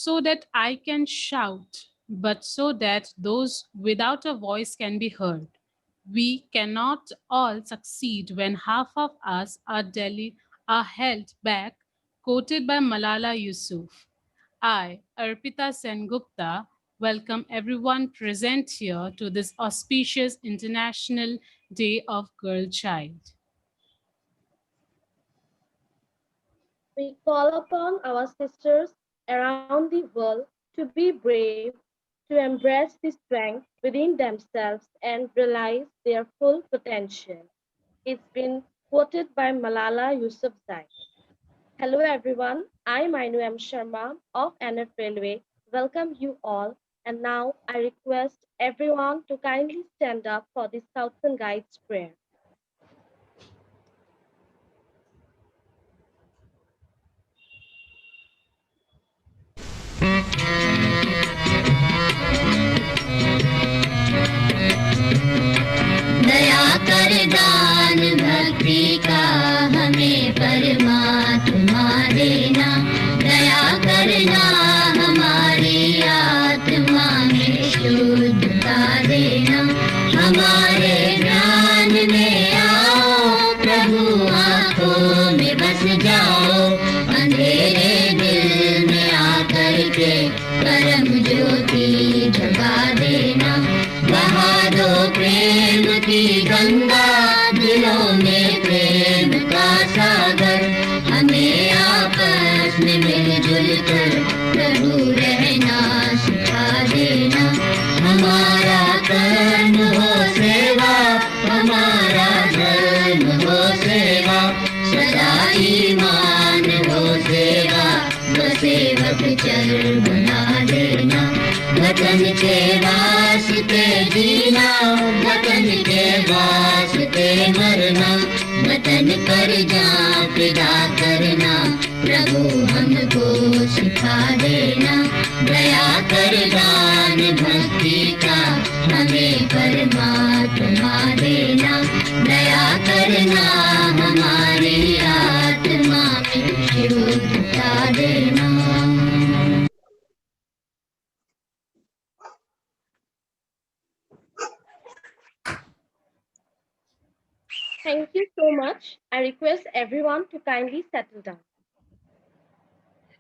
so that I can shout, but so that those without a voice can be heard. We cannot all succeed when half of us are held back, quoted by Malala Yousaf. I, Arpita Sengupta, welcome everyone present here to this auspicious International Day of Girl Child. We call upon our sisters around the world to be brave, to embrace the strength within themselves and realize their full potential. It's been quoted by Malala Yousafzai. Hello everyone, I'm Ainu M. Sharma of NF Railway. Welcome you all. And now I request everyone to kindly stand up for the Scouts and Guides prayer. दया कर दान भक्ति का हमें परमात्मा देना दया करना हमारी आत्मा में शुद्धता देना हमारे ज्ञान में आओ प्रभु आँखों में बस जाओ अंधेरे दिल में आकर के परम ज्योति जगा देना बहा दो प्रेम की गंगा दिलों में प्रेम का सागर हमें आपस में मिलजुल कर प्रभु रहना सिखा देना हमारा कर्म हो सेवा हमारा धर्म हो सेवा सदा ईमान हो सेवा वो सेवक चल बना देना वतन के वास्ते जीना वतन के वास्ते मरना वतन पर जान फिदा करना प्रभु हमको सिखा देना दया कर दान भक्ति का हमें परमात्मा देना दया करना हमारी आत्मा में शुद्धता देना Thank you so much. I request everyone to kindly settle down.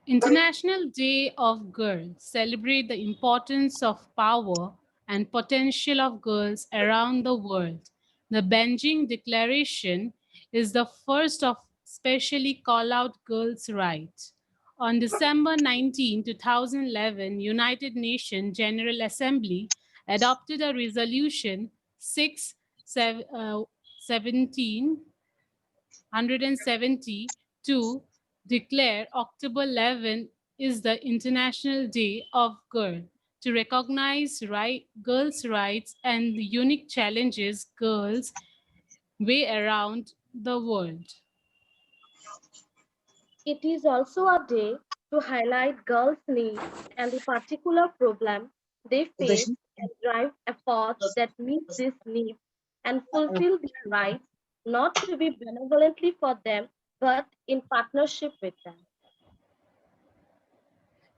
International Day of Girls celebrate the importance of power and potential of girls around the world. The Beijing Declaration is the first of specially call out girls' rights. On December 19, 2011, United Nations General Assembly adopted a resolution 17 170 to declare October 11 is the International Day of Girl to recognize girls' rights and the unique challenges girls way around the world. It is also a day to highlight girls' needs and the particular problem they face and drive efforts that meet these needs and fulfill their rights, not to be benevolently for them, but in partnership with them.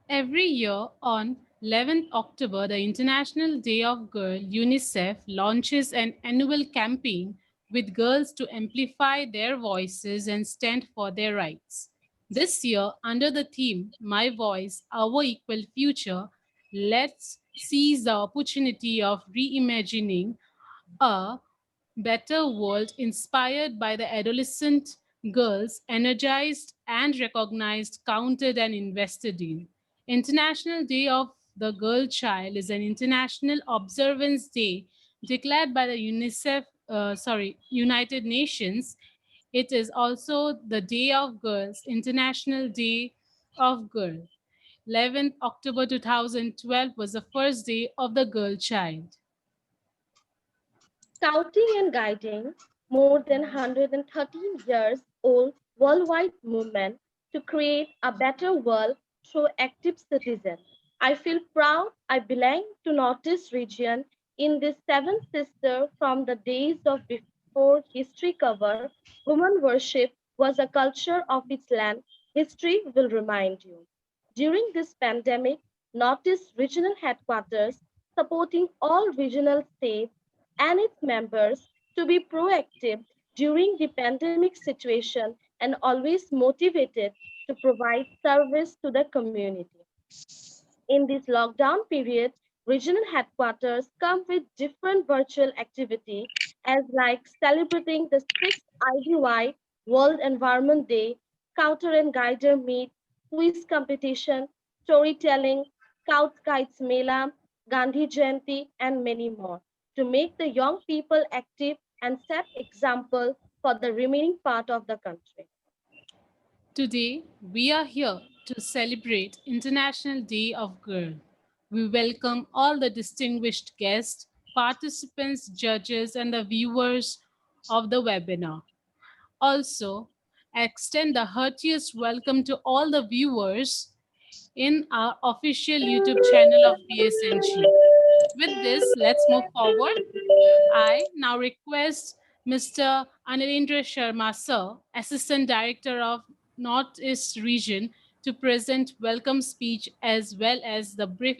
Every year on 11th October, the International Day of Girl, UNICEF launches an annual campaign with girls to amplify their voices and stand for their rights. This year, under the theme My Voice, Our Equal Future, let's seize the opportunity of reimagining a better world inspired by the adolescent girls energized and recognized, counted, and invested in. International Day of the Girl Child is an international observance day declared by the United Nations. It is also the Day of Girls, International Day of Girl. 11th October 2012 was the first day of the girl child. Scouting and guiding, more than 113 years old worldwide movement to create a better world through active citizens. I feel proud I belong to Northeast region in this seventh sister from the days of before history cover. Woman worship was a culture of its land. History will remind you. During this pandemic, Northeast Regional Headquarters supporting all regional states and its members to be proactive during the pandemic situation and always motivated to provide service to the community. In this lockdown period, regional headquarters come with different virtual activity as like celebrating the 6th IDY World Environment Day, Scouter and Guider Meet, quiz competition, storytelling, Scouts Guides Mela, Gandhi Jayanti, and many more to make the young people active and set example for the remaining part of the country. Today, we are here to celebrate International Day of Girl. We welcome all the distinguished guests, participants, judges, and the viewers of the webinar. Also, extend the heartiest welcome to all the viewers in our official YouTube channel of BSNG. With this, let's move forward. I now request Mr. Anirendra Sharma, sir, Assistant Director of Northeast Region, to present welcome speech as well as the brief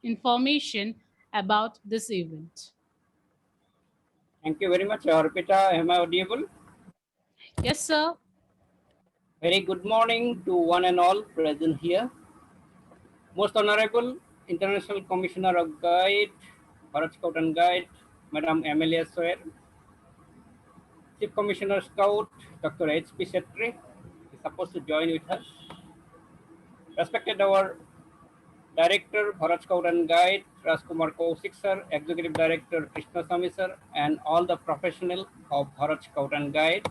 information about this event. Thank you very much, Arpita. Am I audible? Yes, sir. Very good morning to one and all present here. Most Honorable International Commissioner of Guide, Bharat Scout and Guide, Madam Amelia Soer, Chief Commissioner Scout, Dr. H.P. Shetri is supposed to join with us. Respected our Director, Bharat Scout and Guide, Rajkumar Kaushik sir, Executive Director, Krishna Swami sir, and all the professionals of Bharat Scout and Guide,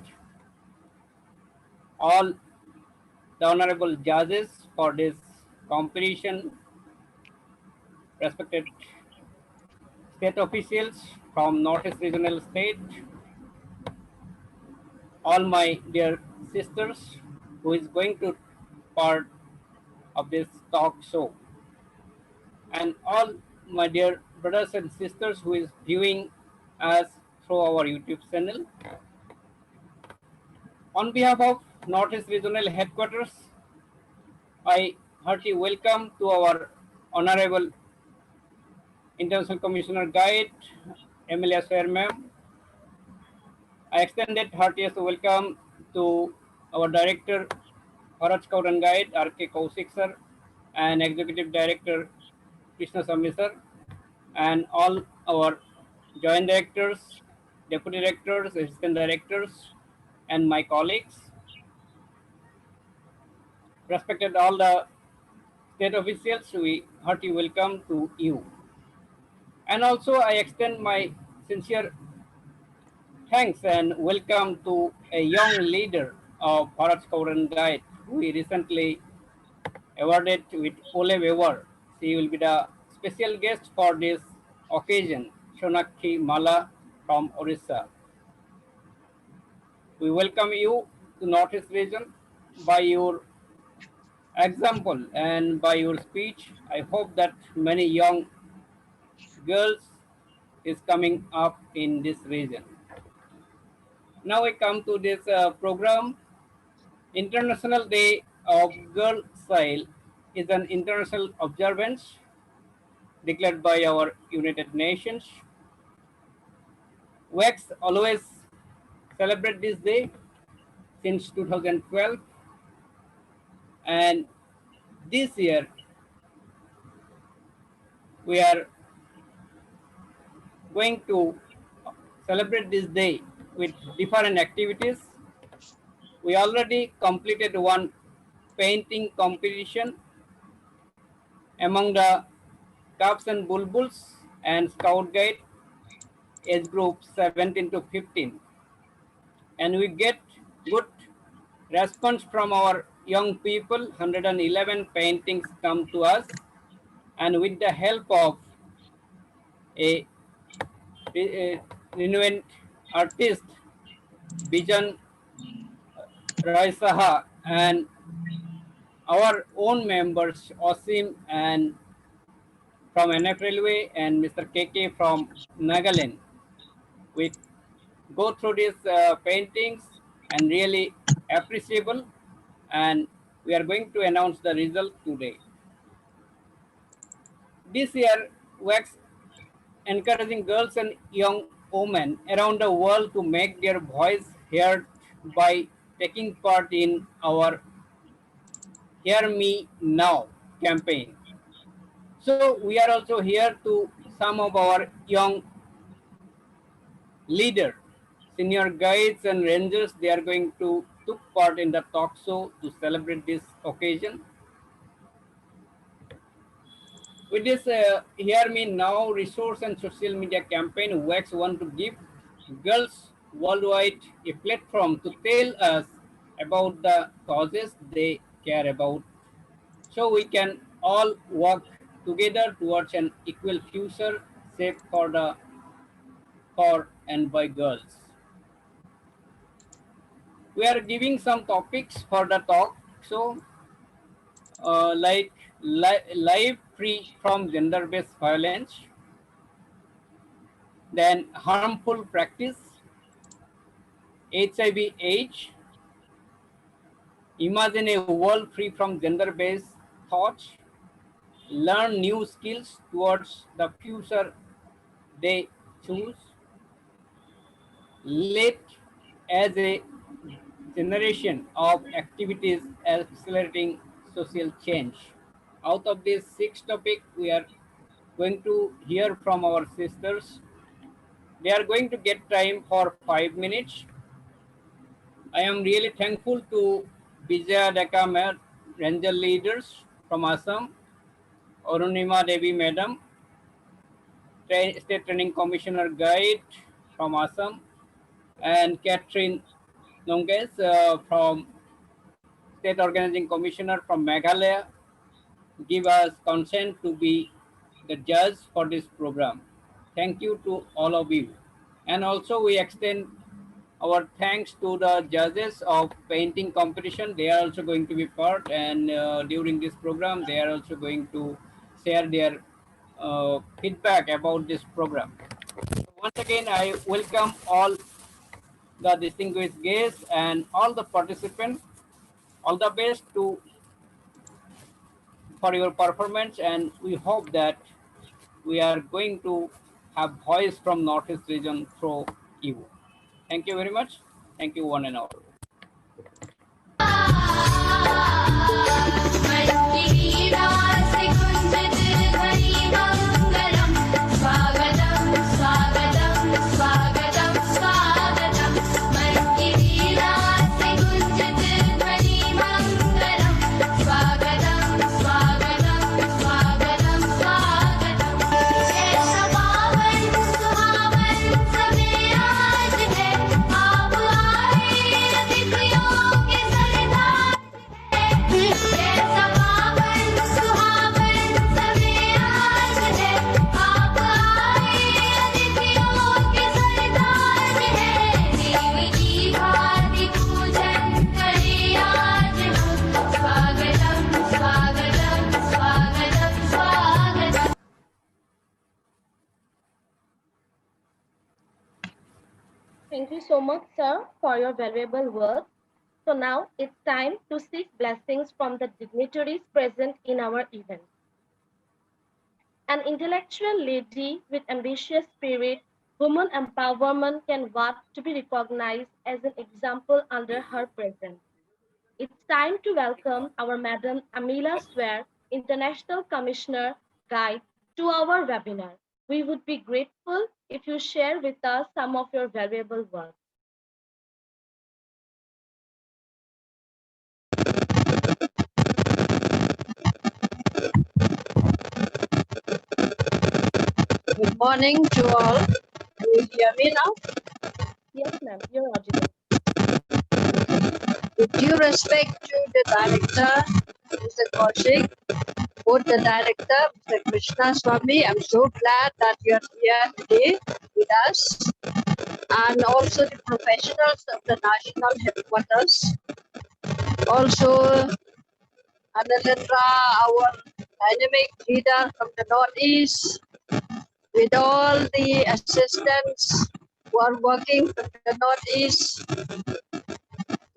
all the honorable judges for this competition, respected state officials from Northeast Regional State, all my dear sisters who is going to part of this talk show, and all my dear brothers and sisters who is viewing us through our YouTube channel. On behalf of Northeast Regional Headquarters, I heartily welcome to our Honorable International Commissioner Guide, Emilia Swear ma'am. I extended heartiest welcome to our Director, Bharat Scout and Guide, R.K. Kaushik sir, and Executive Director, Krishna Swami sir, and all our Joint Directors, Deputy Directors, Assistant Directors, and my colleagues. Respected all the state officials, we hearty welcome to you. And also I extend my sincere thanks and welcome to a young leader of Bharat Scout and Guide who we recently awarded with Olive Award. She will be the special guest for this occasion, Shonakshi Mala from Orissa. We welcome you to Northeast region by your example and by your speech. I hope that many young girls is coming up in this region. Now I come to this program. International Day of Girl Child is an international observance declared by our United Nations. WACS always celebrate this day since 2012, and this year we are going to celebrate this day with different activities. We already completed one painting competition among the Cubs and Bulbuls and Scout Guide age group 17 to 15, and we get good response from our young people. 111 paintings come to us, and with the help of a, renowned artist Bijan Roy Saha and our own members Osim and from NF Railway and Mr. KK from Nagaland, we go through these paintings and really appreciable, and We are going to announce the result today. This year, WAX encouraging girls and young women around the world to make their voice heard by taking part in our Hear Me Now campaign. So we are also here to some of our young leader, senior guides and rangers. They are going to took part in the talk show to celebrate this occasion. With this Hear Me Now resource and social media campaign, WAX want to give girls worldwide a platform to tell us about the causes they care about, so we can all work together towards an equal future safe for and by girls. We are giving some topics for the talk, so like life free from gender-based violence, then harmful practice, HIV/AIDS, imagine a world free from gender-based thoughts, learn new skills towards the future they choose, led as a generation of activities accelerating social change. Out of these 6 topics, we are going to hear from our sisters. They are going to get time for 5 minutes. I am really thankful to Vijaya Deka Ranger leaders from Assam, Arunima Devi Madam, State Training Commissioner Guide from Assam, and Catherine Nonges from State Organizing Commissioner from Meghalaya, give us consent to be the judge for this program. Thank you to all of you. And also we extend our thanks to the judges of painting competition. They are also going to be part, and during this program, they are also going to share their feedback about this program. Once again, I welcome all the distinguished guests and all the participants. All the best for your performance, and we hope that we are going to have voice from Northeast region through you. Thank you very much. Thank you one and all. Thank you so much, sir, for your valuable work. So now it's time to seek blessings from the dignitaries present in our event. An intellectual lady with ambitious spirit, woman empowerment can want to be recognized as an example under her presence. It's time to welcome our Madam Amila Swear, International Commissioner Guide, to our webinar. We would be grateful if you share with us some of your valuable work. Good morning to all. Can you hear me now? Yes, ma'am, you're audible. With due respect to the director, Mr. Kaushik, both the director, Mr. Krishna Swami, I'm so glad that you're here today with us, and also the professionals of the national headquarters. Also, Analendra, our dynamic leader from the Northeast, with all the assistants who are working from the Northeast,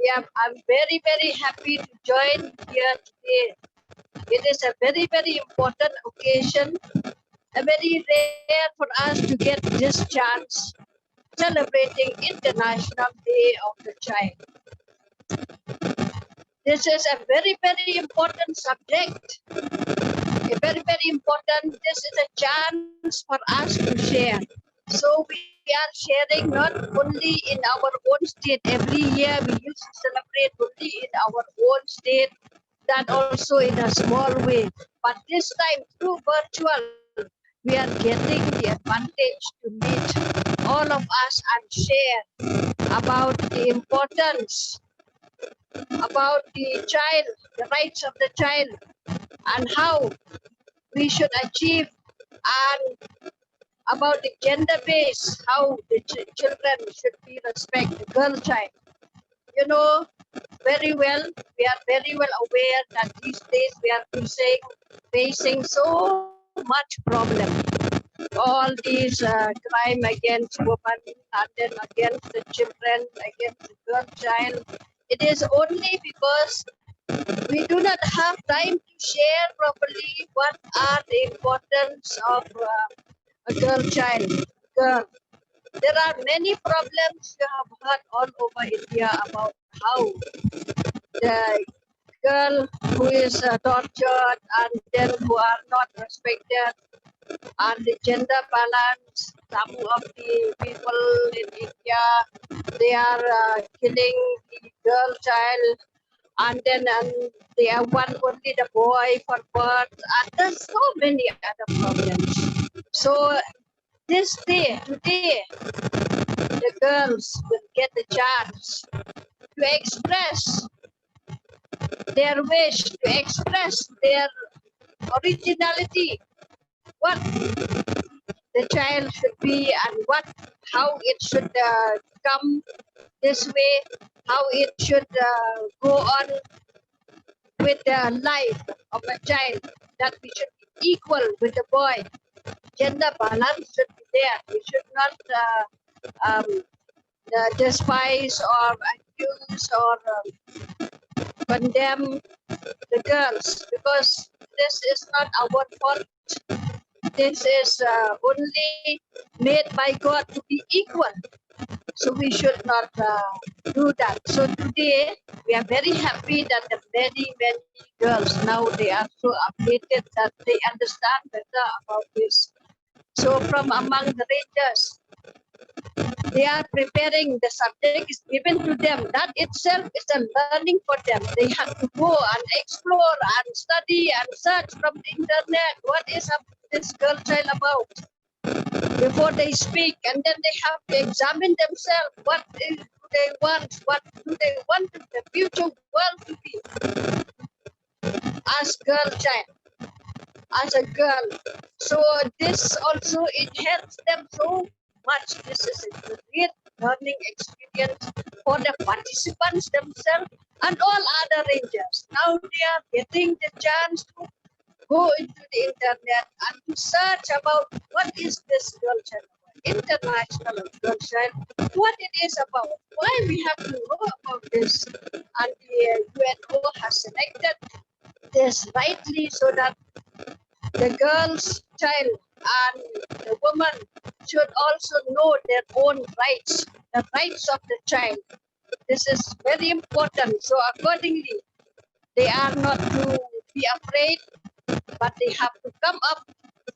Yeah, I'm very, very happy to join here today. It is a very, very important occasion, a very rare for us to get this chance celebrating International Day of the Child. This is a very, very important subject. A very, very important. This is a chance for us to share. So we are sharing not only in our own state. Every year we used to celebrate only in our own state, that also in a small way. But this time through virtual, we are getting the advantage to meet all of us and share about the importance, about the child, the rights of the child, and how we should achieve, and about the gender base, how the children should be respected, the girl child. You know very well, we are very well aware that these days we are facing so much problem. All these crime against women and then against the children, against the girl child. It is only because we do not have time to share properly what are the importance of a girl child. Girl. There are many problems you have heard all over India about how the girl who is tortured and then who are not respected, and the gender balance. Some of the people in India, they are killing the girl child, and then they are one only the boy for birth, and there's so many other problems. So this day, today, the girls will get the chance to express their wish, to express their originality, what the child should be and how it should come this way, how it should go on with the life of a child, that we should be equal with the boy. Gender balance should be there. We should not despise or accuse or condemn the girls, because this is not our fault. This is only made by God to be equal. So we should not do that. So today we are very happy that the many, many girls now, they are so updated that they understand better about this. So from among the rangers, they are preparing, the subject is given to them. That itself is a learning for them. They have to go and explore and study and search from the internet what is this girl child about before they speak, and then they have to examine themselves. Do they want? What do they want the future world to be? As girl child, as a girl. So this also, it helps them so much. This is a great learning experience for the participants themselves and all other rangers. Now they are getting the chance to go into the internet and to search about what is this girl child about, international girl child, what it is about, why we have to know about this. And the UNO has selected this rightly so that the girl's child and the woman should also know their own rights, the rights of the child. This is very important. So accordingly, they are not to be afraid, but they have to come up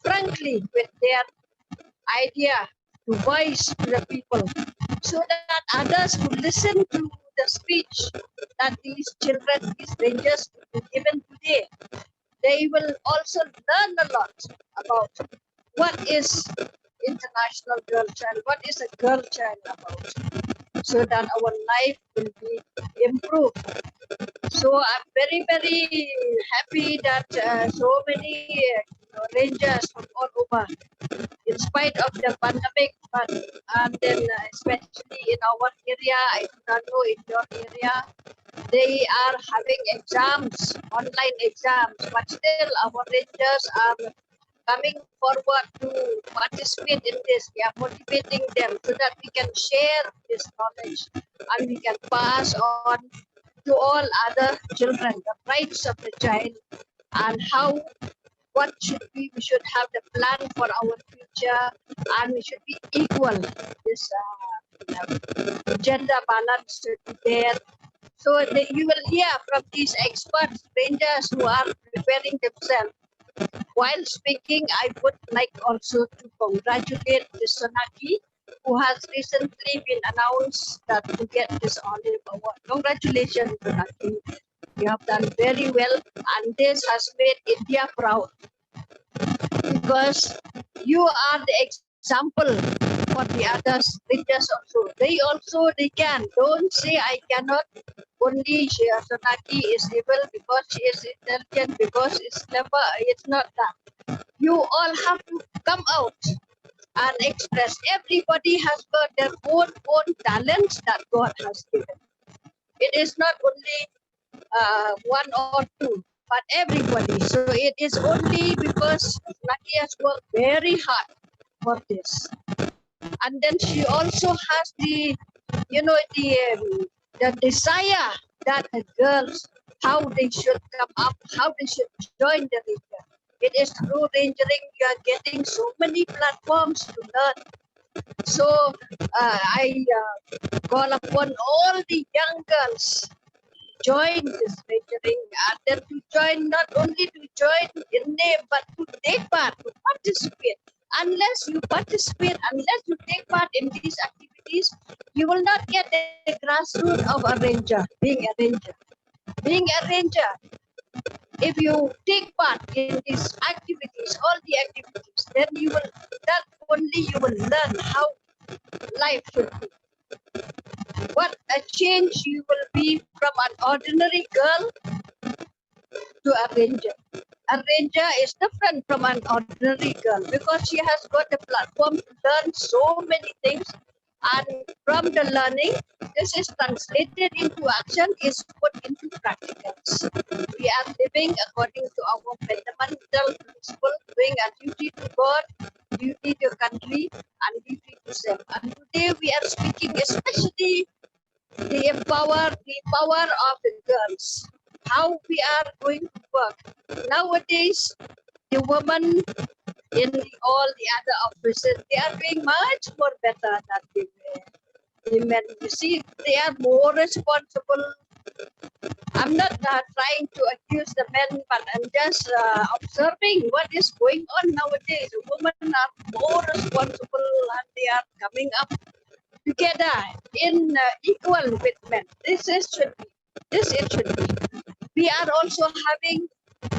frankly with their idea to voice to the people, so that others who listen to the speech that these children, these rangers will be given today, they will also learn a lot about what is international girl child, what is a girl child about, so that our life will be improved. So I'm very, very happy that so many rangers from all over, in spite of the pandemic, but and then especially in our area, I do not know in your area, they are having exams, online exams, but still our rangers are coming forward to participate in this. We are motivating them so that we can share this knowledge and we can pass on to all other children the rights of the child and how what should be we should have the plan for our future and we should be equal. This gender balance should be there. So you will hear from these experts, rangers who are preparing themselves. While speaking, I would like also to congratulate the Sonaki, who has recently been announced that to get this olive award. Congratulations, Sonaki. You have done very well, and this has made India proud because you are the example for the others, rangers also they can. Don't say I cannot. Only Sonaki is able because she is intelligent, because it's clever. It's not that. You all have to come out and express. Everybody has got their own talents that God has given. It is not only one or two, but everybody. So it is only because Sonaki has worked very hard for this. And then she also has the desire that the girls, how they should come up, how they should join the ranger. It is through rangering you are getting so many platforms to learn. So I call upon all the young girls join this rangering and then to join, not only to join in name but to take part, to participate. Unless you participate, unless you take part in these activities, you will not get the grassroots of a ranger, being a ranger. Being a ranger, if you take part in these activities, all the activities, then you will, that only you will learn how life should be. What a change you will be from an ordinary girl to a ranger. A ranger is different from an ordinary girl because she has got the platform to learn so many things. And from the learning, this is translated into action, is put into practicals. We are living according to our fundamental principle, doing a duty to God, duty to country, and duty to self. And today we are speaking especially the power of the girls, how we are going to work. Nowadays, the women in all the other offices, they are doing much more better than the men. You see, they are more responsible. I'm not trying to accuse the men, but I'm just observing what is going on nowadays. Women are more responsible and they are coming up together in equal with men. This it should be. This it should be. We are also having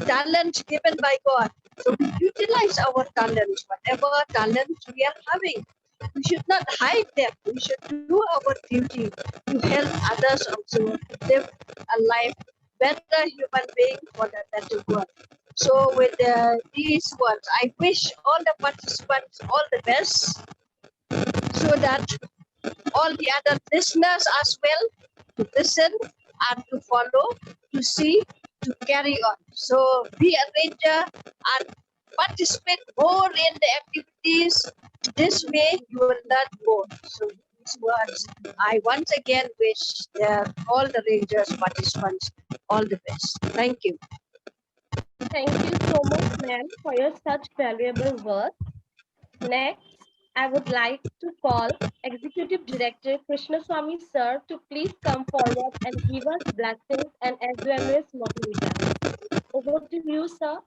talent given by God. So we utilize our talents, whatever talents we are having. We should not hide them. We should do our duty to help others also live a life, better human being for the better world. So with these words, I wish all the participants all the best so that all the other listeners as well to listen and to follow, to see, to carry on. So be a ranger and participate more in the activities. This way you will learn more. So these words, I once again wish all the rangers participants all the best. Thank you. Thank you so much, ma'am, for your such valuable words. Next, I would like to call Executive Director Krishna Swami sir to please come forward and give us blessings and as well as motivation. Over to you, sir.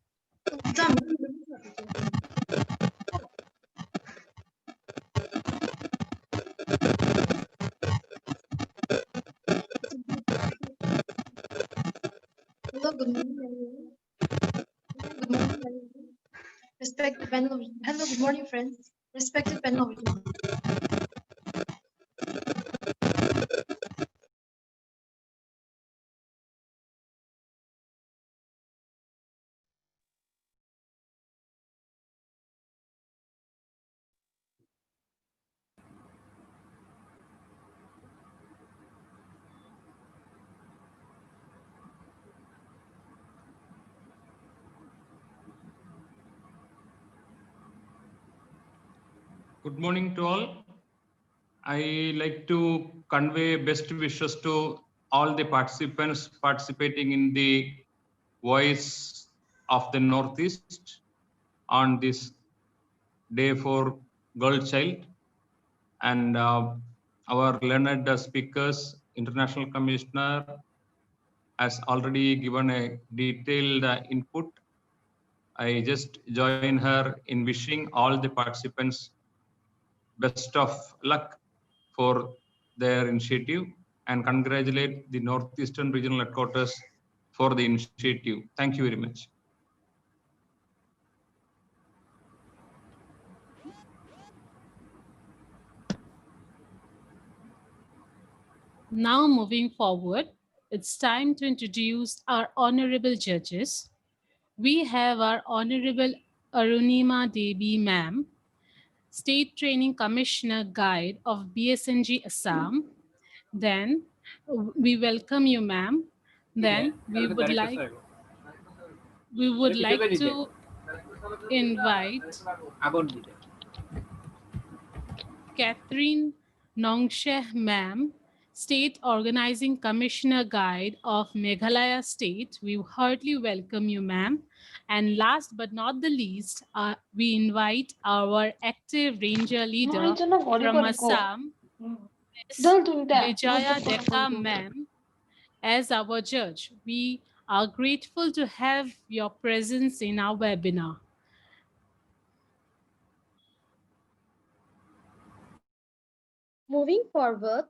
Hello, good morning, everyone. Good morning, everyone. Respected panel. Hello, good morning, friends. Respected panel. Good morning to all. I like to convey best wishes to all the participants participating in the Voice of the Northeast on this day for girl child. And our learned speakers, International Commissioner, has already given a detailed input. I just join her in wishing all the participants best of luck for their initiative and congratulate the Northeastern Regional Headquarters for the initiative. Thank you very much. Now, moving forward, it's time to introduce our honorable judges. We have our Honorable Arunima Devi Ma'am, State Training Commissioner Guide of BSNG Assam. Then we welcome you, ma'am. Then we would like to invite Catherine Nongsheh Ma'am, State Organizing Commissioner Guide of Meghalaya State. We heartily welcome you, ma'am. And last but not the least, we invite our active ranger leader from Assam, Ms. Vijaya Deka ma'am, as our judge. We are grateful to have your presence in our webinar. Moving forward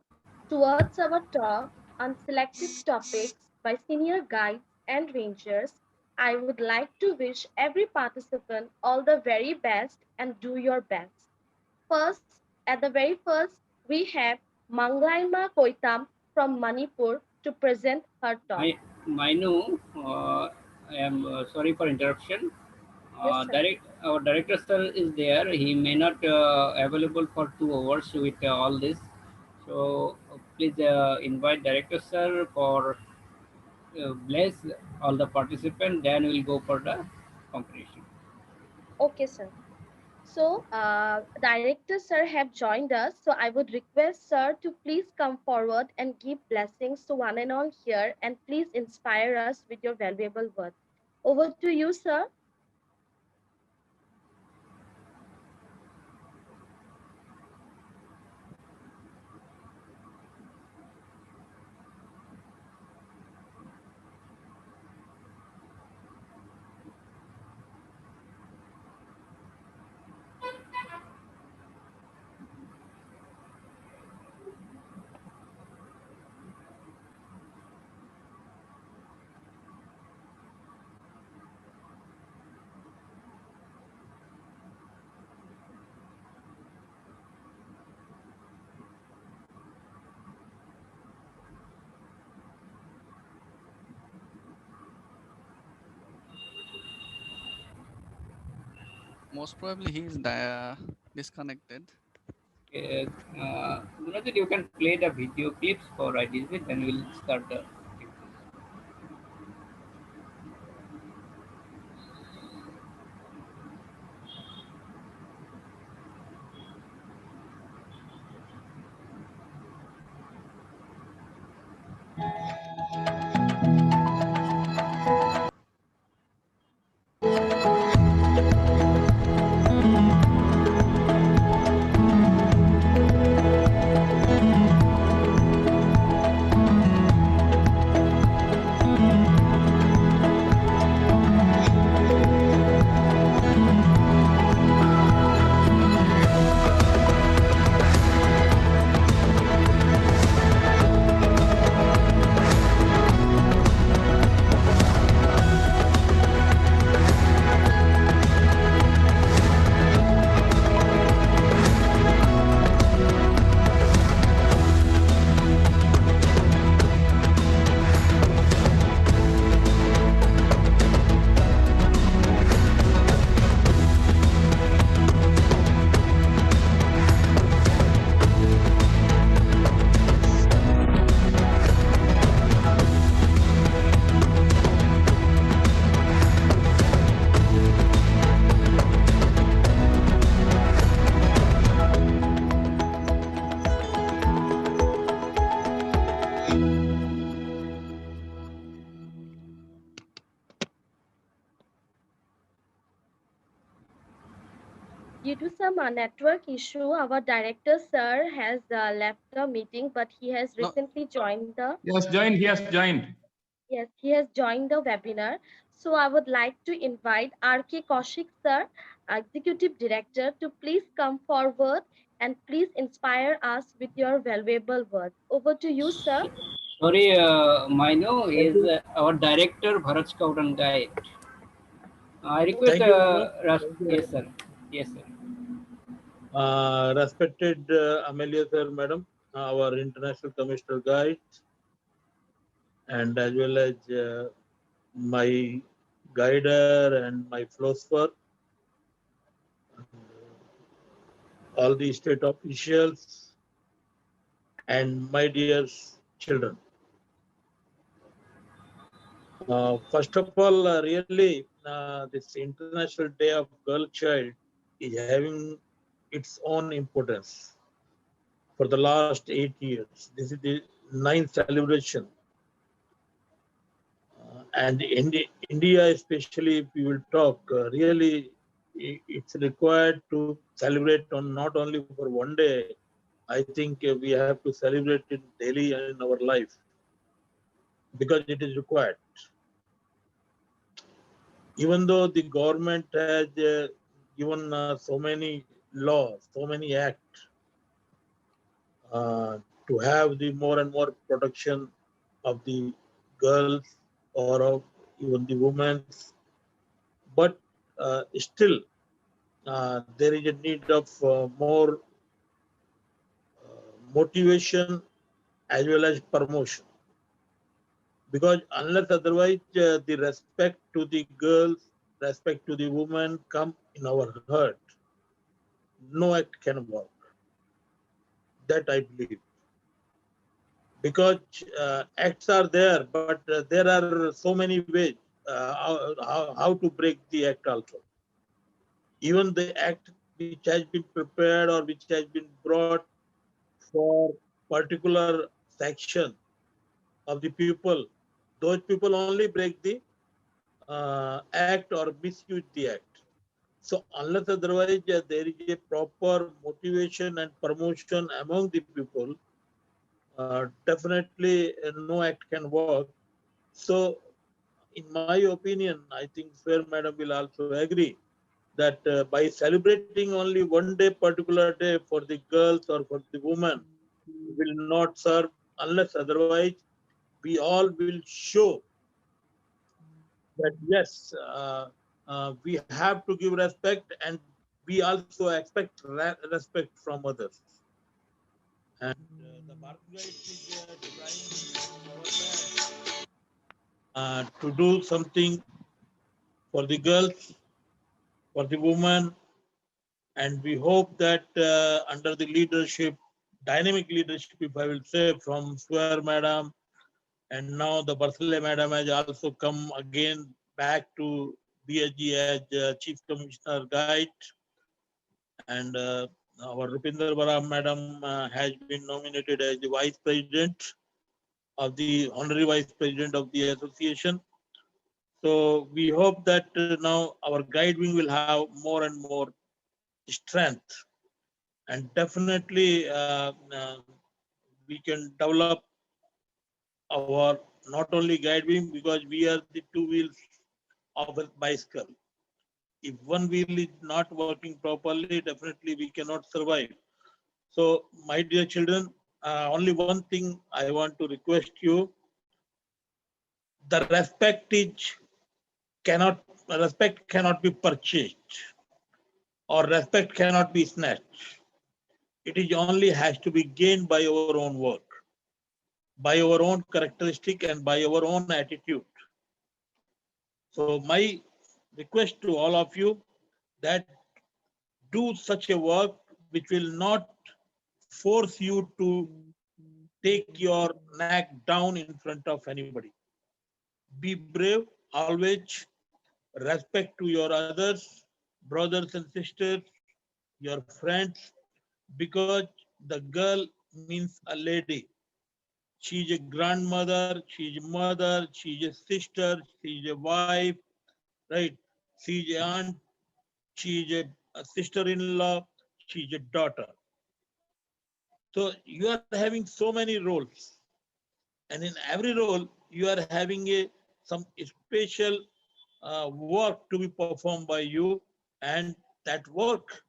towards our talk on selected topics by senior guides and rangers, I would like to wish every participant all the very best and do your best. First, at the very first, we have Manglaima Koitam from Manipur to present her talk. Mainu, I am sorry for interruption. Yes, sir. Our director sir is there. He may not available for 2 hours with all this. So please invite director sir for bless all the participants. Then we'll go for the competition. Okay, sir. So, director sir have joined us. So, I would request sir to please come forward and give blessings to one and all here, and please inspire us with your valuable words. Over to you, sir. Most probably he is disconnected. Gunajit, you can play the video clips for IDZ, then we'll start the. Due to some network issue, our director sir has left the meeting, but he has No, recently joined the He has joined. He has joined. yes, he has joined the webinar. So I would like to invite R.K. Kaushik sir, executive director, to please come forward and please inspire us with your valuable words. Over to you, sir. Sorry, Mino Thank is you. our director, Bharat Scout and Guide. I request, Thank you, madam. Thank you yes, very sir. Yes, sir. much. Respected Amelia sir, madam, our international commissioner guide, and as well as my guider and my philosopher, all the state officials, and my dear children. First of all, really, this International Day of Girl Child is having its own importance for the last 8 years. This is the ninth celebration. And in India, especially, if we will talk, really, it's required to celebrate on not only for one day. I think we have to celebrate it daily in our life because it is required. Even though the government has given so many laws, so many acts to have the more and more protection of the girls or of even the women's, but still there is a need of more motivation as well as promotion, because unless otherwise the respect to the girls, respect to the women come in our heart, no act can work. That I believe, because acts are there, but there are so many ways how to break the act also. Even the act which has been prepared or which has been brought for particular section of the people, those people only break the act or misuse the act. So unless otherwise there is a proper motivation and promotion among the people, definitely no act can work. So in my opinion, I think Fair Madam will also agree that by celebrating only one day, particular day for the girls or for the women, will not serve, unless otherwise we all will show that yes, we have to give respect, and we also expect respect from others. And the Bharat Guide is designed to do something for the girls, for the women, and we hope that under the leadership, dynamic leadership, if I will say, from Swear Madam, and now the Barsale Madam has also come again back to BSG as Chief Commissioner Guide, and our Rupinder Bara Madam has been nominated as the Vice President of the Honorary Vice President of the Association. So we hope that now our guide wing will have more and more strength, and definitely we can develop our not only guide wing, because we are the two wheels of a bicycle. If one wheel is not working properly, definitely we cannot survive. So my dear children, only one thing I want to request you: the respect cannot be purchased, or respect cannot be snatched. It is only has to be gained by our own work, by our own characteristic, and by our own attitude. So my request to all of you, that do such a work which will not force you to take your neck down in front of anybody. Be brave always, respect to your others, brothers and sisters, your friends, because the girl means a lady. She's a grandmother, she's a mother, she's a sister, she's a wife, right? She's an aunt, she's a a sister-in-law, she's a daughter. So you are having so many roles, and in every role you are having some special work to be performed by you, and that work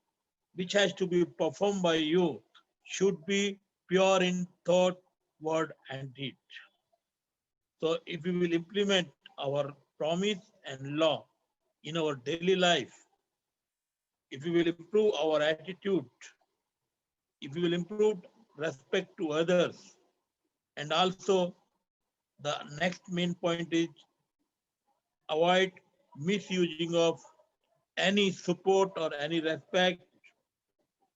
which has to be performed by you should be pure in thought, word, and deed. So if we will implement our promise and law in our daily life, if we will improve our attitude, if we will improve respect to others, and also the next main point is avoid misusing of any support or any respect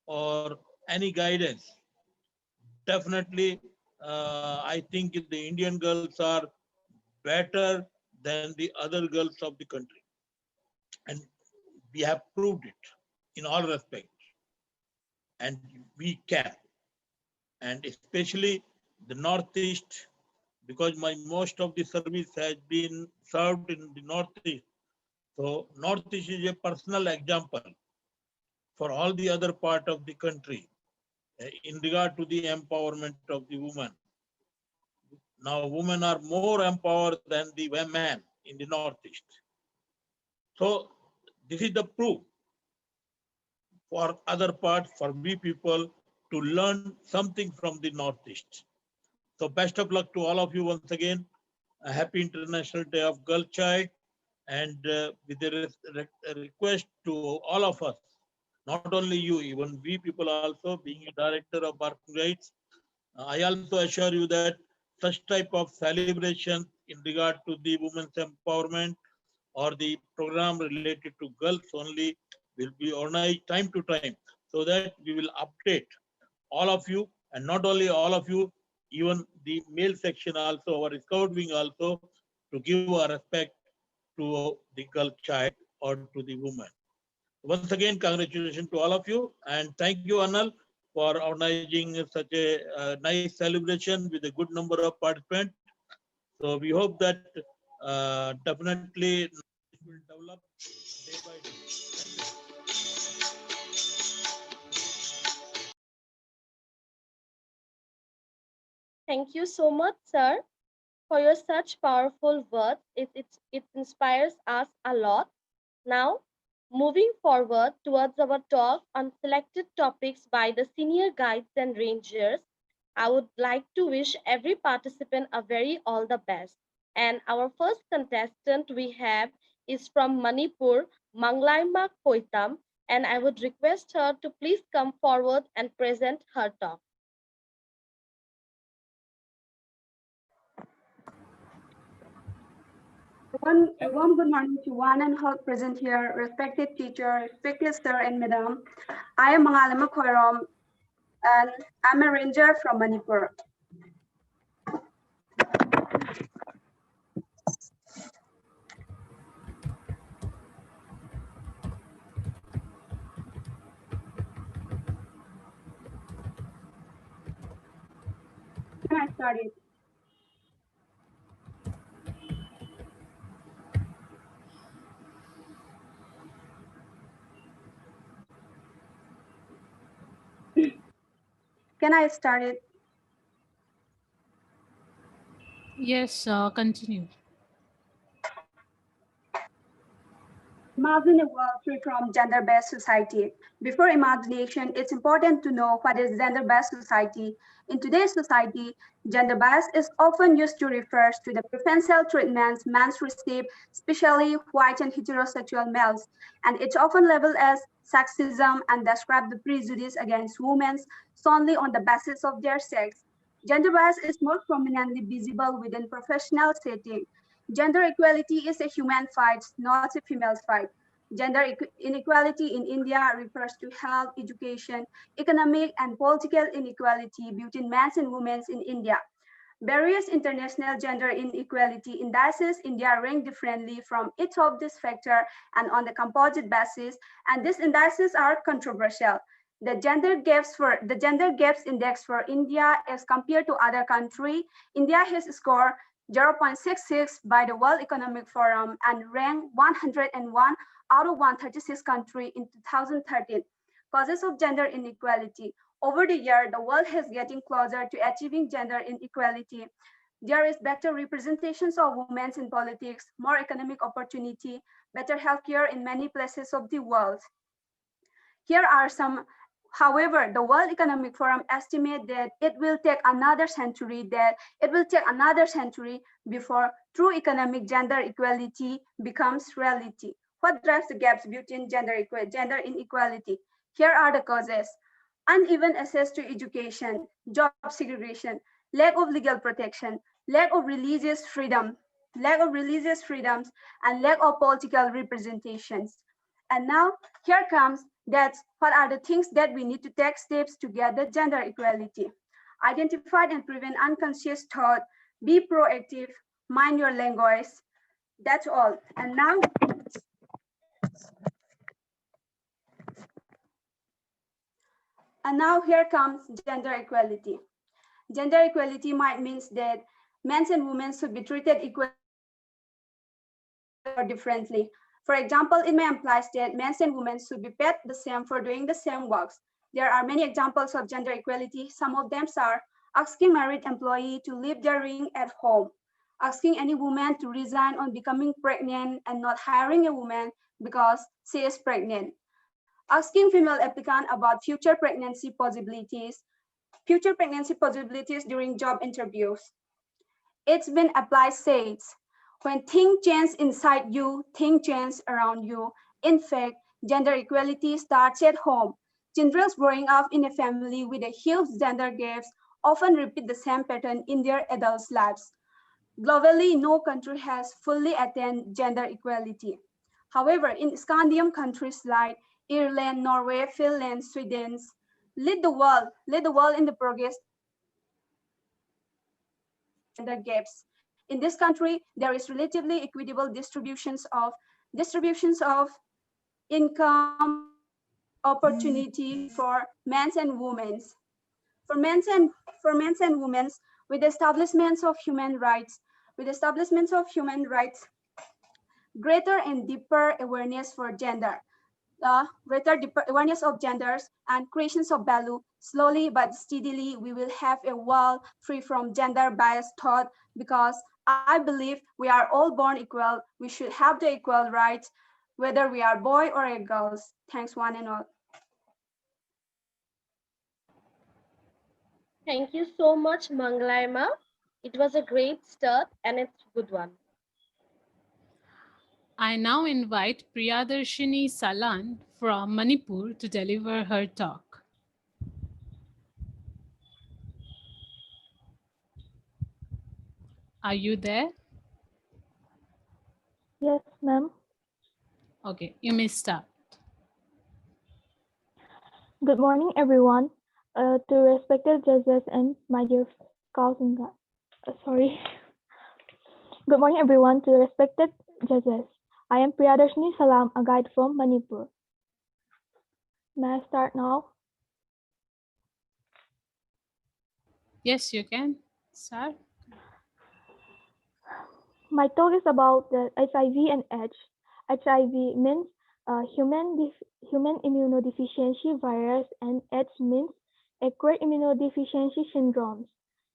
or any guidance. Definitely, I think the Indian girls are better than the other girls of the country. And we have proved it in all respects. And we can. And especially the Northeast, because my most of the service has been served in the Northeast. So Northeast is a personal example for all the other part of the country in regard to the empowerment of the woman. Now women are more empowered than the men in the Northeast. So this is the proof for other parts, for we people to learn something from the Northeast. So best of luck to all of you once again. A happy International Day of Girl Child, and with a request to all of us, not only you, even we people also, being a director of Working Rights, I also assure you that such type of celebration in regard to the women's empowerment or the program related to girls only will be organized time to time, so that we will update all of you, and not only all of you, even the male section also, our scout wing also, to give our respect to the girl child or to the woman. Once again, congratulations to all of you, and thank you, Anal, for organizing such a nice celebration with a good number of participants. So we hope that definitely will develop day by day. Thank you so much, sir, for your such powerful words. It inspires us a lot. Now, moving forward towards our talk on selected topics by the senior guides and rangers, I would like to wish every participant a very all the best. And our first contestant we have is from Manipur, Manglaima Koitam, and I would request her to please come forward and present her talk. A warm good morning to one and all present here, respected teacher, respected sir and madam. I am Mangalama Khoirom, and I'm a ranger from Manipur. Can I start it? Can I start it? Yes, continue. Imagine a world free from gender-based society. Before imagination, it's important to know what is gender-based society. In today's society, gender-based is often used to refer to the preferential treatments men receive, especially white and heterosexual males, and it's often labeled as sexism and describe the prejudice against women solely on the basis of their sex. Gender bias is more prominently visible within professional setting. Gender equality is a human fight, not a female fight. Gender inequality in India refers to health, education, economic, and political inequality between men and women in India. Various international gender inequality indices India rank differently from each of these factors and on the composite basis, and these indices are controversial. The gender gaps index for India as compared to other countries, India has scored 0.66 by the World Economic Forum and ranked 101 out of 136 countries in 2013. Causes of gender inequality. Over the year, the world is getting closer to achieving gender inequality. There is better representations of women in politics, more economic opportunity, better healthcare in many places of the world. Here are some, however, the World Economic Forum estimates that it will take another century before true economic gender equality becomes reality. What drives the gaps between gender inequality? Here are the causes. Uneven access to education, job segregation, lack of legal protection, lack of religious freedoms, and lack of political representations. And now here comes that's what are the things that we need to take steps to gather gender equality. Identify and prevent unconscious thought, be proactive, mind your language. That's all. And now here comes gender equality. Gender equality might mean that men and women should be treated equally or differently. For example, it may imply that men and women should be paid the same for doing the same works. There are many examples of gender equality. Some of them are asking married employee to leave their ring at home, asking any woman to resign on becoming pregnant and not hiring a woman because she is pregnant, asking female applicant about future pregnancy possibilities during job interviews. It's been applied says, when things change inside you, things change around you. In fact, gender equality starts at home. Children growing up in a family with a huge gender gaps often repeat the same pattern in their adult lives. Globally, no country has fully attained gender equality. However, in Scandinavian countries like Ireland, Norway, Finland, Sweden, lead the world in the progress gender gaps. In this country, there is relatively equitable distributions of income opportunity for men and women. For men and women, with establishments of human rights, greater and deeper awareness for gender, deeper awareness of genders and creations of value, slowly but steadily, we will have a world free from gender-biased thought because I believe we are all born equal. We should have the equal rights, whether we are boy or a girls. Thanks one and all. Thank you so much, Mangalaima. It was a great start and it's a good one. I now invite Priyadarshini Salan from Manipur to deliver her talk. Are you there? Yes, ma'am. Okay, you may start. Good morning, everyone. To respected judges and my dear scouts and sorry. Good morning, everyone. To respected judges, I am Priyadarshini Salam, a guide from Manipur. May I start now? Yes, you can start. My talk is about the HIV and AIDS. HIV means human immunodeficiency virus, and AIDS means acquired immunodeficiency syndromes.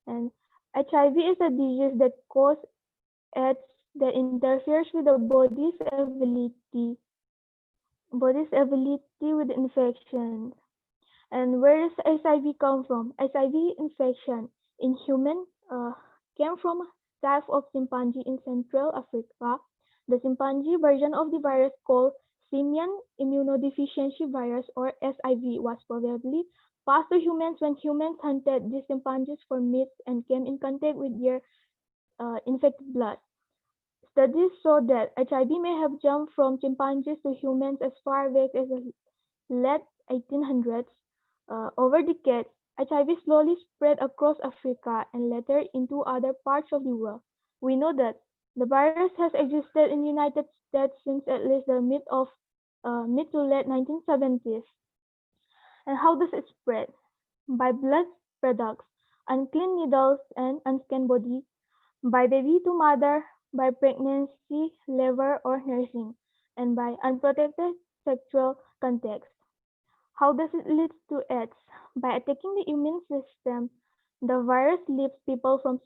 And HIV is a disease that causes AIDS that interferes with the body's ability with infection. And where does HIV come from? HIV infection in human came from a type of chimpanzee in Central Africa. The chimpanzee version of the virus called simian immunodeficiency virus or SIV was probably passed to humans when humans hunted these chimpanzees for meat and came in contact with their infected blood. Studies show that HIV may have jumped from chimpanzees to humans as far back as the late 1800s. Over decades, HIV slowly spread across Africa and later into other parts of the world. We know that the virus has existed in the United States since at least the mid to late 1970s. And how does it spread? By blood products, unclean needles, and unscanned body, by baby to mother, by pregnancy, labor, or nursing. and by unprotected sexual context. How does it lead to AIDS? By attacking the immune system, the virus leaves people from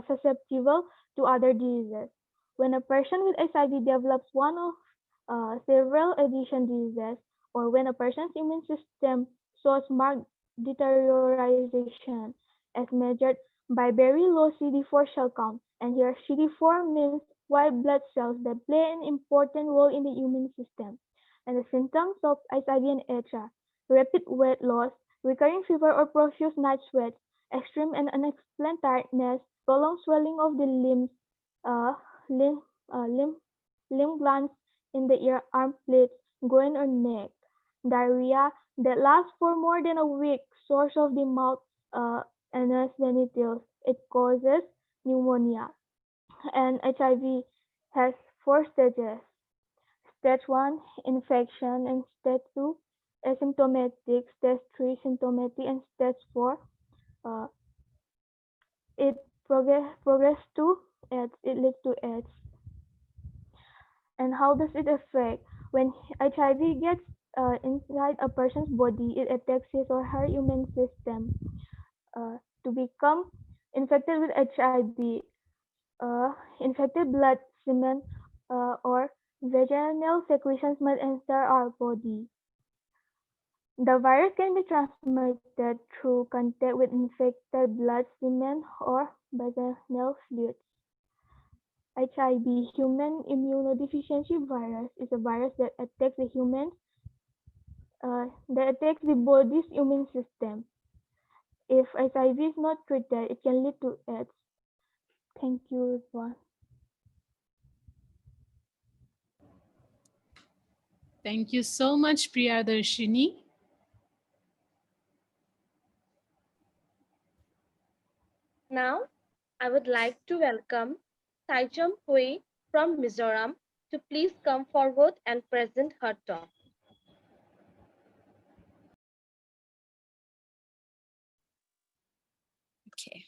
susceptible to other diseases. When a person with HIV develops one of several addiction diseases, or when a person's immune system shows marked deterioration as measured by very low CD4 cell count, and here CD4 means white blood cells that play an important role in the immune system, and the symptoms of HIV and AIDS are rapid weight loss, recurring fever or profuse night sweats, extreme and unexplained tiredness, prolonged swelling of the limbs, uh, limb, limb, limb glands in the ear, armpits, groin or neck, diarrhea that lasts for more than a week, sores of the mouth, anus, genitals. It causes pneumonia. And HIV has four stages. Stage 1, infection, and stage 2, asymptomatic, stage 3, symptomatic, and stage 4, uh, it progress to AIDS, it leads to AIDS. And how does it affect? When HIV gets inside a person's body, it attacks his or her immune system to become infected with HIV. Infected blood, semen, or vaginal secretions might enter our body. The virus can be transmitted through contact with infected blood, semen, or vaginal fluids. HIV, human immunodeficiency virus, is a virus that attacks the body's immune system. If HIV is not treated, it can lead to AIDS. Thank you, everyone. Thank you so much, Priyadarshini. Now, I would like to welcome Saijam Hui from Mizoram to please come forward and present her talk. Okay.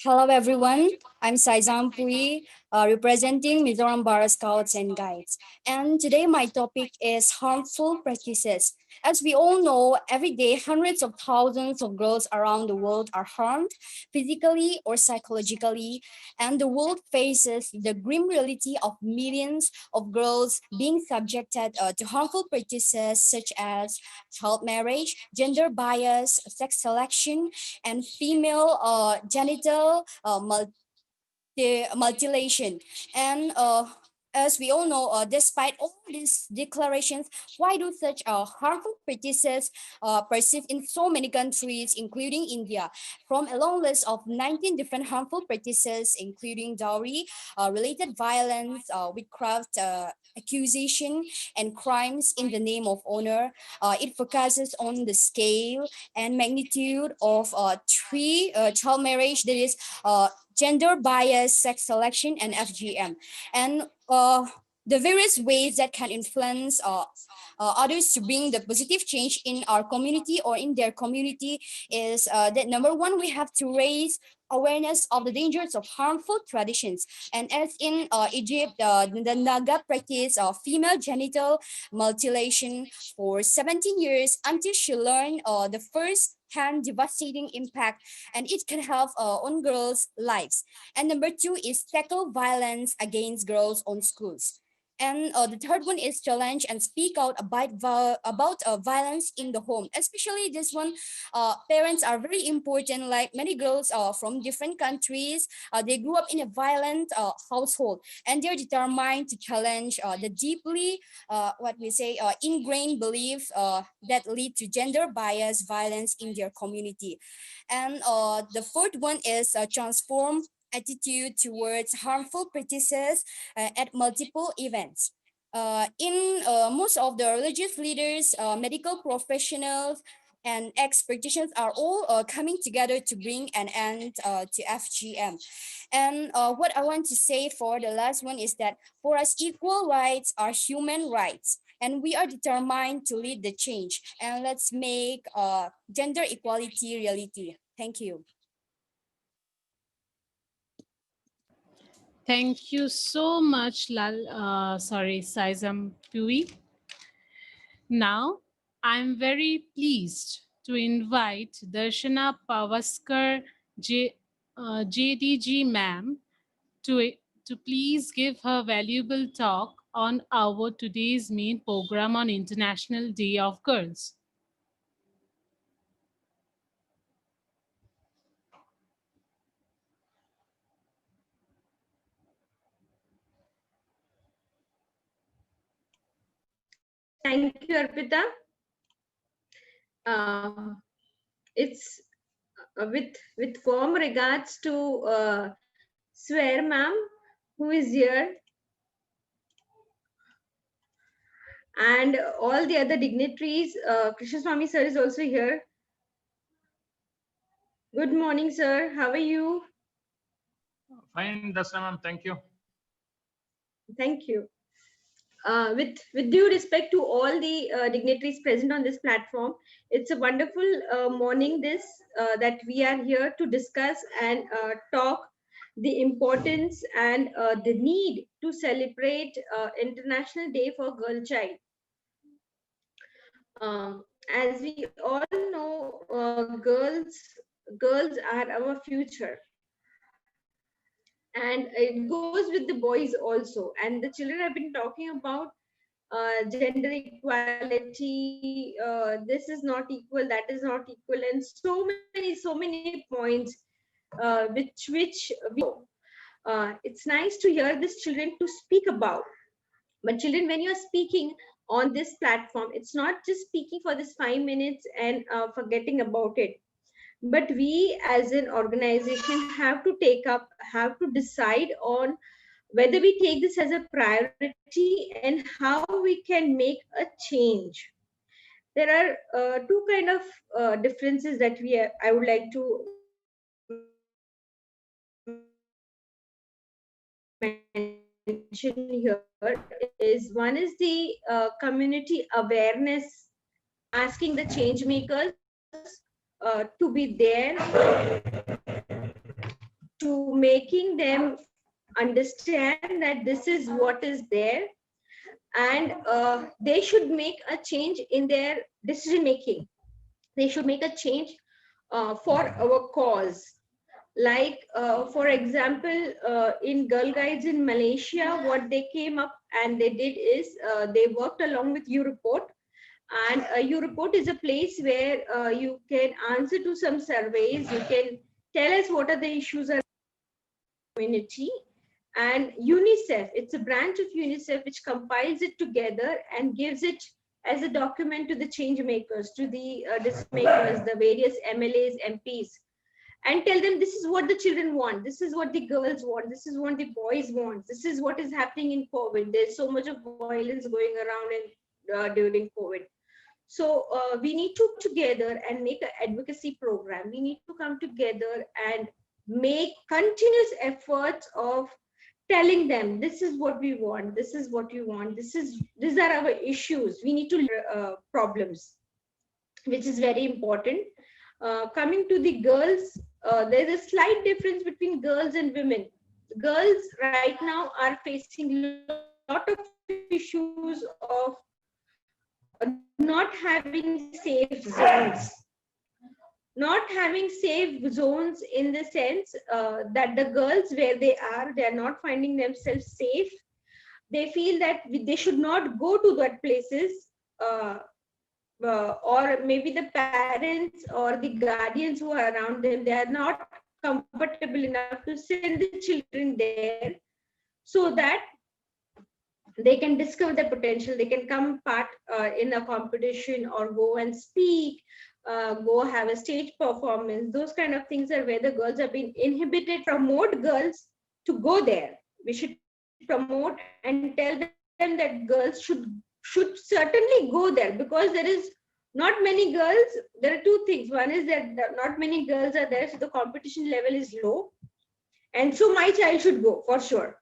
Hello everyone, I'm Saizam Pui, representing Mizoram Bara Scouts and Guides. And today my topic is harmful practices. As we all know, every day hundreds of thousands of girls around the world are harmed physically or psychologically, and the world faces the grim reality of millions of girls being subjected to harmful practices such as child marriage, gender bias, sex selection, and female genital mutilation. And as we all know, despite all these declarations, why do such harmful practices persist in so many countries, including India? From a long list of 19 different harmful practices, including dowry, related violence, witchcraft, accusation, and crimes in the name of honor, it focuses on the scale and magnitude of three child marriage, that is gender bias, sex selection, and FGM. And the various ways that can influence others to bring the positive change in our community or in their community is that number one, we have to raise awareness of the dangers of harmful traditions. And as in Egypt, the Naga practice of female genital mutilation for 17 years until she learned the first hand devastating impact and it can have on girls' lives. And number two is tackle violence against girls on schools. And the third one is challenge and speak out about violence in the home. Especially this one, parents are very important. Like many girls from different countries, they grew up in a violent household, and they're determined to challenge the deeply, ingrained belief that lead to gender bias violence in their community. And the fourth one is transform attitude towards harmful practices at multiple events. In most of the religious leaders, medical professionals, and ex-practitioners are all coming together to bring an end to FGM. And what I want to say for the last one is that for us, equal rights are human rights. And we are determined to lead the change. And let's make gender equality reality. Thank you. Thank you so much, Saizam Pui. Now, I'm very pleased to invite Darshana Pavaskar JDG ma'am to, to please give her valuable talk on our today's main program on International Day of Girls. Thank you, Arpita. It's with warm regards to Swear ma'am, who is here, and all the other dignitaries. Krishna Swami sir is also here. Good morning, sir. How are you? Fine, Dasra ma'am. Thank you. Thank you. With due respect to all the dignitaries present on this platform, it's a wonderful morning that we are here to discuss and talk the importance and the need to celebrate International Day for Girl Child. As we all know, girls are our future, and it goes with the boys also. And the children have been talking about gender equality, this is not equal, that is not equal, and so many points which we it's nice to hear these children to speak about. But children, when you're speaking on this platform, it's not just speaking for this 5 minutes and forgetting about it, but we as an organization have to decide on whether we take this as a priority and how we can make a change. There are two kind of differences that I would like to mention here. Is one is the community awareness, asking the change makers to be there, to making them understand that this is what is there, and they should make a change in their decision making. They should make a change for our cause. Like for example, in Girl Guides in Malaysia, what they came up and they did is they worked along with Europort. And Europort is a place where you can answer to some surveys, you can tell us what are the issues are community. And UNICEF, it's a branch of UNICEF which compiles it together and gives it as a document to the change makers, to the decision makers, the various MLAs, MPs, and tell them this is what the children want, this is what the girls want, this is what the boys want, this is what is happening in COVID. There's so much of violence going around during COVID. So we need to come together and make an advocacy program. We need to come together and make continuous efforts of telling them this is what we want, this is what you want, these are our issues. We need to problems, which is very important. Coming to the girls, there's a slight difference between girls and women. Girls right now are facing a lot of issues of not having safe zones. Not having safe zones in the sense that the girls where they are not finding themselves safe. They feel that they should not go to that places, or maybe the parents or the guardians who are around them, they are not comfortable enough to send the children there, so that they can discover their potential, they can come part in a competition or go and speak, go have a stage performance. Those kind of things are where the girls have been inhibited. Promote girls to go there. We should promote and tell them that girls should certainly go there, because there is not many girls. There are two things. One is that not many girls are there, so the competition level is low, and so my child should go for sure.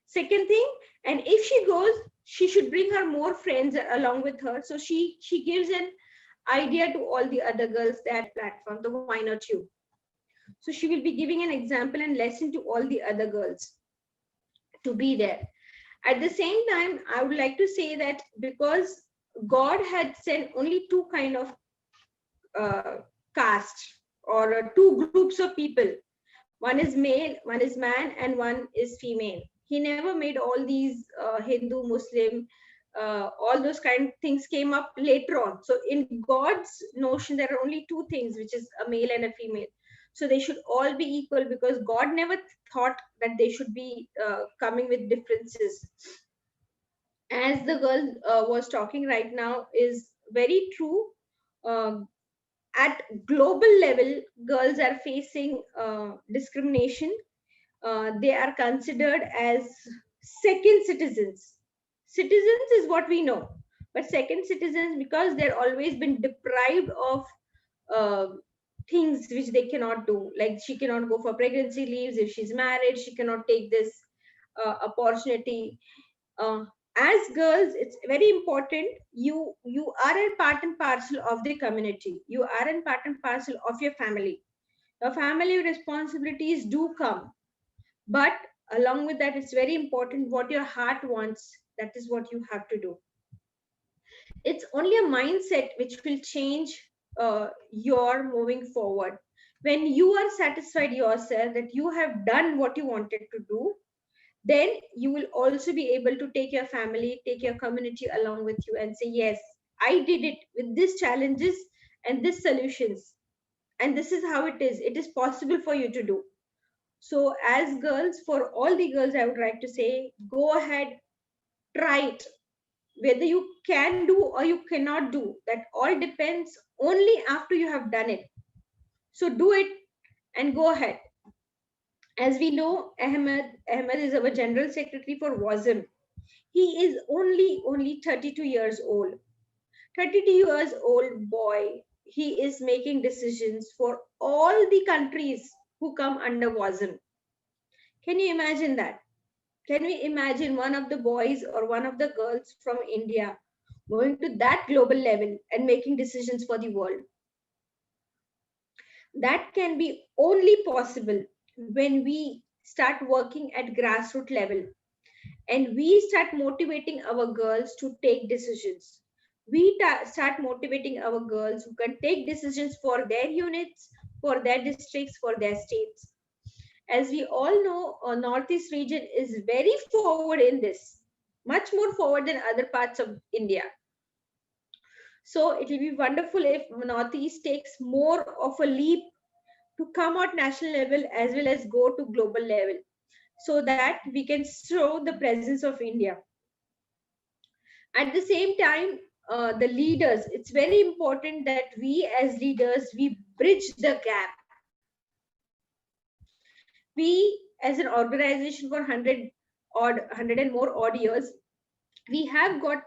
Second thing, and if she goes, she should bring her more friends along with her, so she gives an idea to all the other girls that platform, the why not you. So she will be giving an example and lesson to all the other girls. to be there. At the same time, I would like to say that because God had sent only two kind of caste, or two groups of people. One is male, one is man, and one is female. He never made all these Hindu, Muslim, all those kind of things came up later on. So in God's notion, there are only two things, which is a male and a female. So they should all be equal, because God never thought that they should be coming with differences. As the girl was talking right now is very true. Um, at global level, girls are facing discrimination. They are considered as second citizens. Citizens is what we know, but second citizens, because they're always been deprived of uh, things which they cannot do. Like she cannot go for pregnancy leaves. If she's married, she cannot take this opportunity. uh, as girls, it's very important. You are a part and parcel of the community. You are a part and parcel of your family. Your family responsibilities do come, but along with that, it's very important what your heart wants. That is what you have to do. It's only a mindset which will change your moving forward. When you are satisfied yourself that you have done what you wanted to do, then you will also be able to take your family, take your community along with you and say, yes, I did it with these challenges and these solutions. And this is how it is possible for you to do. So as girls, for all the girls, I would like to say, go ahead, try it. Whether you can do or you cannot do, that all depends only after you have done it. So do it and go ahead. As we know, Ahmed is our General Secretary for WASM. He is only 32 years old. 32 years old boy. He is making decisions for all the countries who come under WASM. Can you imagine that? Can we imagine one of the boys or one of the girls from India going to that global level and making decisions for the world? That can be only possible when we start working at grassroots level and we start motivating our girls to take decisions. We start motivating our girls who can take decisions for their units, for their districts, for their states. As we all know, Northeast region is very forward in this, much more forward than other parts of India. So it will be wonderful if Northeast takes more of a leap to come out national level as well as go to global level, so that we can show the presence of India. At the same time, the leaders, it's very important that we as leaders, we bridge the gap. We as an organization for 100 and more odd years, we have got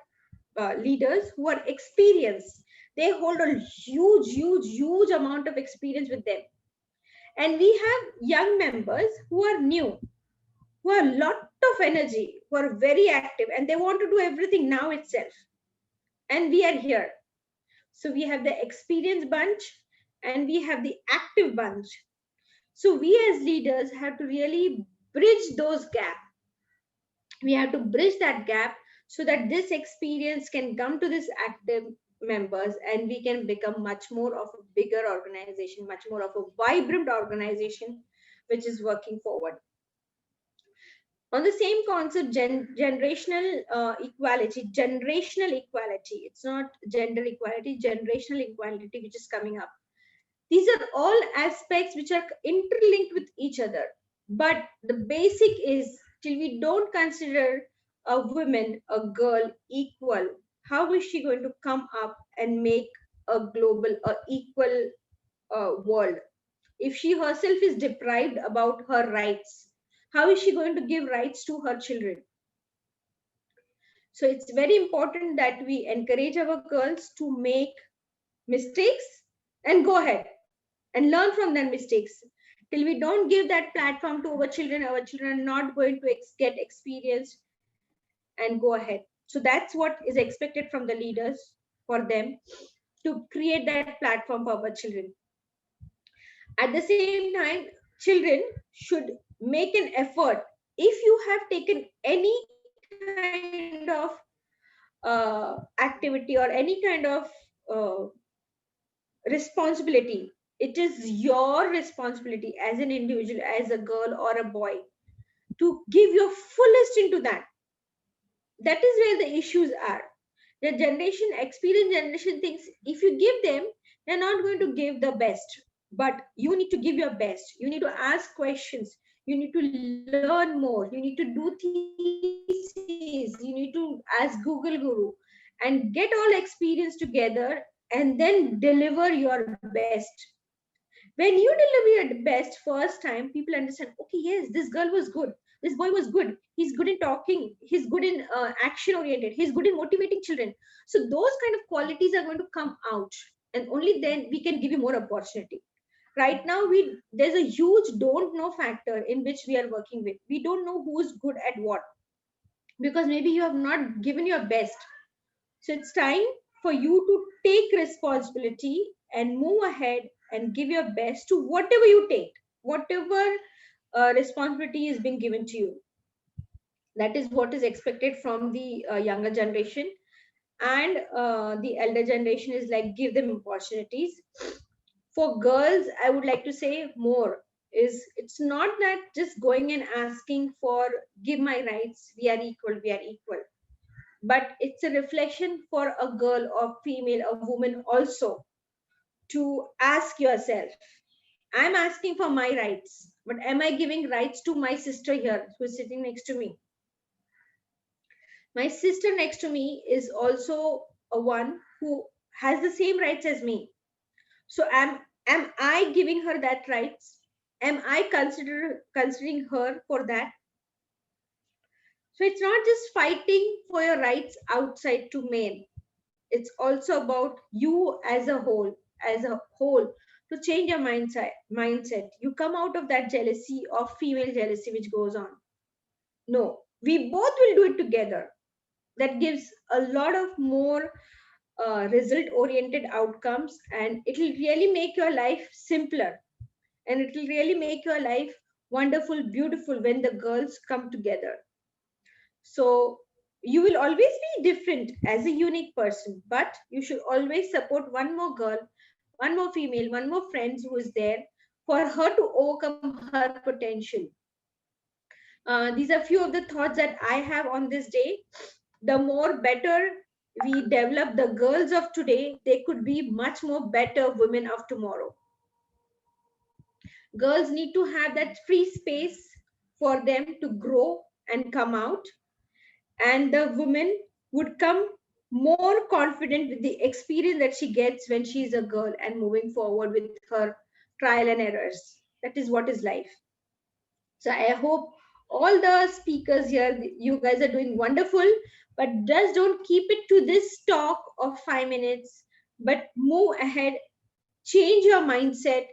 leaders who are experienced. They hold a huge amount of experience with them. And we have young members who are new, who have a lot of energy, who are very active, and they want to do everything now itself. And we are here. So we have the experienced bunch and we have the active bunch. So we as leaders have to really bridge those gaps. We have to bridge that gap so that this experience can come to this active members and we can become much more of a bigger organization, much more of a vibrant organization which is working forward. On the same concept, generational equality, it's not gender equality, generational equality, which is coming up. These are all aspects which are interlinked with each other. But the basic is, till we don't consider a woman, a girl equal, how is she going to come up and make a global, equal world? If she herself is deprived about her rights, how is she going to give rights to her children? So it's very important that we encourage our girls to make mistakes and go ahead and learn from their mistakes. Till we don't give that platform to our children are not going to get experience and go ahead. So that's what is expected from the leaders, for them to create that platform for our children. At the same time, children should make an effort if you have taken any kind of activity or any kind of uh, responsibility, it is your responsibility as an individual, as a girl or a boy, to give your fullest into that. That is where the issues are. The generation, experienced generation thinks if you give them, they're not going to give the best. But you need to give your best. You need to ask questions. You need to learn more. You need to do theses. You need to ask Google Guru and get all experience together and then deliver your best. When you deliver your best first time, people understand, okay, yes, this girl was good, this boy was good, he's good in talking, he's good in action oriented, he's good in motivating children. So those kind of qualities are going to come out, and only then we can give you more opportunity. Right now, there's a huge don't know factor in which we are working with. We don't know who's good at what, because maybe you have not given your best. So it's time for you to take responsibility and move ahead and give your best to whatever you take, whatever responsibility is being given to you. That is what is expected from the younger generation. And the elder generation is like, give them opportunities. For girls, I would like to say more is, it's not that just going and asking for, give my rights, we are equal, we are equal, but it's a reflection for a girl or female, a woman also, to ask yourself, I'm asking for my rights, but am I giving rights to my sister here who is sitting next to me? My sister next to me is also a one who has the same rights as me. So am I giving her that rights? Am I considering her for that? So it's not just fighting for your rights outside to men. It's also about you as a whole, to change your mindset. You come out of that jealousy, of female jealousy which goes on. No, we both will do it together. That gives a lot of more result oriented outcomes, and it will really make your life simpler, and it will really make your life wonderful, beautiful when the girls come together. So you will always be different as a unique person, but you should always support one more girl, one more female, one more friends who is there for her to overcome her potential. These are few of the thoughts that I have on this day. The more better we develop the girls of today, they could be much more better women of tomorrow. Girls need to have that free space for them to grow and come out, and the woman would come more confident with the experience that she gets when she is a girl and moving forward with her trial and errors. That is what is life. So I hope all the speakers here, you guys are doing wonderful, but just don't keep it to this talk of 5 minutes, but move ahead, change your mindset,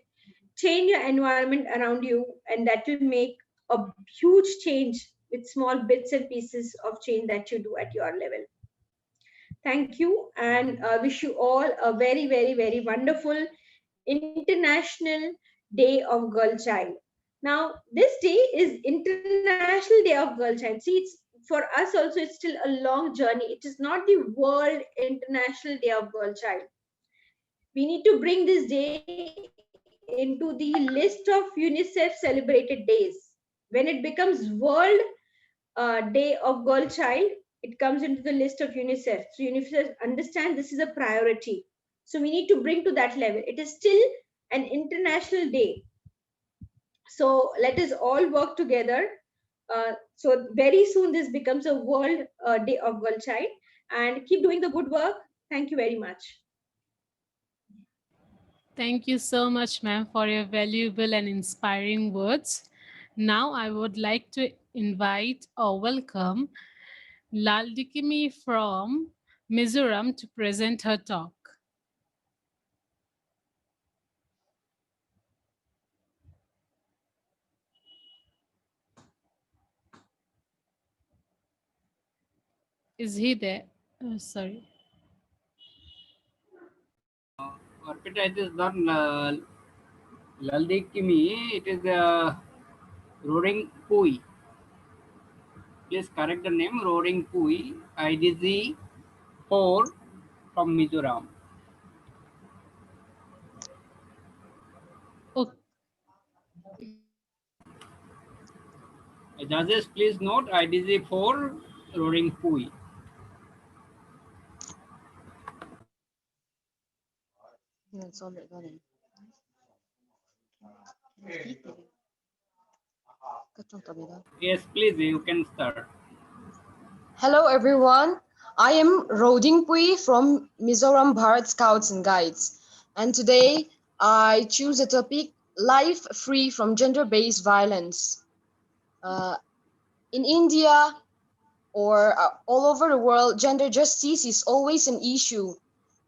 change your environment around you, and that will make a huge change with small bits and pieces of change that you do at your level. Thank you, and wish you all a very, very, very wonderful International Day of Girl Child. Now, this day is International Day of Girl Child. See, it's for us also, it's still a long journey. It is not the World International Day of Girl Child. We need to bring this day into the list of UNICEF celebrated days. When it becomes World Day of Girl Child, it comes into the list of UNICEF. So UNICEF understand this is a priority. So we need to bring to that level. It is still an international day. So let us all work together. So very soon this becomes a World Day of Girl Child, and keep doing the good work. Thank you very much. Thank you so much, ma'am, for your valuable and inspiring words. Now, I would like to invite or welcome Laldikimi from Mizoram to present her talk. Is he there? Sorry. Arpita, it is not Laldikimi, it is Roaring Pui. Please correct the name Roaring Pui, IDZ 4 from Mizoram. Okay. Judges, please note IDZ 4 Roaring Pui. Yes, please, you can start. Hello everyone, I am Roding Pui from Mizoram Bharat Scouts and Guides, and today I choose a topic, life free from gender-based violence. Uh, in India or all over the world, gender justice is always an issue,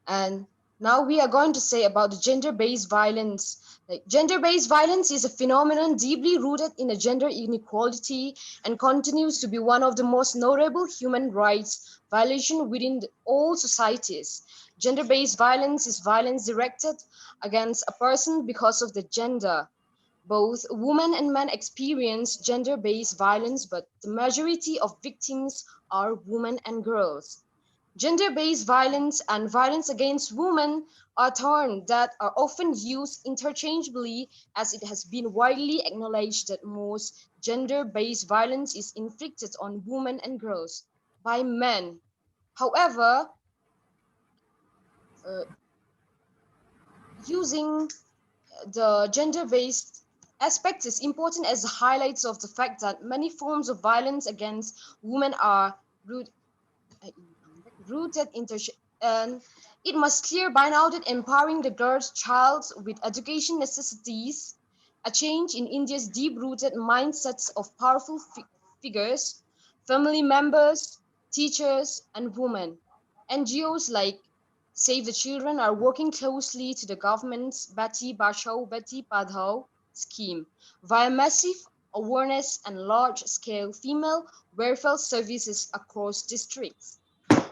and now we are going to say about the gender-based violence. Like, gender-based violence is a phenomenon deeply rooted in a gender inequality and continues to be one of the most notable human rights violation within all societies. Gender-based violence is violence directed against a person because of the gender. Both women and men experience gender-based violence, but the majority of victims are women and girls. Gender-based violence and violence against women are terms that are often used interchangeably, as it has been widely acknowledged that most gender-based violence is inflicted on women and girls by men. However, uh, using the gender-based aspect is important as highlights of the fact that many forms of violence against women are root, rooted into and it must clear by now that empowering the girl's child with education necessities a change in India's deep-rooted mindsets of powerful figures, family members, teachers, and women. NGOs like Save the Children are working closely to the government's Beti Bachao Beti Padhao scheme via massive awareness and large-scale female welfare services across districts.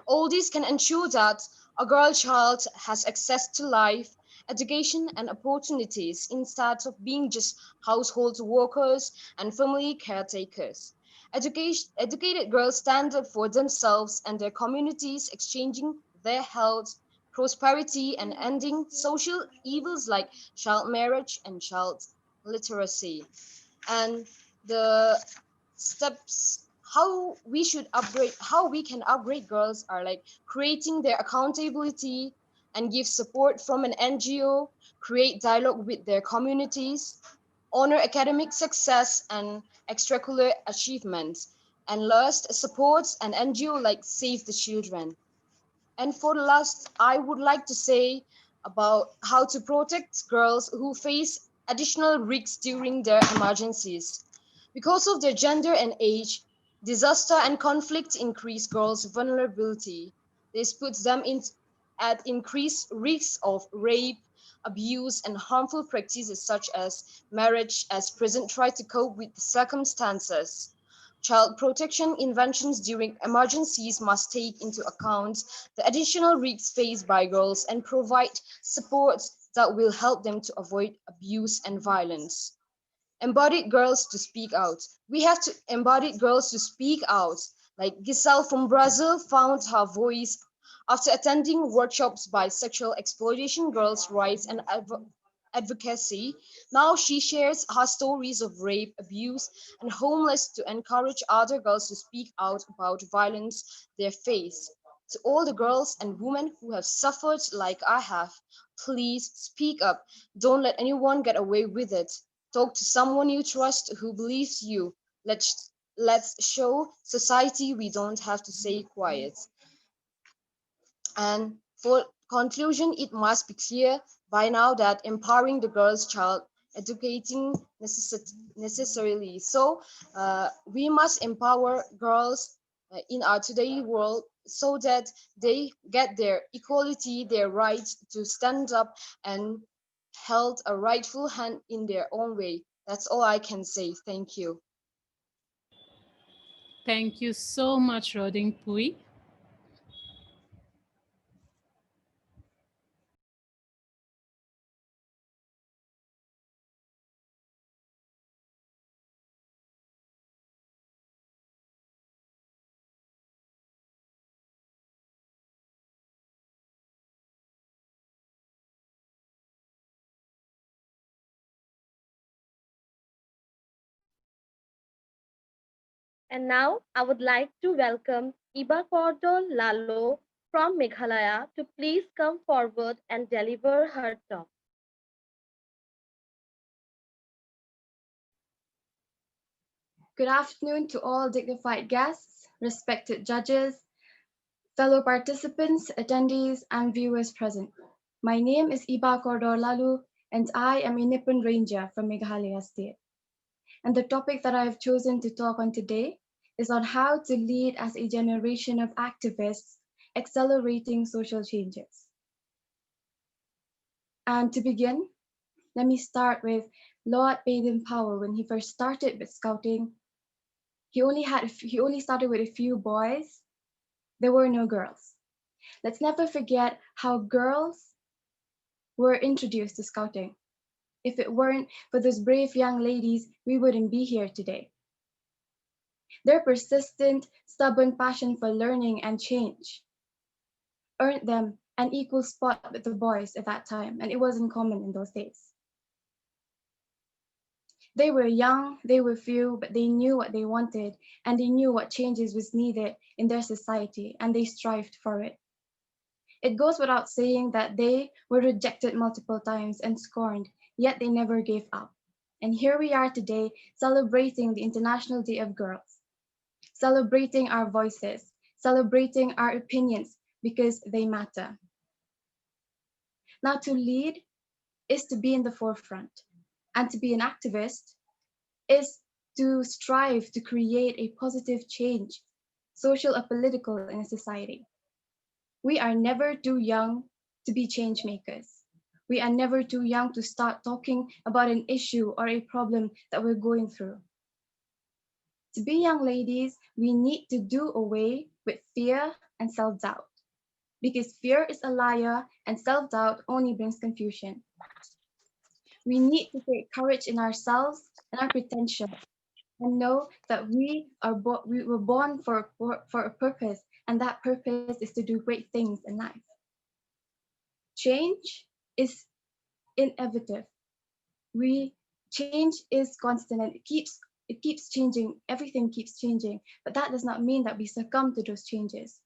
All this can ensure that a girl child has access to life, education, and opportunities instead of being just household workers and family caretakers. Educated girls stand up for themselves and their communities, exchanging their health, prosperity, and ending social evils like child marriage and child literacy. And the steps how we can upgrade girls are like creating their accountability and give support from an NGO, create dialogue with their communities, honor academic success and extracurricular achievements, and last supports an NGO like Save the Children. And for the last, I would like to say about how to protect girls who face additional risks during their emergencies. Because of their gender and age, disaster and conflict increase girls' vulnerability. This puts them at increased risk of rape, abuse, and harmful practices such as marriage, as present try to cope with the circumstances. Child protection interventions during emergencies must take into account the additional risks faced by girls and provide supports that will help them to avoid abuse and violence. Embodied girls to speak out. We have to embody girls to speak out. Like Giselle from Brazil found her voice after attending workshops by sexual exploitation, girls' rights, and advocacy. Now she shares her stories of rape, abuse, and homeless to encourage other girls to speak out about violence they face. To all the girls and women who have suffered like I have, please speak up. Don't let anyone get away with it. Talk to someone you trust who believes you. Let's show society we don't have to stay quiet. And for conclusion, it must be clear by now that empowering the girl's child, educating necessarily. So we must empower girls in our today world so that they get their equality, their rights to stand up and held a rightful hand in their own way. That's all I can say. Thank you. Thank you so much, Roding Pui. And now I would like to welcome Iba Kordol Lalo from Meghalaya to please come forward and deliver her talk. Good afternoon to all dignified guests, respected judges, fellow participants, attendees, and viewers present. My name is Iba Kordor Lalu, and I am a Nippon Ranger from Meghalaya State. And the topic that I have chosen to talk on today is on how to lead as a generation of activists accelerating social changes. And to begin, let me start with Lord Baden-Powell. When he first started with Scouting, he only started with a few boys. There were no girls. Let's never forget how girls were introduced to Scouting. If it weren't for those brave young ladies, we wouldn't be here today. Their persistent, stubborn passion for learning and change earned them an equal spot with the boys at that time, and it wasn't common in those days. They were young, they were few, but they knew what they wanted, and they knew what changes was needed in their society, and they strived for it. It goes without saying that they were rejected multiple times and scorned, yet they never gave up. And here we are today, celebrating the International Day of Girls, celebrating our voices, celebrating our opinions, because they matter. Now, to lead is to be in the forefront, and to be an activist is to strive to create a positive change, social or political, in a society. We are never too young to be change makers. We are never too young to start talking about an issue or a problem that we're going through. To be young ladies, we need to do away with fear and self-doubt, because fear is a liar and self-doubt only brings confusion. We need to take courage in ourselves and our potential, and know that we were born for a purpose, and that purpose is to do great things in life. Change is inevitable. Change is constant, and it keeps changing. Everything keeps changing, but that does not mean that we succumb to those changes.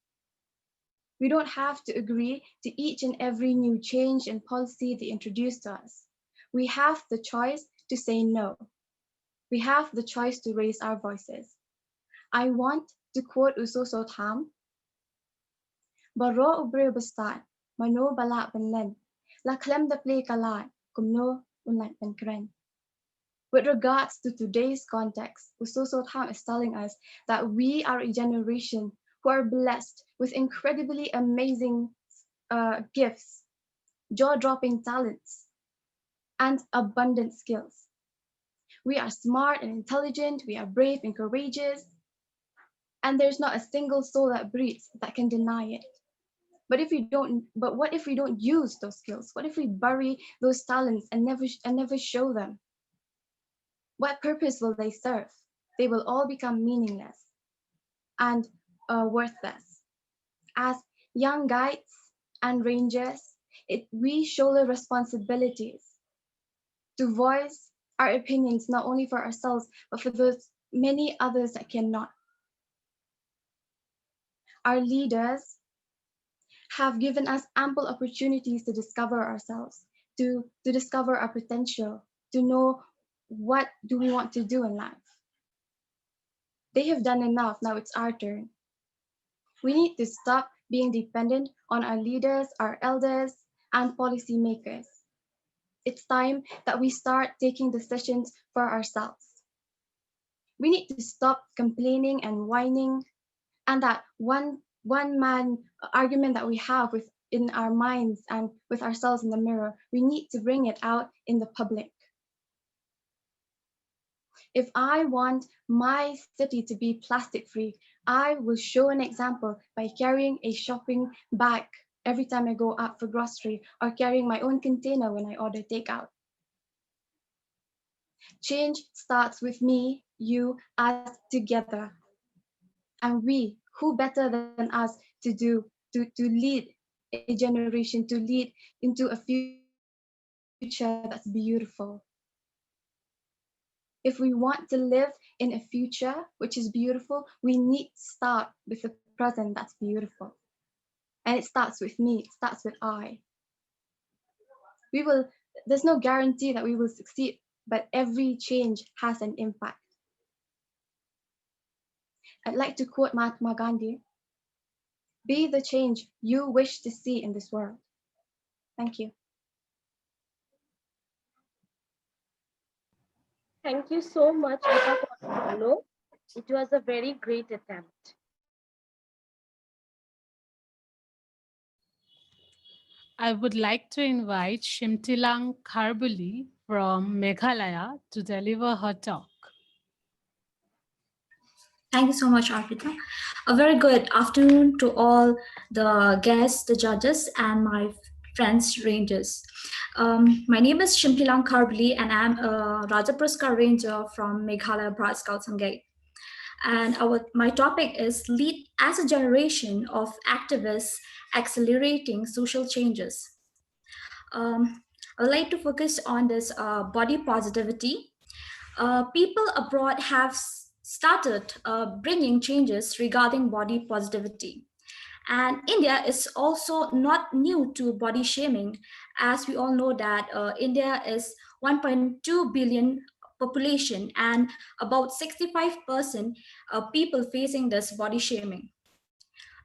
We don't have to agree to each and every new change and policy they introduce to us. We have the choice to say no. We have the choice to raise our voices. I want to quote Usoso Tham, Baro ubre bastat, mano balak benlen, la klem de play kalat, kumno unlike ben kren. With regards to today's context, Usoso Tham is telling us that we are a generation who are blessed with incredibly amazing gifts, jaw-dropping talents, and abundant skills. We are smart and intelligent, we are brave and courageous, and there's not a single soul that breathes that can deny it. But what if we don't use those skills? What if we bury those talents and never show them? What purpose will they serve? They will all become meaningless and worthless. As young guides and rangers, we shoulder responsibilities to voice our opinions, not only for ourselves, but for those many others that cannot. Our leaders have given us ample opportunities to discover ourselves, to discover our potential, to know what do we want to do in life. They have done enough, now it's our turn. We need to stop being dependent on our leaders, our elders, and policymakers. It's time that we start taking decisions for ourselves. We need to stop complaining and whining, and that one man argument that we have in our minds and with ourselves in the mirror, we need to bring it out in the public. If I want my city to be plastic free, I will show an example by carrying a shopping bag every time I go out for grocery, or carrying my own container when I order takeout. Change starts with me, you, us together. And we, who better than us to lead a generation, to lead into a future that's beautiful. If we want to live in a future which is beautiful, we need to start with a present that's beautiful. And it starts with me, it starts with I. There's no guarantee that we will succeed, but every change has an impact. I'd like to quote Mahatma Gandhi: be the change you wish to see in this world. Thank you. Thank you so much, Eva, for the monologue. It was a very great attempt. I would like to invite Shimtilang Kharbuli from Meghalaya to deliver her talk. Thank you so much, Arpita. A very good afternoon to all the guests, the judges, and my friends rangers. My name is Shimpilang Karbli, and I'm a Raja Puraskar Ranger from Meghalaya Brat Scouts and Guides. And my topic is Lead as a Generation of Activists Accelerating Social Changes. I would like to focus on this body positivity. People abroad have started bringing changes regarding body positivity. And India is also not new to body shaming, as we all know that India is 1.2 billion population and about 65% people facing this body shaming.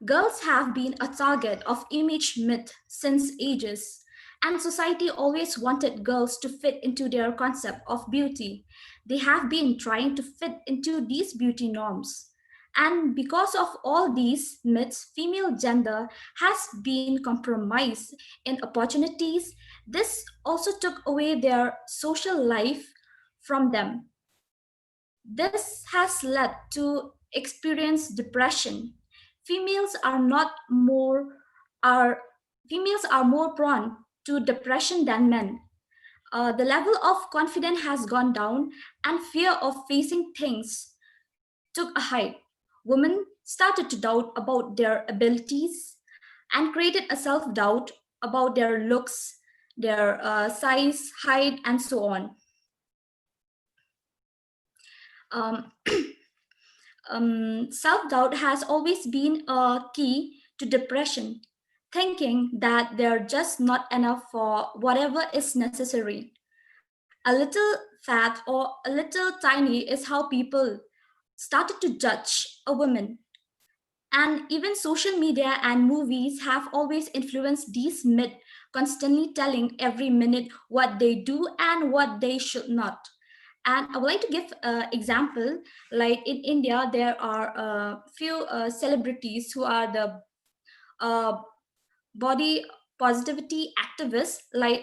Girls have been a target of image myth since ages, and society always wanted girls to fit into their concept of beauty. They have been trying to fit into these beauty norms. And because of all these myths, female gender has been compromised in opportunities. This also took away their social life from them. This has led to experience depression. Females are not more are Females are more prone to depression than men. The level of confidence has gone down, and fear of facing things took a height. Women started to doubt about their abilities and created a self doubt about their looks, their size, height, and so on. Um, Self doubt has always been a key to depression, thinking that they're just not enough for whatever is necessary. A little fat or a little tiny is how people started to judge a woman. And even social media and movies have always influenced these myths, constantly telling every minute what they do and what they should not. And I would like to give an example. Like in India, there are a few celebrities who are the uh, body positivity activists, like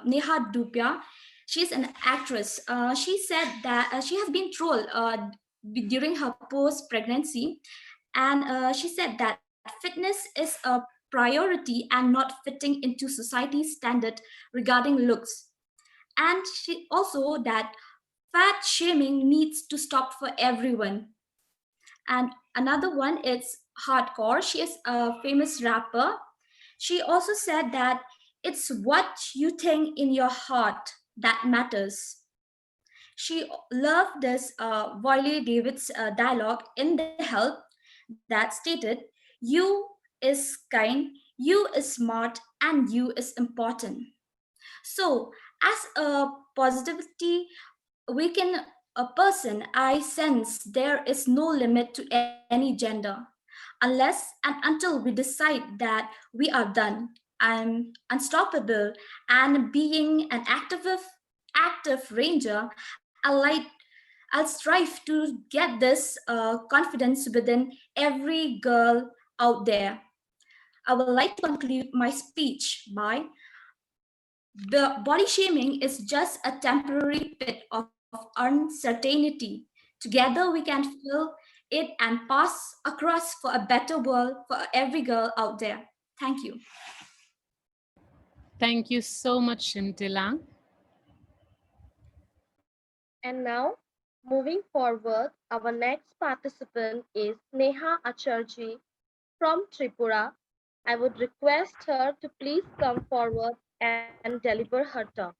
Neha Dupia. She's an actress. She said that she has been trolled during her post pregnancy, and she said that fitness is a priority and not fitting into society's standard regarding looks. And she also that fat shaming needs to stop for everyone. And another one is hardcore. She is a famous rapper. She also said that it's what you think in your heart that matters. She loved this Wiley David's dialogue in The Help that stated, "You is kind, you is smart, and you is important." So, as a positivity awaken a person, I sense there is no limit to any gender unless and until we decide that we are done. I'm unstoppable, and being an active ranger, I'll strive to get this confidence within every girl out there. I would like to conclude my speech by: the body shaming is just a temporary pit of uncertainty. Together, we can fill it and pass across for a better world for every girl out there. Thank you. Thank you so much, Shimtilang. And now, moving forward, our next participant is Neha Acharjee from Tripura. I would request her to please come forward and deliver her talk.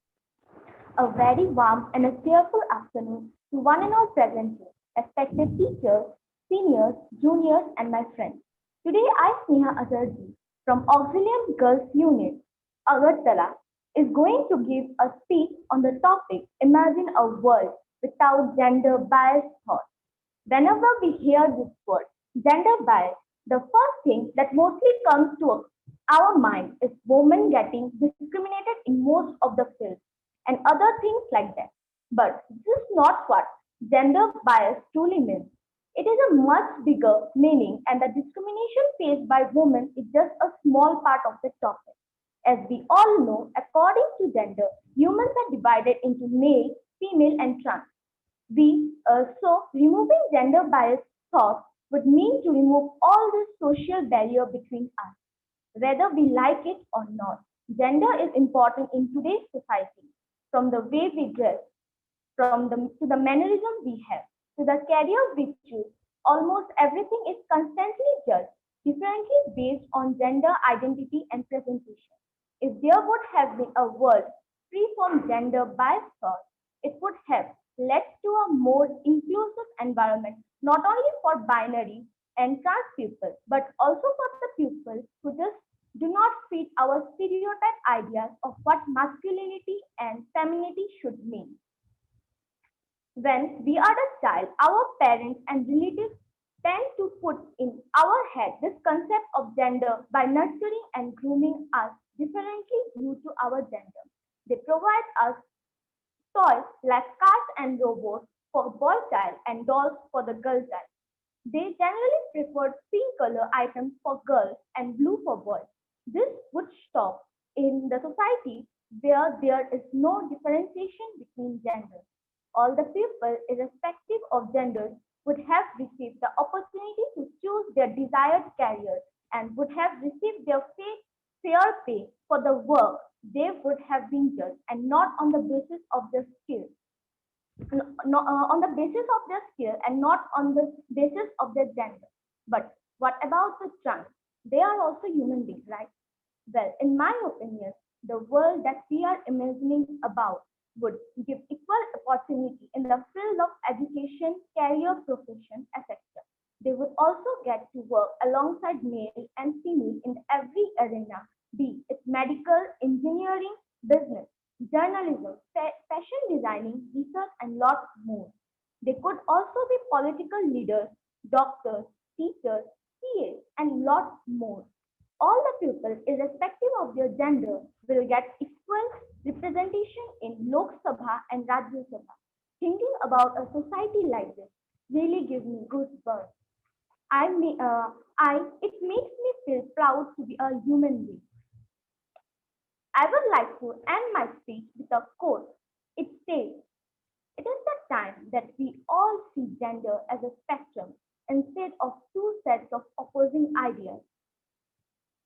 A very warm and a cheerful afternoon to one and all present here, respected teachers, seniors, juniors, and my friends. Today, I, Sneha Azarji, from Auxilium Girls Unit, Agartala, is going to give a speech on the topic Imagine a World Without Gender Biased Thought. Whenever we hear this word, gender bias, the first thing that mostly comes to our mind is women getting discriminated in most of the fields and other things like that. But this is not what gender bias truly means. It is a much bigger meaning, and the discrimination faced by women is just a small part of the topic. As we all know, according to gender, humans are divided into male, female, and trans. So removing gender bias thought would mean to remove all this social barrier between us, whether we like it or not. Gender is important in today's society, from the way we dress, to the mannerism we have, to the career we choose. Almost everything is constantly judged differently based on gender identity and presentation. If there would have been a world free from gender bias thought, it would have led to a more inclusive environment, not only for binary and trans people, but also for the people who just do not fit our stereotype ideas of what masculinity and femininity should mean. When we are a child, our parents and relatives tend to put in our head this concept of gender by nurturing and grooming us differently due to our gender. They provide us toys like cars and robots for boy child and dolls for the girl child. They generally preferred pink color items for girls and blue for boys. This would stop in the society where there is no differentiation between genders. All the people, irrespective of genders, would have received the opportunity to choose their desired career and would have received their fair pay for the work they would have been judged and not on the basis of their skill on the basis of their skill and not on the basis of their gender. But what about the trans? They are also human beings, right? Well, in my opinion, the world that we are imagining about would give equal opportunity in the field of education, career, profession, etc. They would also get to work alongside male and female in every arena, be it medical, engineering, business, journalism, fashion designing, research, and lots more. They could also be political leaders, doctors, teachers, CAs, and lots more. All the people, irrespective of their gender, will get equal representation in Lok Sabha and Rajya Sabha. Thinking about a society like this really gives me goosebumps. It makes me feel proud to be a human being. I would like to end my speech with a quote. It says, "It is the time that we all see gender as a spectrum instead of two sets of opposing ideas."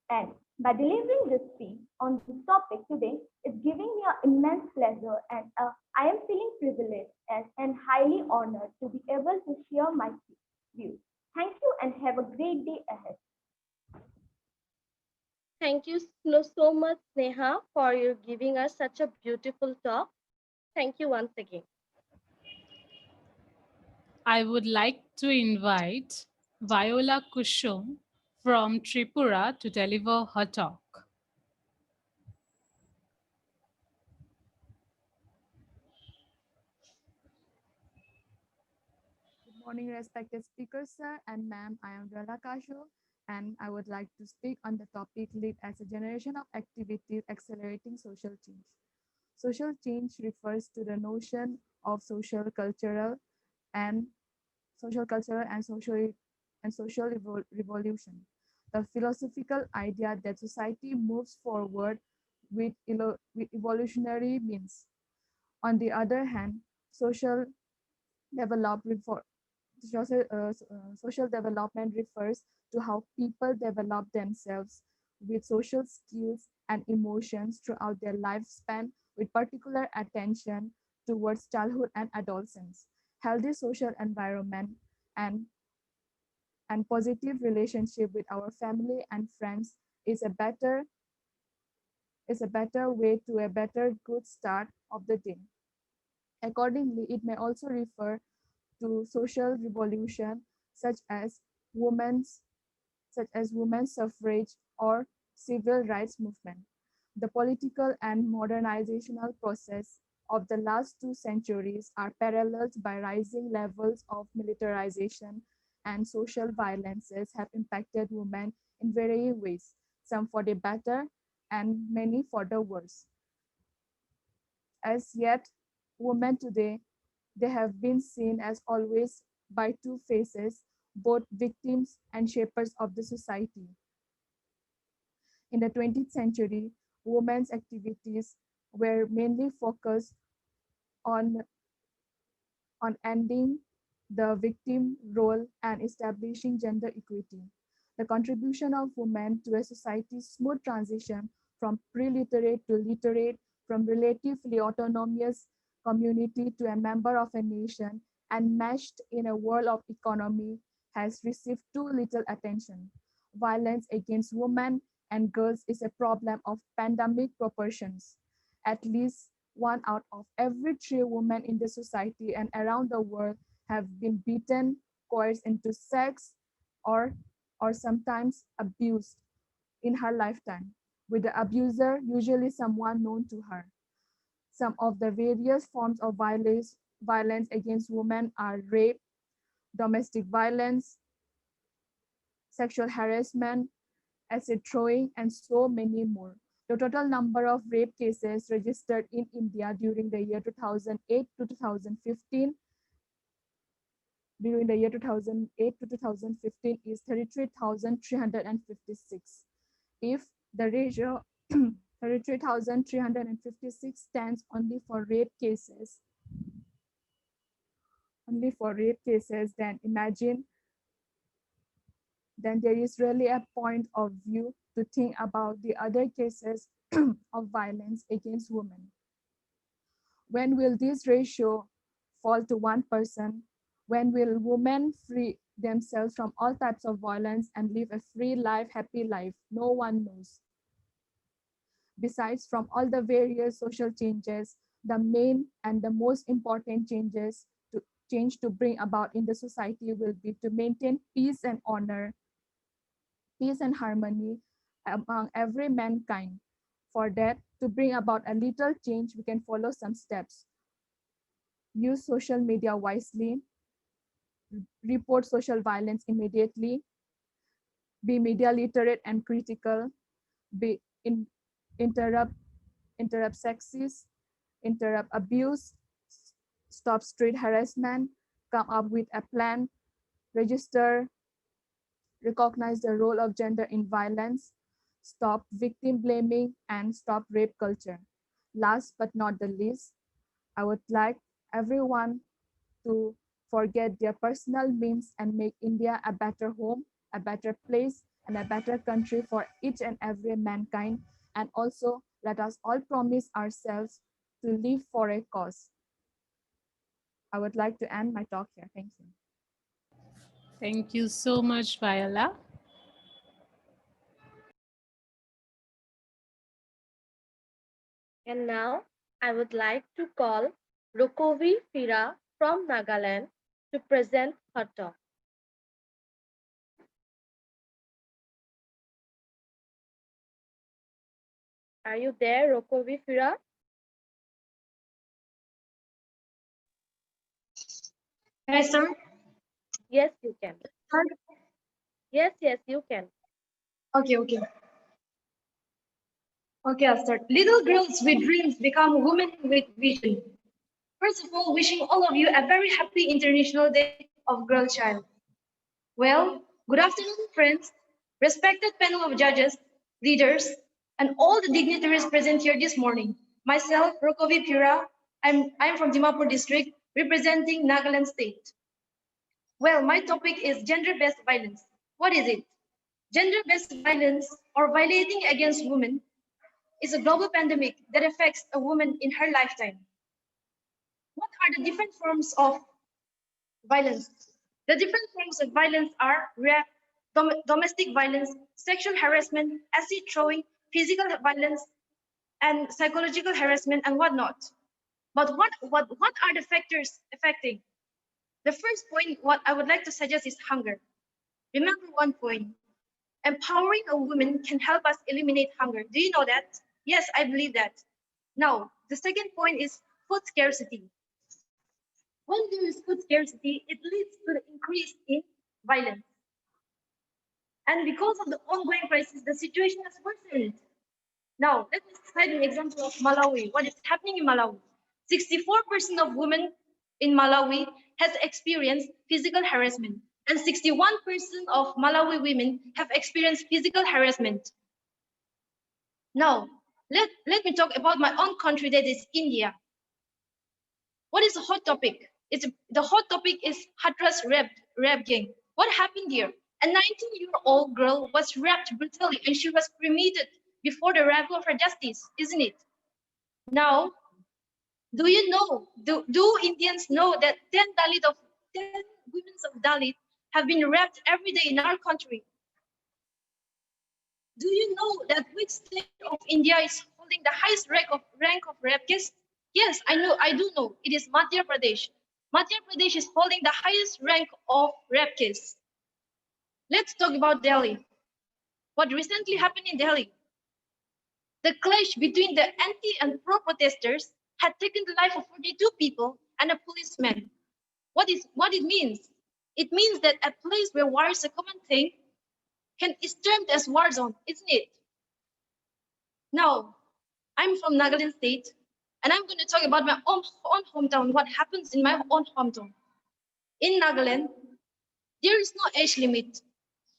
And by delivering this speech on this topic today, it's giving me an immense pleasure and I am feeling privileged and highly honored to be able to share my views. Thank you and have a great day ahead. Thank you so much, Sneha, for you giving us such a beautiful talk. Thank you once again. I would like to invite Viola Kushum from Tripura to deliver her talk. Good morning, respected speakers, sir and ma'am. I am Viola Kashu, and I would like to speak on the topic Lead as a Generation of Activities Accelerating Social Change. Social change refers to the notion of and social revolution, the philosophical idea that society moves forward with evolutionary means. On the other hand, social develop refor- social development refers to how people develop themselves with social skills and emotions throughout their lifespan, with particular attention towards childhood and adolescence. Healthy social environment and positive relationship with our family and friends is a better way to a better good start of the day. Accordingly, it may also refer to social revolution such as women's women's suffrage or civil rights movement. The political and modernizational process of the last 2 centuries are paralleled by rising levels of militarization, and social violences have impacted women in varying ways, some for the better and many for the worse. As yet, women today, they have been seen as always by two faces, both victims and shapers of the society. In the 20th century, women's activities were mainly focused on, on ending the victim role and establishing gender equity. The contribution of women to a society's smooth transition from pre-literate to literate, from relatively autonomous community to a member of a nation, and meshed in a world of economy has received too little attention. Violence against women and girls is a problem of pandemic proportions. At least 1 out of every 3 women in the society and around the world have been beaten, coerced into sex, or, or sometimes abused in her lifetime, with the abuser usually someone known to her. Some of the various forms of violence against women are rape, domestic violence, sexual harassment, acid throwing, and so many more. The total number of rape cases registered in India during the year 2008 to 2015 is 33,356. If the ratio 33,356 stands only for rape cases, then imagine, then there is really a point of view to think about the other cases of violence against women. When will this ratio fall to 1%? When will women free themselves from all types of violence and live a free life, happy life? No one knows. Besides, from all the various social changes, the main and the most important change to bring about in the society will be to maintain peace and honor, peace and harmony among every mankind. For that, to bring about a little change, we can follow some steps. Use social media wisely, report social violence immediately, be media literate and critical, be interrupt sexist, interrupt abuse, stop street harassment, come up with a plan, register, recognize the role of gender in violence, stop victim blaming, and stop rape culture. Last but not the least, I would like everyone to forget their personal means and make India a better home, a better place, and a better country for each and every mankind. And also, let us all promise ourselves to live for a cause. I would like to end my talk here. Thank you. Thank you so much, Viola. And now I would like to call Rokovi Fira from Nagaland to present her talk. Are you there, Rokovi Fira? Yes, sir. Yes, you can. Yes, you can. Okay. Okay, I'll start. Little girls with dreams become women with vision. First of all, wishing all of you a very happy International Day of Girl Child. Well, good afternoon, friends, respected panel of judges, leaders, and all the dignitaries present here this morning. Myself, Rokovi Pura, I'm from Dimapur district, representing Nagaland state. Well, my topic is gender-based violence. What is it? Gender-based violence or violating against women is a global pandemic that affects a woman in her lifetime. What are the different forms of violence? The different forms of violence are domestic violence, sexual harassment, acid throwing, physical violence, and psychological harassment and whatnot. But what are the factors affecting? The first point, what I would like to suggest is hunger. Remember one point, empowering a woman can help us eliminate hunger. Do you know that? Yes, I believe that. Now, the second point is food scarcity. When there is food scarcity, it leads to the increase in violence. And because of the ongoing crisis, the situation has worsened. Now, let me cite an example of Malawi. What is happening in Malawi? 64% of women in Malawi has experienced physical harassment, and 61% of Malawi women have experienced physical harassment. Now, let me talk about my own country, that is India. What is the hot topic? The hot topic is Hathras rape gang. What happened here? A 19-year-old girl was raped brutally and she was cremated before the arrival of her justice, isn't it? Now, do you know, do Indians know that 10 women of Dalit have been raped every day in our country? Do you know that which state of India is holding the highest rank of rape case? Yes, I do know. It is Madhya Pradesh. Madhya Pradesh is holding the highest rank of rape case. Let's talk about Delhi. What recently happened in Delhi? The clash between the anti and pro protesters had taken the life of 42 people and a policeman. What it means? It means that a place where war is a common thing is termed as war zone, isn't it? Now, I'm from Nagaland state, and I'm going to talk about my own hometown, what happens in my own hometown. In Nagaland, there is no age limit,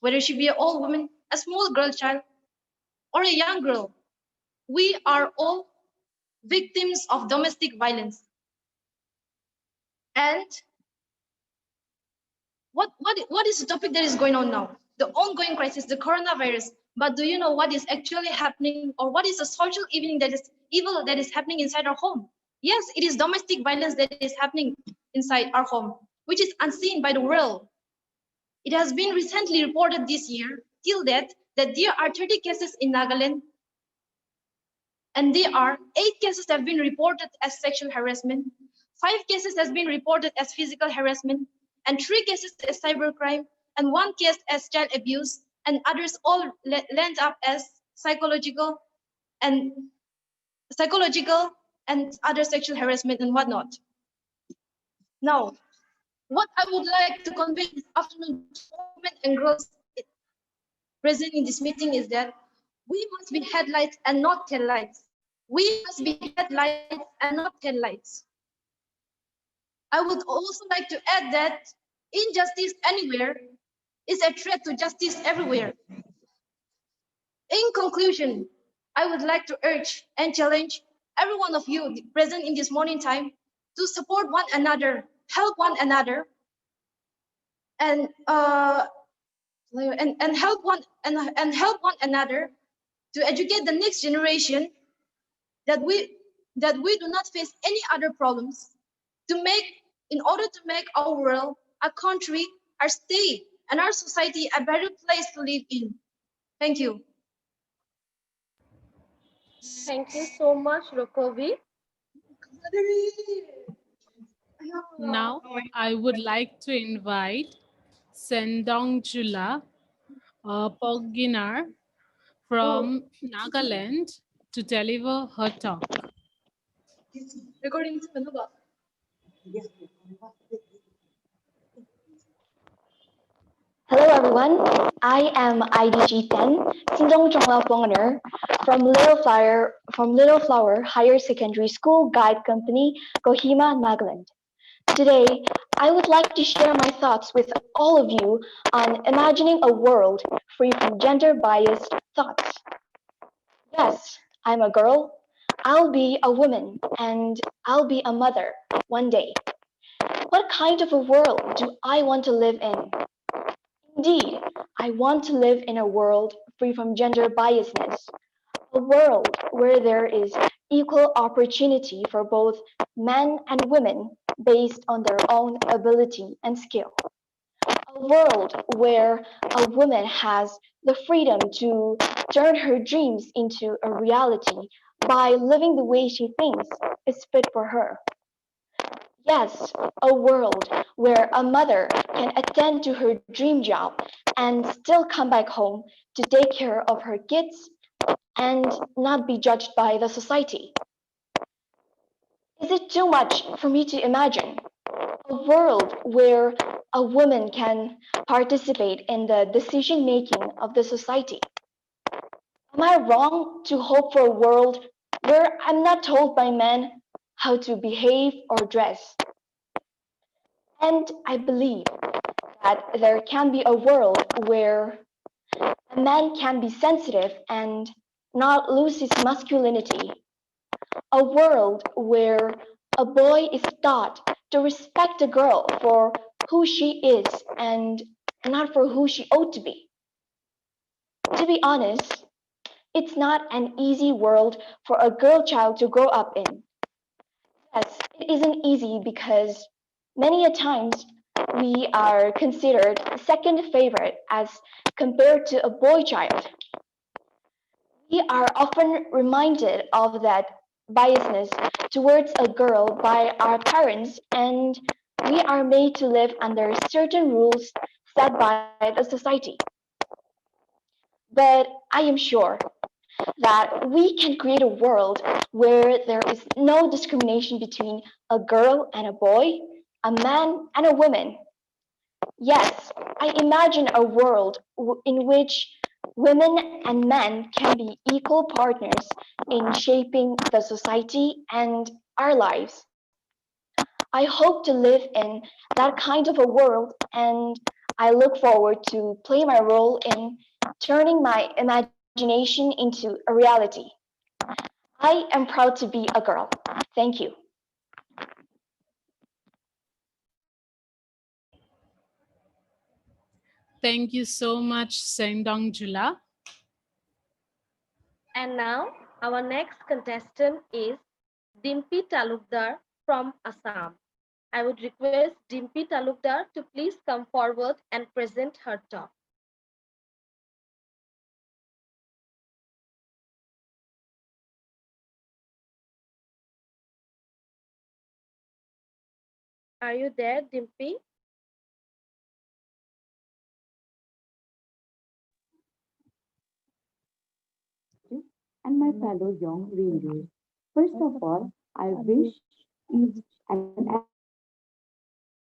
whether she be an old woman, a small girl child, or a young girl. We are all victims of domestic violence. And what is the topic that is going on now? The ongoing crisis, the coronavirus. But do you know what is actually happening, or what is the social evil that is happening inside our home? Yes, it is domestic violence that is happening inside our home, which is unseen by the world. It has been recently reported this year, till that there are 30 cases in Nagaland, and there are 8 cases that have been reported as sexual harassment, 5 cases has been reported as physical harassment, and 3 cases as cybercrime, and 1 case as child abuse, and others all land up as psychological and other sexual harassment and whatnot. Now, what I would like to convey this afternoon to women and girls present in this meeting is that we must be headlights and not taillights. We must be headlights and not taillights. I would also like to add that injustice anywhere is a threat to justice everywhere. In conclusion, I would like to urge and challenge every one of you present in this morning time to support one another, help one another, and help one another to educate the next generation that we do not face any other problems, in order to make our world, our country, our state, and our society a better place to live in. Thank you. Thank you so much, Rokovi. Now, I would like to invite Sendongjula Pogginar from Nagaland to deliver her talk. Recording. Hello everyone, I am IDG 10, Sindong Chongla Ponganer from Little Flower Higher Secondary School Guide Company, Kohima, Nagaland. Today, I would like to share my thoughts with all of you on imagining a world free from gender-biased thoughts. Yes, I'm a girl, I'll be a woman, and I'll be a mother one day. What kind of a world do I want to live in? Indeed, I want to live in a world free from gender biasness, a world where there is equal opportunity for both men and women based on their own ability and skill, a world where a woman has the freedom to turn her dreams into a reality by living the way she thinks is fit for her. Yes, a world where a mother can attend to her dream job and still come back home to take care of her kids and not be judged by the society. Is it too much for me to imagine? A world where a woman can participate in the decision making of the society. Am I wrong to hope for a world where I'm not told by men how to behave or dress? And I believe that there can be a world where a man can be sensitive and not lose his masculinity. A world where a boy is taught to respect a girl for who she is and not for who she ought to be. To be honest, it's not an easy world for a girl child to grow up in. Yes, it isn't easy because many a times we are considered second favorite as compared to a boy child. We are often reminded of that biasness towards a girl by our parents, and we are made to live under certain rules set by the society. But I am sure that we can create a world where there is no discrimination between a girl and a boy, a man and a woman. Yes, I imagine a world in which women and men can be equal partners in shaping the society and our lives. I hope to live in that kind of a world, and I look forward to play my role in turning my imagination into a reality. I am proud to be a girl. Thank you. Thank you so much, Sendong Jula. And now, our next contestant is Dimpy Talukdar from Assam. I would request Dimpy Talukdar to please come forward and present her talk. Are you there, Dimpy? And my fellow young rangers. First of all, I wish each and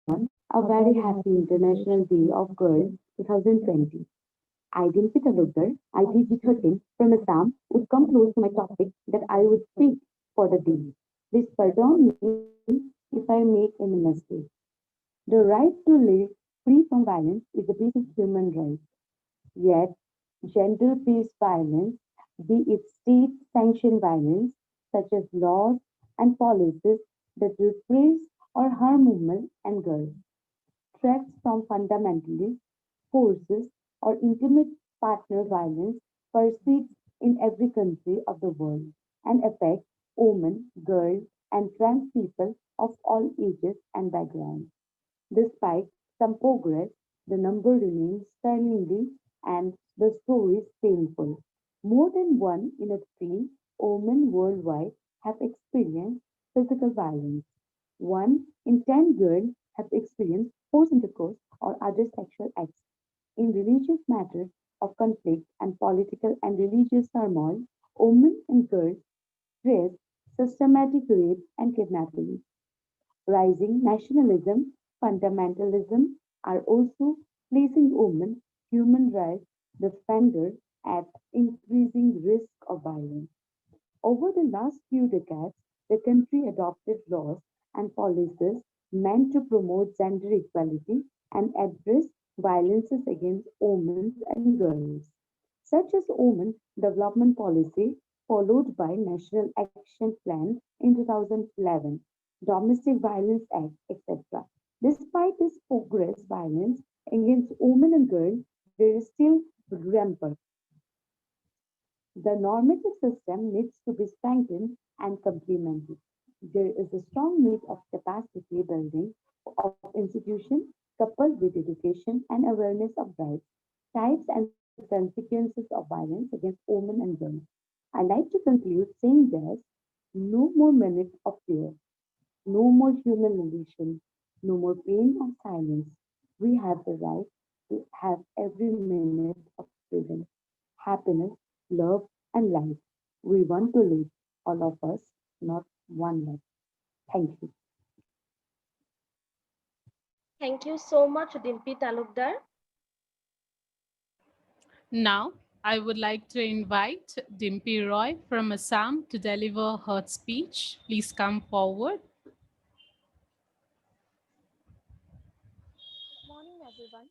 everyone a very happy International Day of Girls 2020. I, Dimpi Talukdar, ITG 13 from Assam, would come close to my topic that I would speak for the day. Please pardon me if I make any mistake. The right to live free from violence is a basic human right. Yet, gender-based violence, be it state-sanctioned violence, such as laws and policies that repress or harm women and girls, threats from fundamentalist forces, or intimate partner violence persists in every country of the world and affects women, girls, and trans people of all ages and backgrounds. Despite some progress, the number remains stunningly and the story is painful. More than one in a three women worldwide have experienced physical violence. One in 10 girls have experienced forced intercourse or other sexual acts. In religious matters of conflict and political and religious turmoil, women and girls face systematic rape and kidnapping. Rising nationalism, fundamentalism are also placing women, human rights defenders at increasing risk of violence. Over the last few decades, the country adopted laws and policies meant to promote gender equality and address violences against women and girls, such as Women Development Policy, followed by National Action Plan in 2011, Domestic Violence Act, etc. Despite this progress, violence against women and girls there is still rampant. The normative system needs to be strengthened and complemented. There is a strong need of capacity building of institutions coupled with education and awareness of rights, types and consequences of violence against women and girls. I like to conclude saying this: no more minutes of fear, no more humiliation, no more pain or silence. We have the right to have every minute of freedom, happiness, love, and life. We want to live, all of us, not one life. Thank you. Thank you so much, Dimpi Talukdar. Now, I would like to invite Dimpy Roy from Assam to deliver her speech. Please come forward. Good morning, everyone.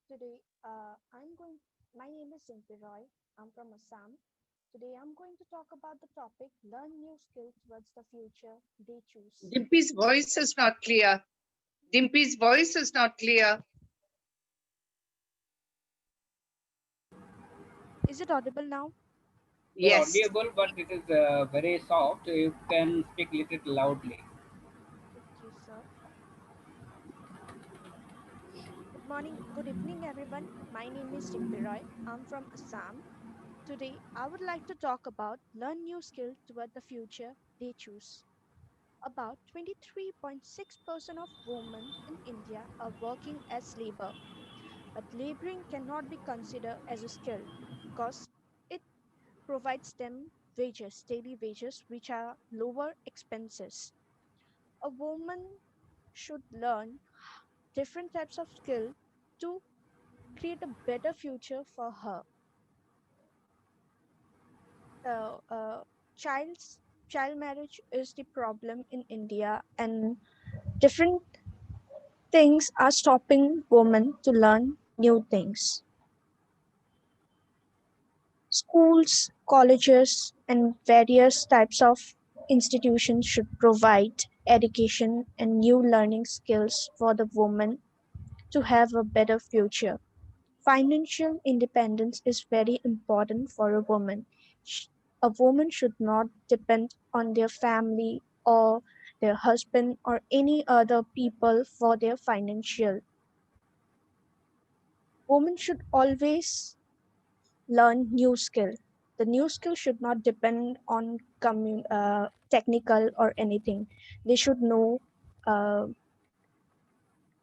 Today, my name is Simpi Roy. I'm from Assam. Today, I'm going to talk about the topic Learn New Skills Towards the Future They Choose. Dimpy's voice is not clear. Dimpy's voice is not clear. Is it audible now? You're Yes. audible, but it is very soft. You can speak little loudly. Okay, sir. Good morning, good evening, everyone. My name is Dimpi Roy. I'm from Assam. Today, I would like to talk about Learn New Skills Toward the Future They Choose. About 23.6% of women in India are working as labor. But laboring cannot be considered as a skill because it provides them wages, daily wages, which are lower expenses. A woman should learn different types of skill to create a better future for her. Uh, uh, child's child marriage is the problem in India, and different things are stopping women to learn new things. Schools, colleges, and various types of institutions should provide education and new learning skills for the woman to have a better future. Financial independence is very important for a woman. A woman should not depend on their family or their husband or any other people for their financial. Women should always learn new skill. The new skill should not depend on technical or anything. They should know uh,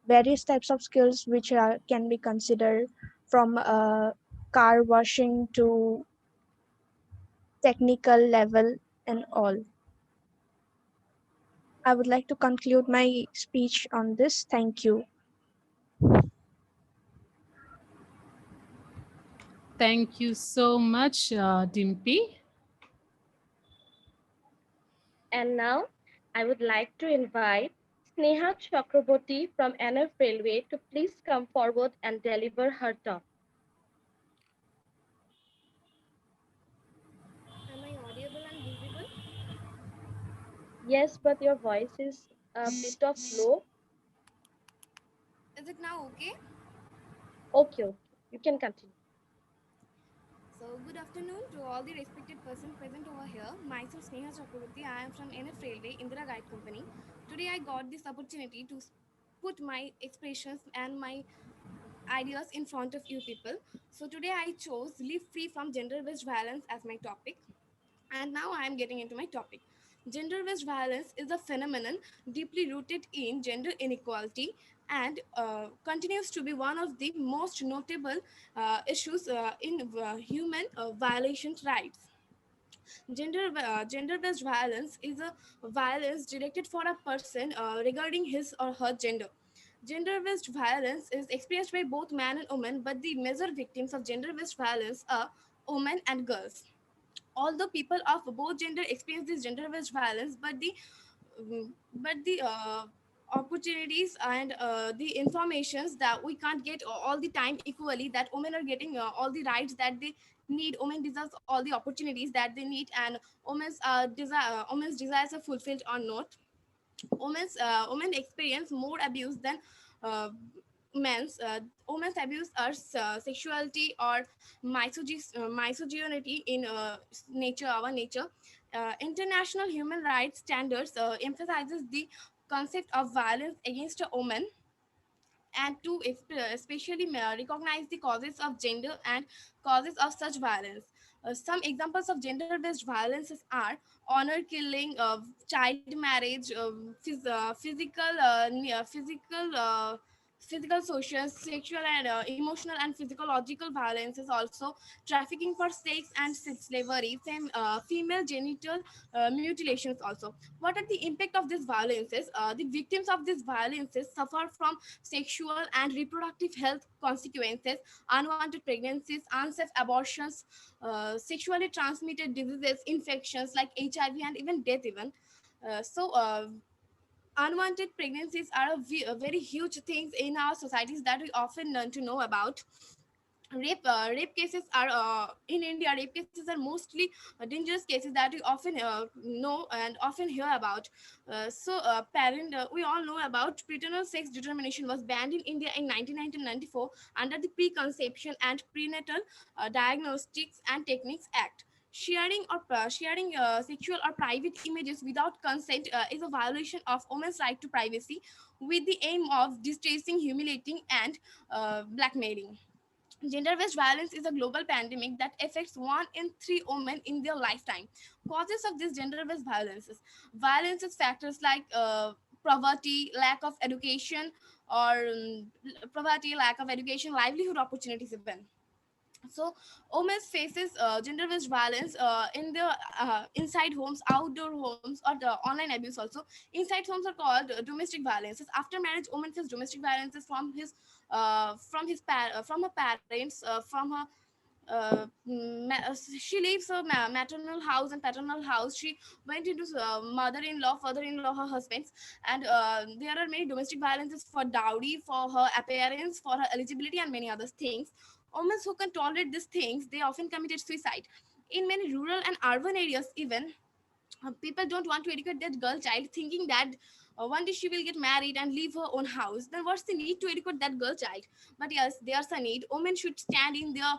various types of skills which can be considered from car washing to technical level and all. I would like to conclude my speech on this. Thank you. Thank you so much, Dimpy. And now, I would like to invite Sneha Chakraborty from NF Railway to please come forward and deliver her talk. Am I audible and visible? Yes, but your voice is a bit of low. Is it now okay? Okay, okay. You can continue. So, good afternoon to all the respected persons present over here. Myself, Sneha Chakraborty. I am from NF Railway, Indira Guide Company. Today, I got this opportunity to put my expressions and my ideas in front of you people. So, today, I chose Live Free from Gender Based Violence as my topic. And now I am getting into my topic. Gender based violence is a phenomenon deeply rooted in gender inequality and continues to be one of the most notable issues in human violations rights. Gender based violence is a violence directed for a person regarding his or her gender. Gender based violence is experienced by both men and women, but the major victims of gender based violence are women and girls. Although people of both gender experience this gender based violence, but the opportunities and the informations that we can't get all the time equally, that women are getting all the rights that they need. Women deserves all the opportunities that they need, and women's desires are fulfilled or not. Women experience more abuse than uh, men's. Women's abuse are sexuality or misogyny in nature, our nature. International human rights standards emphasizes the concept of violence against a woman, and to especially recognize the causes of gender and causes of such violence. Some examples of gender-based violences are honor killing, child marriage, physical, social, sexual, and emotional and physiological violences. Also, trafficking for sex and slavery, female genital mutilations. Also, what are the impact of these violences? The victims of these violences suffer from sexual and reproductive health consequences, unwanted pregnancies, unsafe abortions, sexually transmitted diseases, infections like HIV, and even death. Even unwanted pregnancies are a very huge things in our societies that we often learn to know about. Rape cases are in India. Rape cases are mostly dangerous cases that we often know and often hear about. Parent We all know about paternal sex determination was banned in India in 1994 under the Preconception and Prenatal Diagnostics and Techniques Act. Sharing sexual or private images without consent is a violation of women's right to privacy, with the aim of distressing, humiliating, and blackmailing. Gender-based violence is a global pandemic that affects 1 in 3 women in their lifetime. Causes of this gender-based violences factors like poverty, lack of education, or livelihood opportunities even. So women faces gender-based violence in the inside homes, outdoor homes, or the online abuse. Also, inside homes are called domestic violences. After marriage, women face domestic violences from her parents, from her she leaves her maternal house and paternal house. She went into mother-in-law, father-in-law, her husbands, and there are many domestic violences for dowry, for her appearance, for her eligibility, and many other things. Women who can tolerate these things, they often committed suicide. In many rural and urban areas even, people don't want to educate that girl child, thinking that one day she will get married and leave her own house. Then what's the need to educate that girl child? But yes, there's a need. Women should stand in their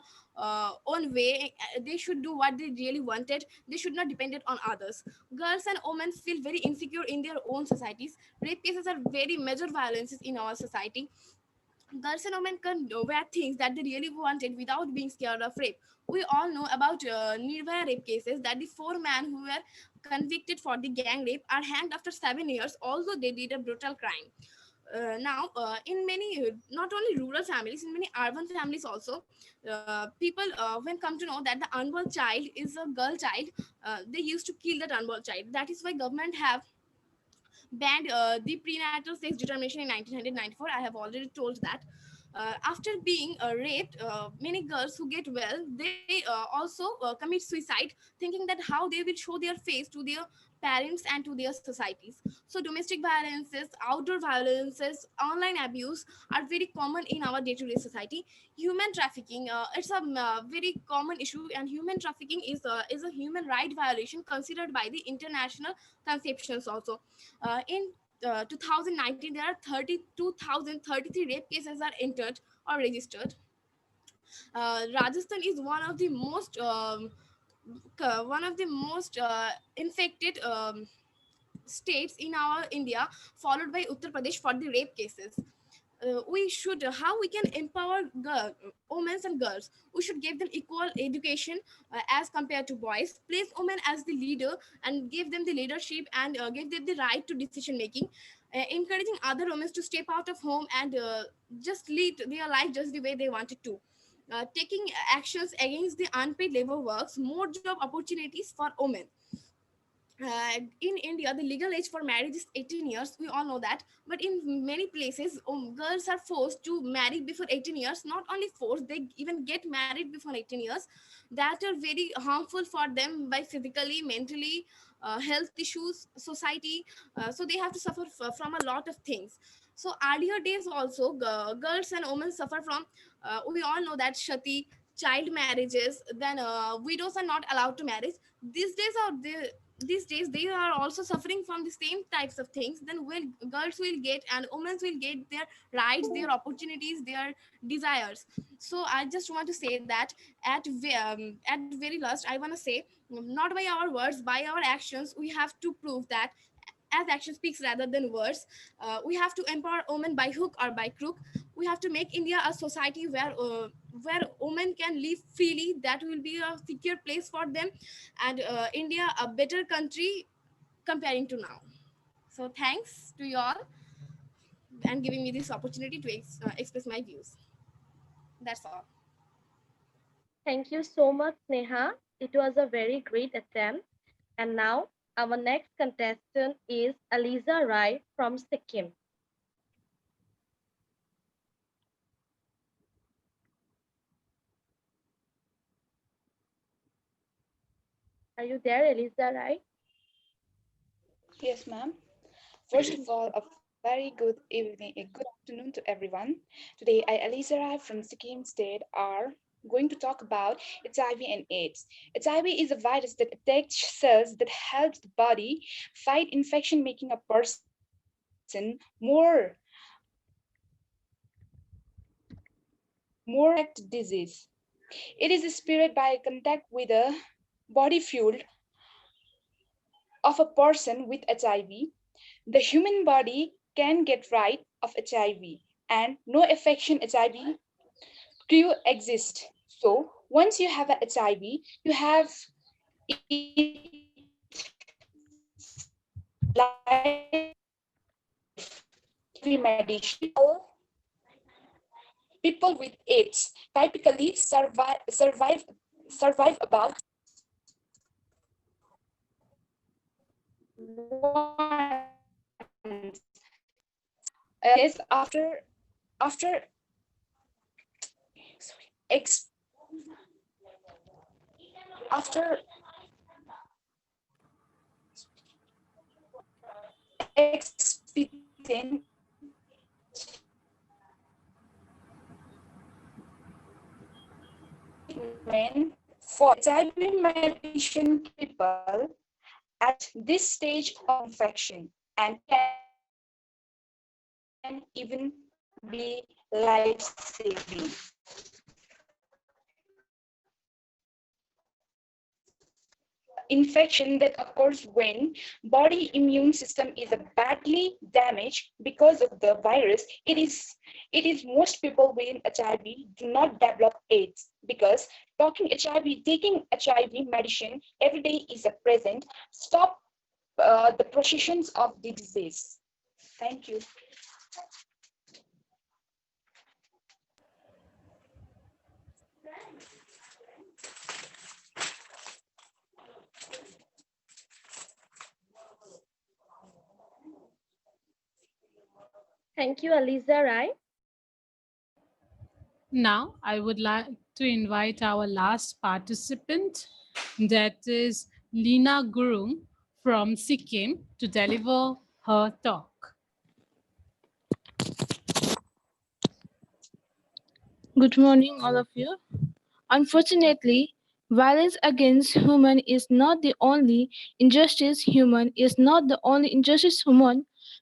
own way. They should do what they really wanted. They should not depend it on others. Girls and women feel very insecure in their own societies. Rape cases are very major violences in our society. Girls and women can wear things that they really wanted without being scared of rape. We all know about Nirvaya rape cases, that the 4 men who were convicted for the gang rape are hanged after 7 years, although they did a brutal crime. In many, not only rural families, in many urban families also, people when come to know that the unborn child is a girl child, they used to kill that unborn child. That is why government have banned the prenatal sex determination in 1994. I have already told that. After being raped, many girls who get well, they also commit suicide, thinking that how they will show their face to their parents and to their societies. So domestic violences, outdoor violences, online abuse are very common in our day-to-day society. Human trafficking, it's a very common issue, and human trafficking is a human right violation considered by the international conceptions also. In 2019, there are 32,033 rape cases are entered or registered. Rajasthan is one of the most infected states in our India, followed by Uttar Pradesh for the rape cases. We should How we can empower women and girls? We should give them equal education as compared to boys, place women as the leader and give them the leadership, and give them the right to decision making, encouraging other women to step out of home and just lead their life just the way they wanted to. Taking actions against the unpaid labor works, more job opportunities for women. In India, the legal age for marriage is 18 years. We all know that. But in many places, girls are forced to marry before 18 years. Not only forced, they even get married before 18 years. That are very harmful for them by physically, mentally, health issues, society. So they have to suffer from a lot of things. So earlier days also, girls and women suffer from, we all know that Shati, child marriages, then widows are not allowed to marry. These days they are also suffering from the same types of things. Then girls will get and women will get their rights, their opportunities, their desires. So I just want to say that at very last I want to say, not by our words, by our actions, we have to prove that as action speaks rather than words. We have to empower women by hook or by crook. We have to make India a society where women can live freely. That will be a secure place for them, and India a better country comparing to now. So thanks to you all and giving me this opportunity to express my views. That's all. Thank you so much, Neha. It was a very great attempt. And now, our next contestant is Aliza Rai from Sikkim. Are you there, Aliza Rai? Yes, ma'am. First of all, a very good evening, a good afternoon to everyone. Today, I, Elisa Rai from Sikkim State, are going to talk about HIV and AIDS. HIV is a virus that attacks cells that helps the body fight infection, making a person more disease. It is spread by contact with a body fluid of a person with HIV. The human body can get rid of HIV and no infection HIV cure exists. So once you have a HIV, you have it life medicine. People with AIDS typically survive about 1 after ex, after expecting treatment for HIV medicine people at this stage of infection and can even be life-saving. Infection that occurs when body immune system is badly damaged because of the virus. It is most people with HIV do not develop AIDS because taking HIV medicine every day is a present stop the processions of the disease. Thank you. Thank you, Aliza Rai. Now, I would like to invite our last participant, that is Lina Gurung from Sikkim, to deliver her talk. Good morning, all of you. Unfortunately, violence against human is not the only injustice human,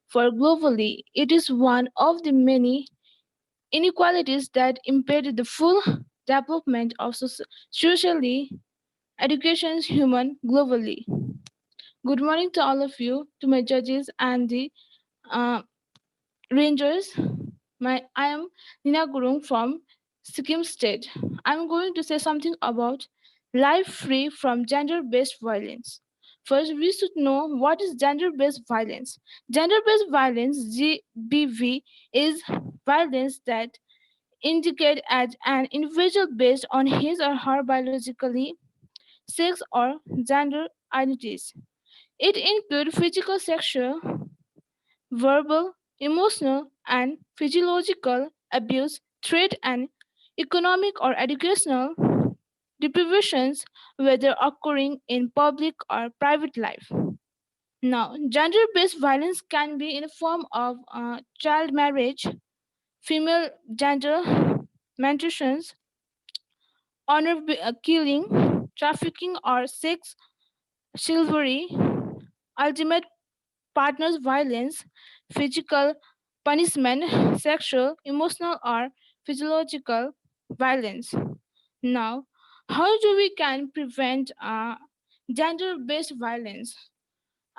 for globally. It is one of the many inequalities that impede the full development of socially education human globally. Good morning to all of you, to my judges and the uh, rangers. I am Nina Gurung from Sikkim State. I'm going to say something about life free from gender-based violence. First, we should know what is gender-based violence. Gender-based violence (GBV) is violence that indicate as an individual based on his or her biologically sex or gender identities. It includes physical, sexual, verbal, emotional, and physiological abuse, threat, and economic or educational deprivations, whether occurring in public or private life. Now, gender based violence can be in the form of child marriage, female gender mutilations, honor killing, trafficking, or sex slavery, ultimate partners violence, physical punishment, sexual, emotional, or physiological violence. Now, how do we can prevent gender-based violence?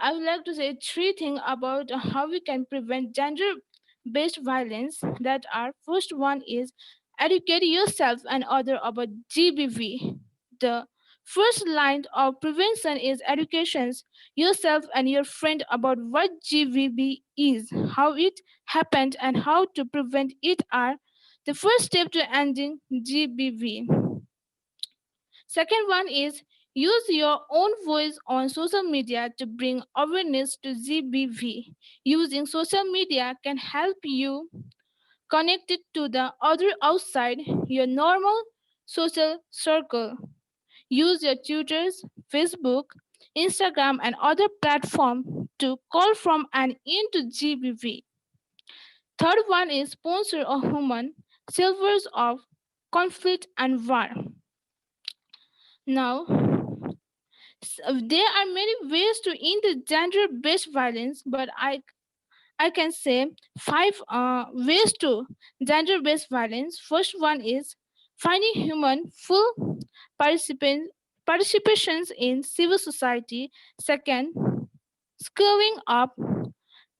I would like to say three things about how we can prevent gender-based violence. That are first one is educate yourself and other about GBV. The first line of prevention is educations yourself and your friend about what GBV is, how it happened, and how to prevent it are the first step to ending GBV. Second one is use your own voice on social media to bring awareness to GBV. Using social media can help you connect it to the other outside your normal social circle. Use your tutors, Facebook, Instagram, and other platforms to call from and into GBV. Third one is sponsor a human silvers of conflict and war. Now, there are many ways to end the gender-based violence, but I can say five ways to gender-based violence. First one is finding human full participations in civil society. Second, scaling up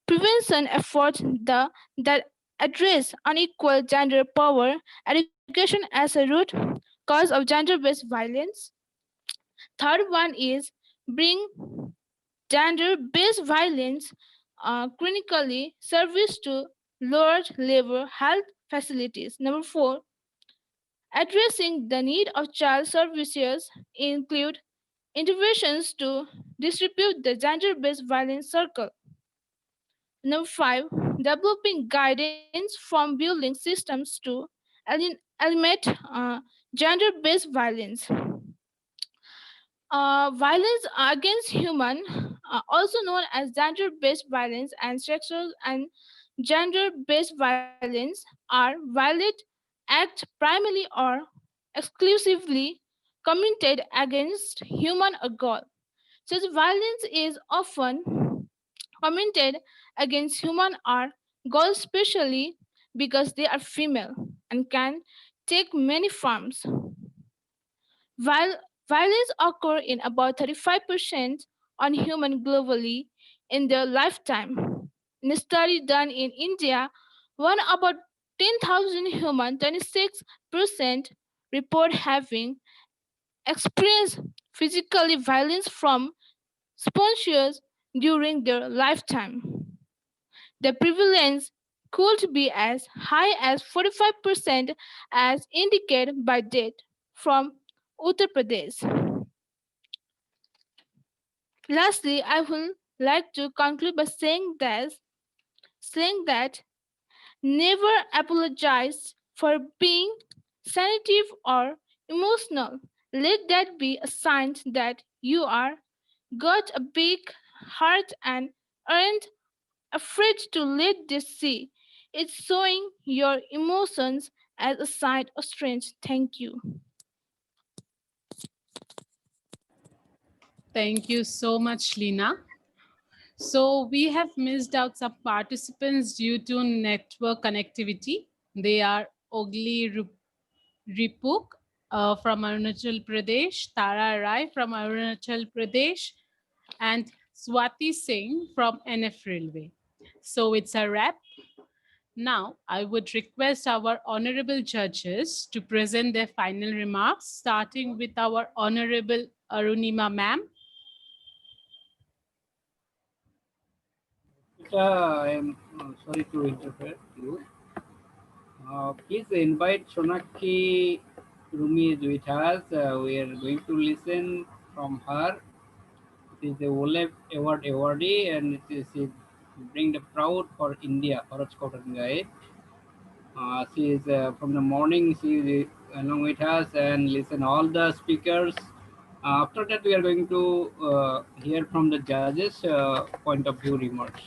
prevention efforts that address unequal gender power, education as a root cause of gender-based violence. Third one is bring gender-based violence clinically service to lower level health facilities. Number four, addressing the need of child services include interventions to distribute the gender-based violence circle. Number five, developing guidance from building systems to eliminate gender-based violence. Violence against human, also known as gender-based violence and sexual and gender-based violence, are violent acts primarily or exclusively committed against human or God. Such violence is often committed against human or girls, especially because they are female and can take many forms. While violence occurs in about 35% on human globally in their lifetime. In a study done in India, one about 10,000 human, 26% report having experienced physically violence from sponsors during their lifetime. The prevalence could be as high as 45% as indicated by data from Uttar Pradesh. Lastly, I would like to conclude by saying that never apologize for being sensitive or emotional. Let that be a sign that you are got a big heart and aren't afraid to let this see. It's showing your emotions as a sign of strength. Thank you. Thank you so much, Lina. So we have missed out some participants due to network connectivity. They are Ogli Ripuk from Arunachal Pradesh, Tara Rai from Arunachal Pradesh, and Swati Singh from NF Railway. So it's a wrap. Now, I would request our honorable judges to present their final remarks, starting with our honorable Arunima ma'am. I am sorry to interfere you. Please invite Sonaki Rumi is with us. We are going to listen from her. It is the Olaf Award awardee and she bring the proud for India, horoscope and guide. She is from the morning. She is along with us and listen all the speakers. After that, we are going to hear from the judges' point of view remarks.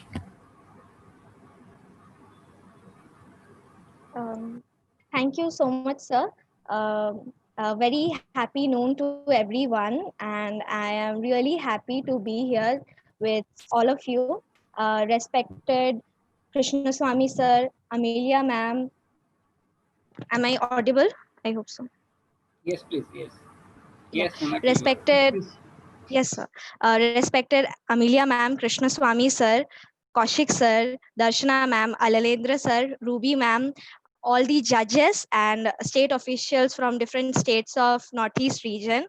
Thank you so much, sir. A very happy noon to everyone, and I am really happy to be here with all of you. Respected Krishnaswamy sir, Amelia ma'am. Am I audible? I hope so. Yes, please. Yes. Yeah. Yes, Sonaki. Respected, Please. Yes, sir. Respected Amelia ma'am, Krishna Swami sir, Kaushik sir, Darshana ma'am, Alalendra sir, Ruby ma'am, all the judges and state officials from different states of Northeast region.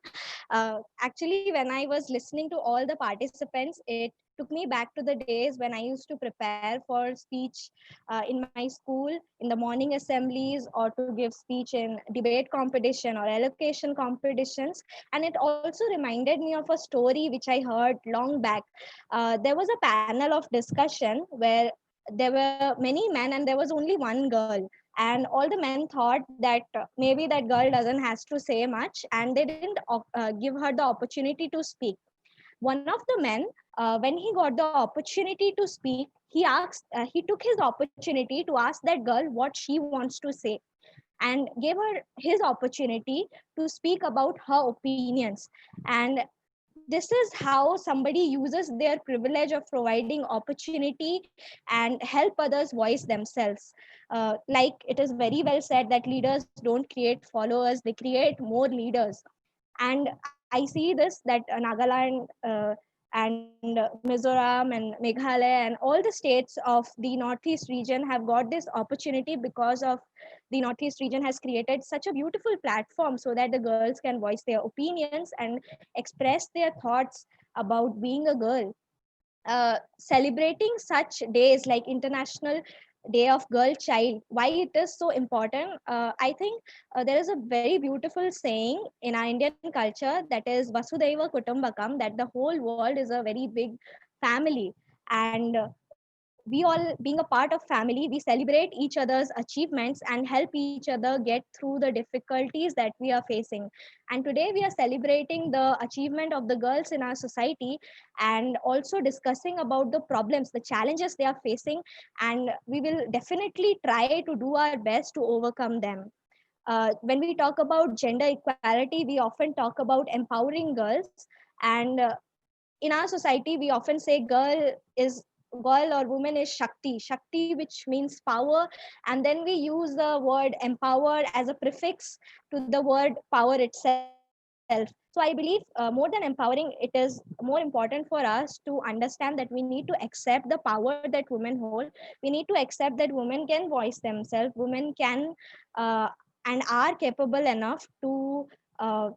Actually, when I was listening to all the participants, it took me back to the days when I used to prepare for speech in my school, in the morning assemblies, or to give speech in debate competition or elocution competitions. And it also reminded me of a story which I heard long back. There was a panel of discussion where there were many men and there was only one girl, and all the men thought that maybe that girl doesn't has to say much, and they didn't give her the opportunity to speak. One of the men, when he got the opportunity to speak, he took his opportunity to ask that girl what she wants to say, and gave her his opportunity to speak about her opinions. And this is how somebody uses their privilege of providing opportunity and help others voice themselves. Like it is very well said that leaders don't create followers, they create more leaders. And I see this that Nagaland and Mizoram and Meghalaya and all the states of the Northeast region have got this opportunity because of the Northeast region has created such a beautiful platform so that the girls can voice their opinions and express their thoughts about being a girl. Celebrating such days like International Day of Girl Child, why it is so important? I think there is a very beautiful saying in our Indian culture, that is Vasudhaiva Kutumbakam, that the whole world is a very big family. And we all, being a part of family, we celebrate each other's achievements and help each other get through the difficulties that we are facing. And today we are celebrating the achievement of the girls in our society, and also discussing about the problems, the challenges they are facing, and we will definitely try to do our best to overcome them. When we talk about gender equality, we often talk about empowering girls. And in our society we often say girl or woman is shakti, which means power. And then we use the word empowered as a prefix to the word power itself. So I believe more than empowering, it is more important for us to understand that we need to accept the power that women hold. We need to accept that women can voice themselves, women can uh, and are capable enough to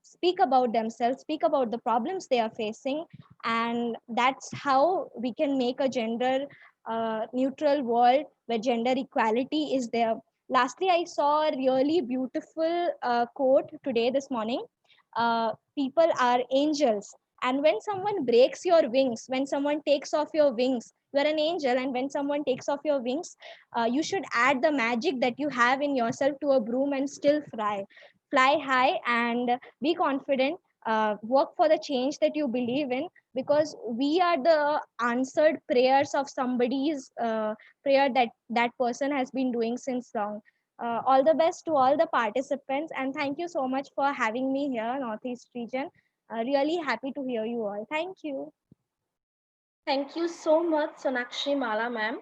speak about themselves, speak about the problems they are facing. And that's how we can make a gender neutral world where gender equality is there. Lastly, I saw a really beautiful quote today, this morning. People are angels. And when someone breaks your wings, when someone takes off your wings, you are an angel. And when someone takes off your wings, you should add the magic that you have in yourself to a broom and still fly high and be confident. Work for the change that you believe in, because we are the answered prayers of somebody's prayer that that person has been doing since long. All the best to all the participants, and thank you so much for having me here, Northeast region. Really happy to hear you all. Thank you. Thank you so much, Sonakshi Mala ma'am.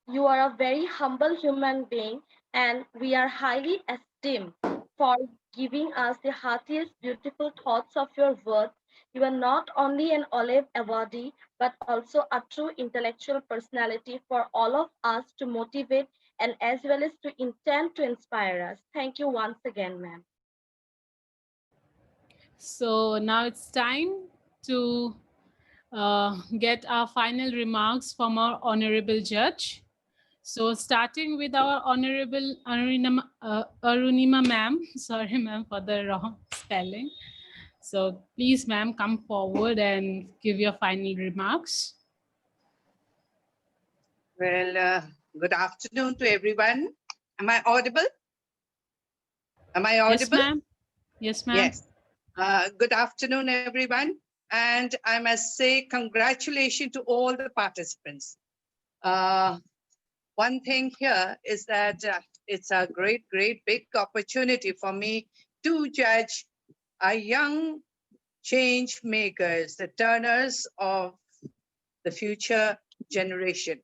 You are a very humble human being, and we are highly esteemed for giving us the heartiest, beautiful thoughts of your words. You are not only an Olive awardee, but also a true intellectual personality for all of us to motivate and as well as to intend to inspire us. Thank you once again, ma'am. So now it's time to get our final remarks from our honorable judge. So starting with our honorable Arunima ma'am, sorry ma'am for the wrong spelling. So please ma'am, come forward and give your final remarks. Well, good afternoon to everyone. Am I audible? Am I Yes audible? ma'am. Yes ma'am. Yes. Good afternoon, everyone. And I must say congratulations to all the participants. One thing here is that it's a great, great big opportunity for me to judge our young change makers, the turners of the future generation.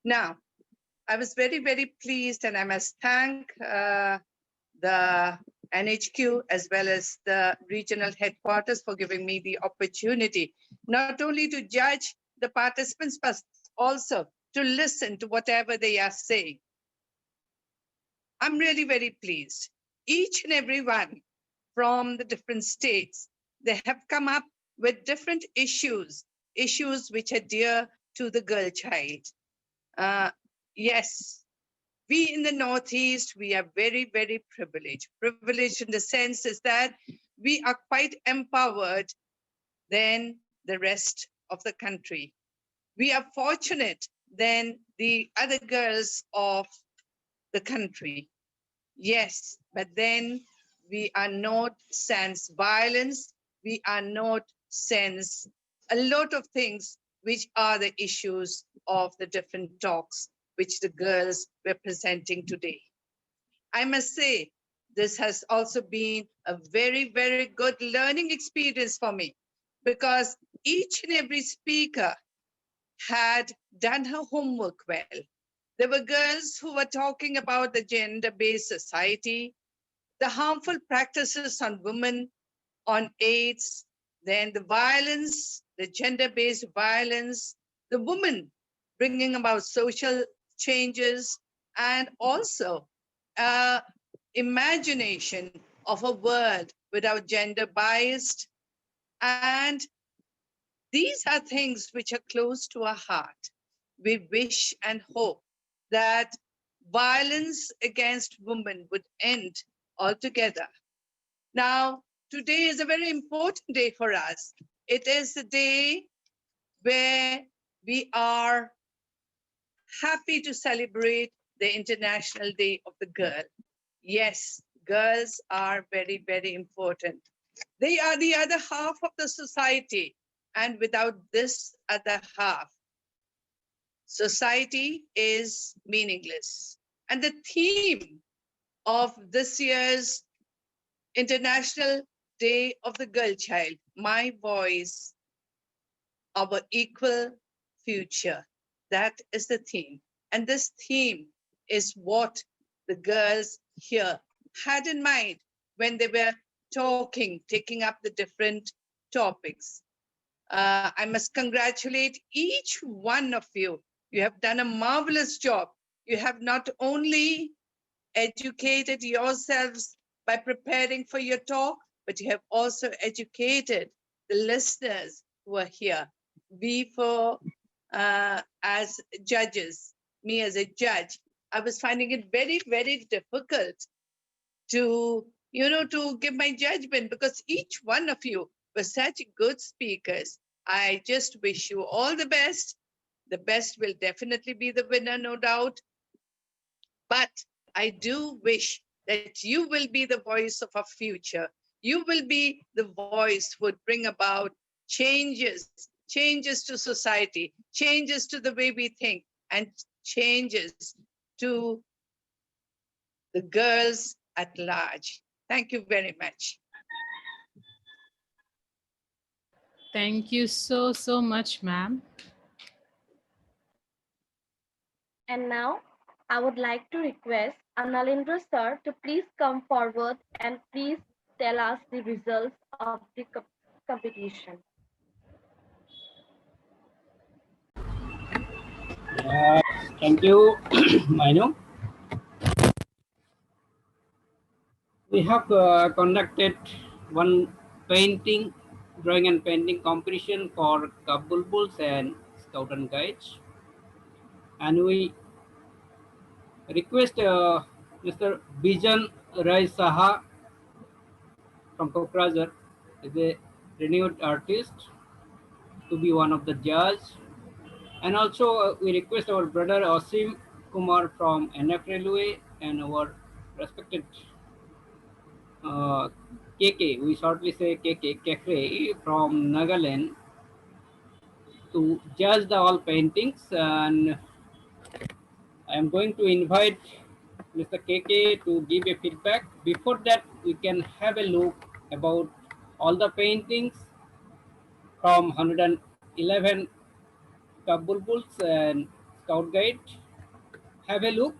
Now, I was very, very pleased, and I must thank the NHQ as well as the regional headquarters for giving me the opportunity not only to judge the participants, but also to listen to whatever they are saying. I'm really very pleased. Each and every one from the different states, they have come up with different issues which are dear to the girl child. Uh, yes, we in the Northeast, we are very, very privileged. Privileged in the sense is that we are quite empowered than the rest of the country. We are fortunate than the other girls of the country. Yes, but then we are not sans violence. We are not sans a lot of things which are the issues of the different talks which the girls were presenting today. I must say, this has also been a very, very good learning experience for me because each and every speaker had done her homework well. There were girls who were talking about the gender-based society, the harmful practices on women, on AIDS, then the violence, the gender-based violence, the women bringing about social changes, and also imagination of a world without gender biased. And these are things which are close to our heart. We wish and hope that violence against women would end altogether. Now, today is a very important day for us. It is the day where we are happy to celebrate the International Day of the Girl. Yes, girls are very, very important. They are the other half of the society. And without this other half, society is meaningless. And the theme of this year's International Day of the Girl Child, My Voice, Our Equal Future. That is the theme. And this theme is what the girls here had in mind when they were talking, taking up the different topics. I must congratulate each one of you. You have done a marvelous job. You have not only educated yourselves by preparing for your talk, but you have also educated the listeners who are here. We as judges, me as a judge, I was finding it very, very difficult to, to give my judgment because each one of you were such good speakers. I just wish you all the best. The best will definitely be the winner, no doubt. But I do wish that you will be the voice of our future. You will be the voice who would bring about changes to society, changes to the way we think, and changes to the girls at large. Thank you very much. Thank you so much, ma'am. And now, I would like to request Analindra sir to please come forward and please tell us the results of the competition. Thank you, Manu. We have conducted one painting, drawing and painting competition for Kabulbuls and Scout and Guides. And we request Mr. Bijan Rai Saha from Kokrajhar, is a renewed artist, to be one of the judges. And also we request our brother Asim Kumar from NF Railway and our respected KK, we shortly say KK, Cafe from Nagaland to judge the all paintings. And I am going to invite Mr. KK to give a feedback. Before that, we can have a look about all the paintings from 111 Kabul Bulls and Scout Guide. Have a look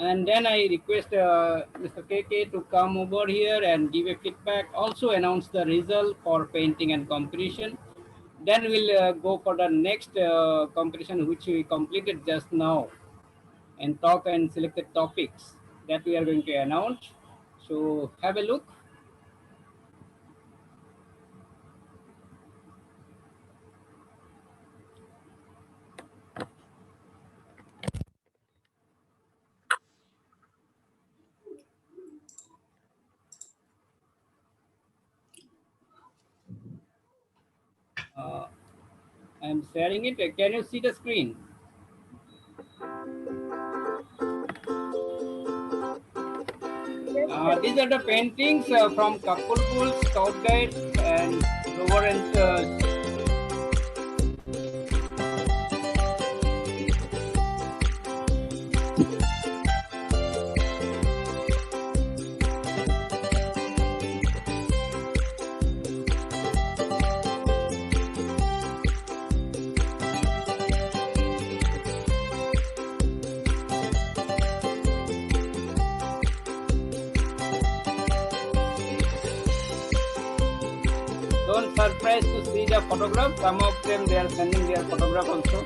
And then I request Mr. KK to come over here and give a feedback, also announce the result for painting and competition. Then we'll go for the next competition which we completed just now, and talk and select the topics that we are going to announce. So have a look. Uh, I'm sharing it. Can you see the screen? These are the paintings from Kapulpul, Scout Guides, and Rover and don't surprise to see the photograph. Some of them they are sending their photograph also.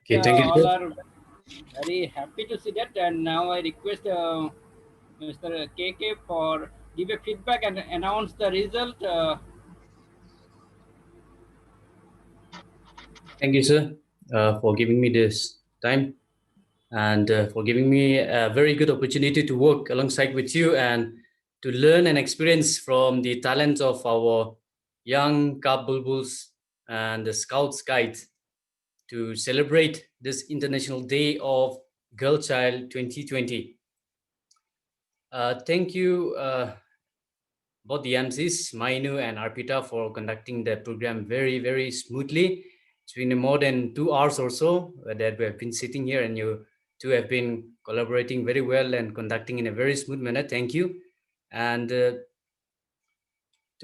Okay, thank you, all sir. are very happy to see that. And now I request Mr. KK for give a feedback and announce the result. Thank you, sir, for giving me this time and for giving me a very good opportunity to work alongside with you and to learn and experience from the talents of our young Cub Bulbuls and the Scouts Guides to celebrate this International Day of Girl Child 2020. Thank you, both the MCs, Mainu and Arpita, for conducting the program very, very smoothly. It's been more than 2 hours or so that we have been sitting here, and you two have been collaborating very well and conducting in a very smooth manner. Thank you. And to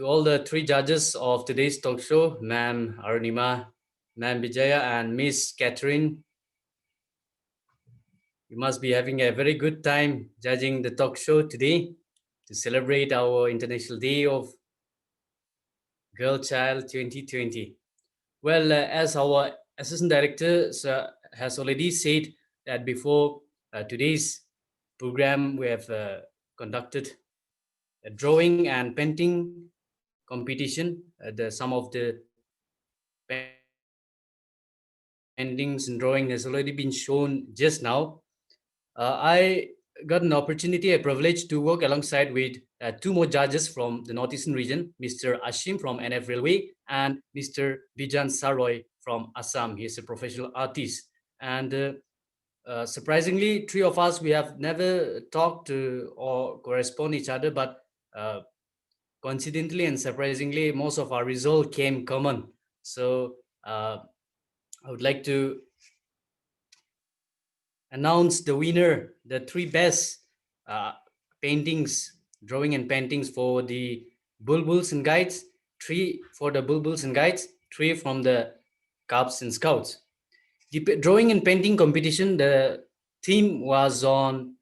all the three judges of today's talk show, Ma'am Arunima, Ma'am Vijaya, and Miss Catherine, you must be having a very good time judging the talk show today to celebrate our International Day of Girl Child 2020. Well, as our Assistant Director has already said that before today's program, we have conducted a drawing and painting competition. Some of the paintings and drawing has already been shown just now. I got an opportunity, a privilege to work alongside with two more judges from the Northeastern region, Mr. Ashim from NF Railway and Mr. Bijan Saroy from Assam. He is a professional artist. And surprisingly, three of us, we have never talked to or correspond each other, but uh, coincidentally and surprisingly, most of our result came common. So I would like to announce the winner, the three best uh, paintings, drawing and paintings for the Bulbuls and Guides, three for the Bulbuls and Guides, three from the Cubs and Scouts. The drawing and painting competition, the theme was on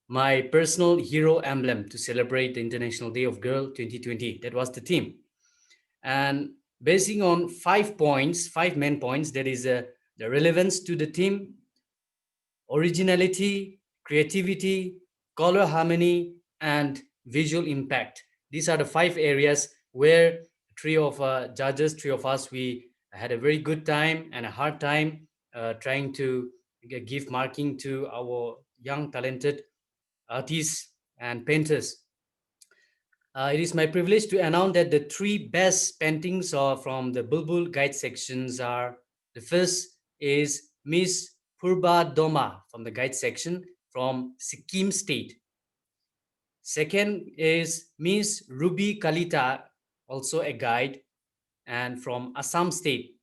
my personal hero emblem to celebrate the International Day of Girl 2020. That was the theme. And basing on 5 points, 5 main points, that is the relevance to the theme, originality, creativity, color harmony, and visual impact. These are the 5 areas where three of judges, three of us, we had a very good time and a hard time trying to give marking to our young talented artists and painters. It is my privilege to announce that the three best paintings are from the Bulbul Guide sections are, the first is Miss Purba Doma from the Guide section from Sikkim State. Second is Miss Ruby Kalita, also a guide, and from Assam State.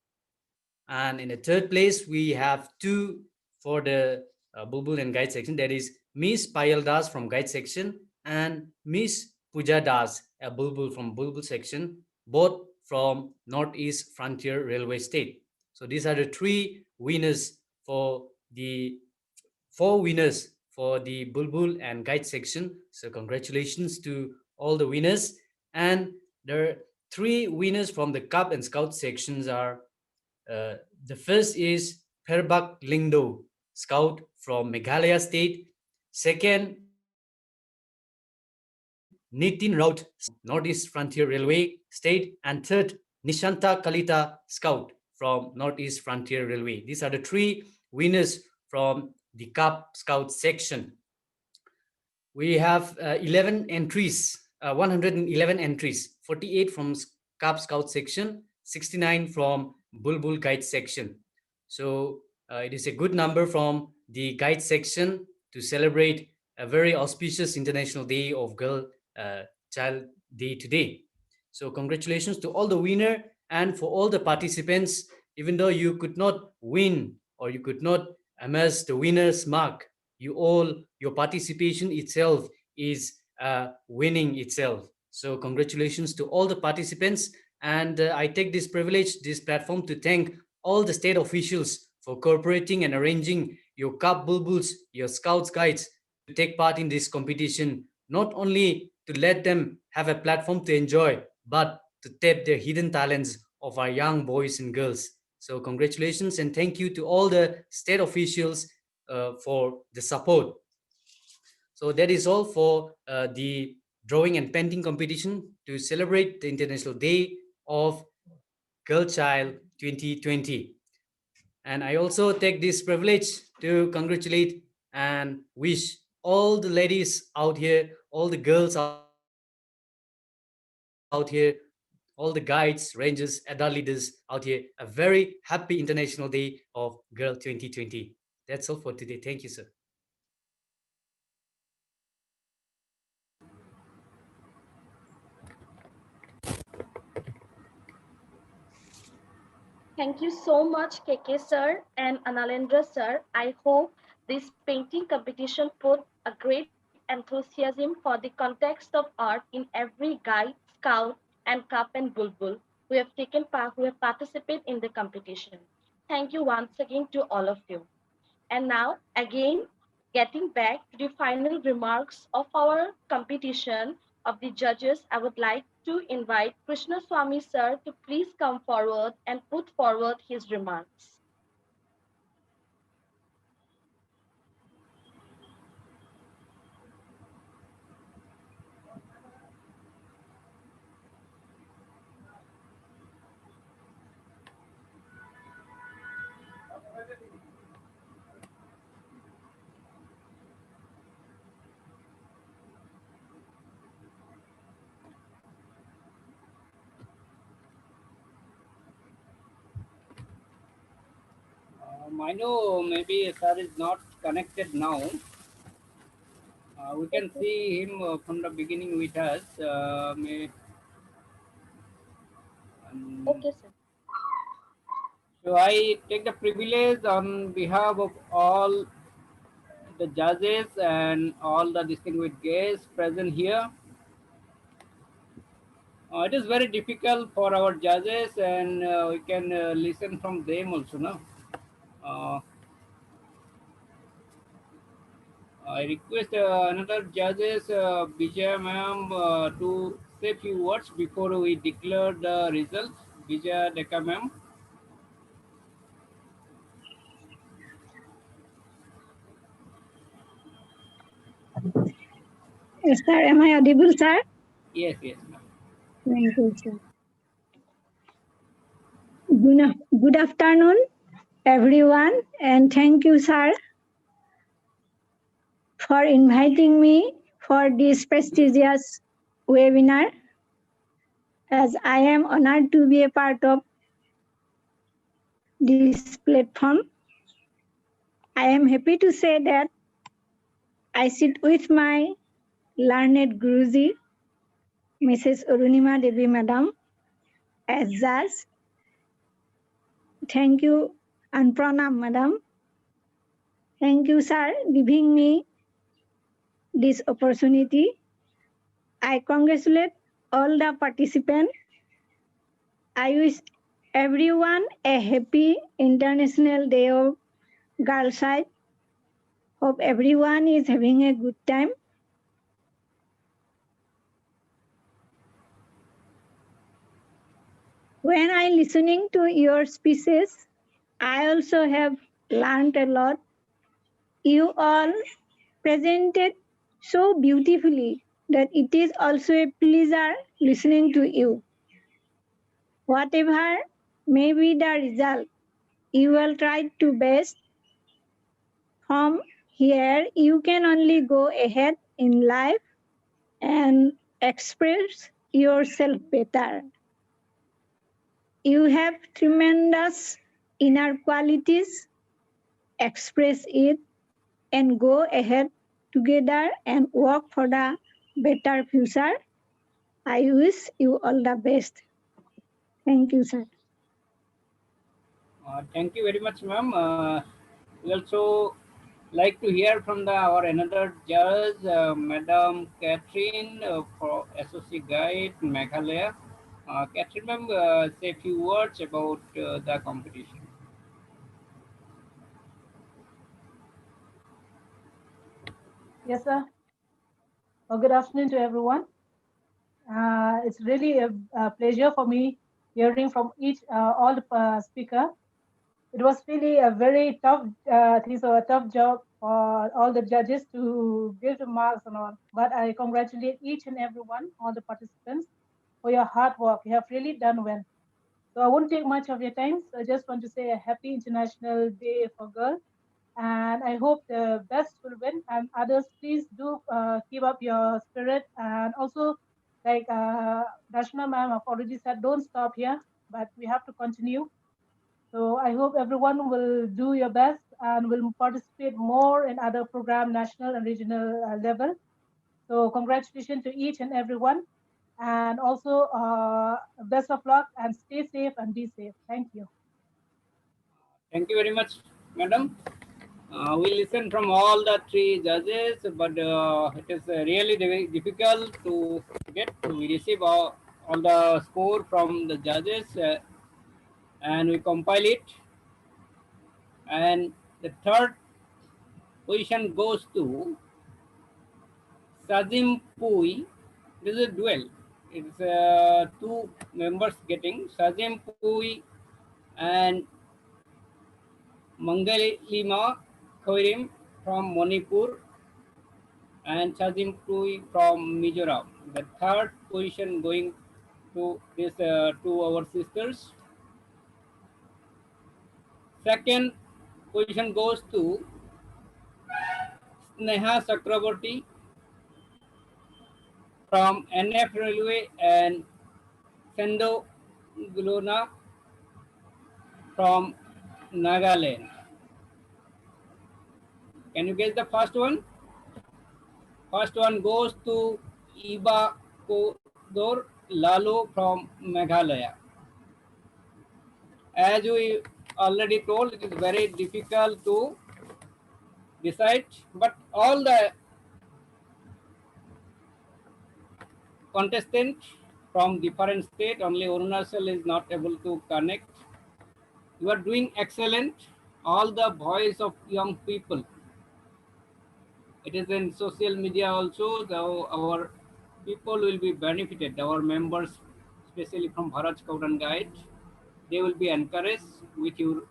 And in the third place, we have two for the Bulbul and Guide section. That is Miss Payal Das from Guide section and Miss Puja Das, a Bulbul from Bulbul section, both from Northeast Frontier Railway State. So these are the three winners for the four winners for the Bulbul and Guide section. So congratulations to all the winners. And the three winners from the Cub and Scout sections are the first is Perbak Lingdo, Scout from Meghalaya State. Second, Nitin Raut, Scout from Northeast Frontier Railway State. And third, Nishanta Kalita, Scout from Northeast Frontier Railway. These are the three winners from the Cup Scout section. We have 11 entries, 111 entries, 48 from Cub Scout section, 69 from Bulbul Guide section. So it is a good number from the guide section to celebrate a very auspicious International Day of Girl Child Day today. So congratulations to all the winner and for all the participants, even though you could not win or you could not amass the winner's mark, you all, your participation itself is winning itself. So congratulations to all the participants. And I take this privilege, this platform to thank all the state officials for cooperating and arranging your Cup Bulbuls, your Scouts Guides to take part in this competition, not only to let them have a platform to enjoy, but to tap their hidden talents of our young boys and girls. So congratulations and thank you to all the state officials for the support. So that is all for the drawing and painting competition to celebrate the International Day of Girl Child 2020. And I also take this privilege to congratulate and wish all the ladies out here, all the girls out here, all the guides, rangers, adult leaders out here, a very happy International Day of Girl 2020. That's all for today. Thank you, sir. Thank you so much, KK sir and Analendra sir. I hope this painting competition put a great enthusiasm for the context of art in every guide, scout, and cup and bulbul who have taken part, who have participated in the competition. Thank you once again to all of you. And now, again, getting back to the final remarks of our competition of the judges, I would like to invite Krishna Swami sir to please come forward and put forward his remarks. I know maybe sir is not connected now. We can Okay. see him from the beginning with us. Okay, sir. So I take the privilege on behalf of all the judges and all the distinguished guests present here. It is very difficult for our judges, and we can listen from them also. No? Uh, I request another judges, Vijay ma'am, to say a few words before we declare the results. Vijay Deka ma'am. Yes, sir. Am I audible, sir? Yes, yes, ma'am. Thank you, sir. Good afternoon, everyone, and thank you, sir, for inviting me for this prestigious webinar. As I am honored to be a part of this platform, I am happy to say that I sit with my learned Guruji, Mrs. Arunima Devi Madam, as judge. Thank you and pranam, Madam. Thank you, sir, giving me this opportunity. I congratulate all the participants. I wish everyone a happy International Day of Girls' Side. Hope everyone is having a good time. When I listening to your speeches, I also have learned a lot. You all presented so beautifully that it is also a pleasure listening to you. Whatever may be the result, you will try to best. From here, you can only go ahead in life and express yourself better. You have tremendous inner qualities, express it and go ahead together and work for the better future. I wish you all the best. Thank you, sir. Thank you very much, ma'am. We also like to hear from our another judge, Madam Catherine, for Associate Guide Meghalaya. Catherine, ma'am, say a few words about the competition. Yes, sir. Good afternoon to everyone. It's really a pleasure for me hearing from all the speaker It was really a very tough, thing, so a tough job for all the judges to give the marks and all. But I congratulate each and every one, all the participants, for your hard work. You have really done well. So I won't take much of your time. So I just want to say a happy International Day for Girls. And I hope the best will win. And others, please do keep up your spirit. And also, like Darshana ma'am have already said, don't stop here, but we have to continue. So I hope everyone will do your best and will participate more in other program, national and regional level. So congratulations to each and everyone. And also best of luck and stay safe and be safe. Thank you. Thank you very much, madam. We listen from all the three judges, but it is really very difficult to get. We receive all the score from the judges and we compile it. And the third position goes to Sajim Pui. This is a duel. It's two members getting Sajim Pui and Mangalima Khoirim from Manipur and Sajim Pui from Mizoram. The third position going to this to our sisters. Second position goes to Sneha Chakraborty from NF Railway and Sendo Gulona from Nagaland. Can you guess the first one? First one goes to Iba Kodor Lalo from Meghalaya. As we already told, it is very difficult to decide, but all the contestants from different state, only Arunachal is not able to connect. You are doing excellent. All the voice of young people. It is in social media also. Our people will be benefited. Our members, especially from Bharat Scout and Guide, they will be encouraged with your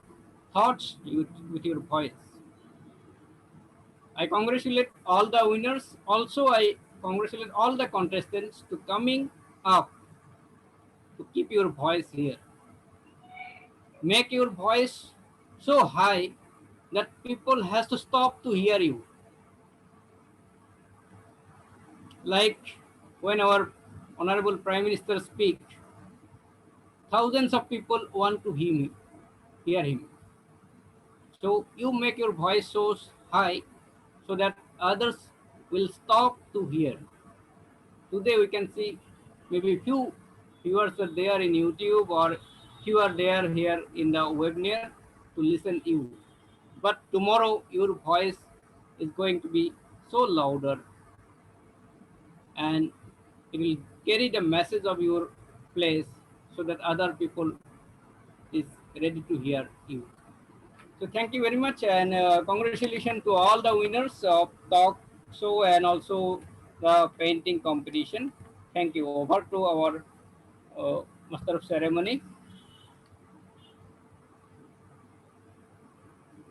thoughts, with your voice. I congratulate all the winners. Also, I congratulate all the contestants to coming up to keep your voice here. Make your voice so high that people has to stop to hear you. Like when our Honorable Prime Minister speak, thousands of people want to hear him. So you make your voice so high so that others will stop to hear. Today we can see maybe few viewers are there in YouTube or few are there here in the webinar to listen you. But tomorrow your voice is going to be so louder and it will carry the message of your place so that other people is ready to hear you. So thank you very much and congratulations to all the winners of talk show and also the painting competition. Thank you. Over to our master of ceremony.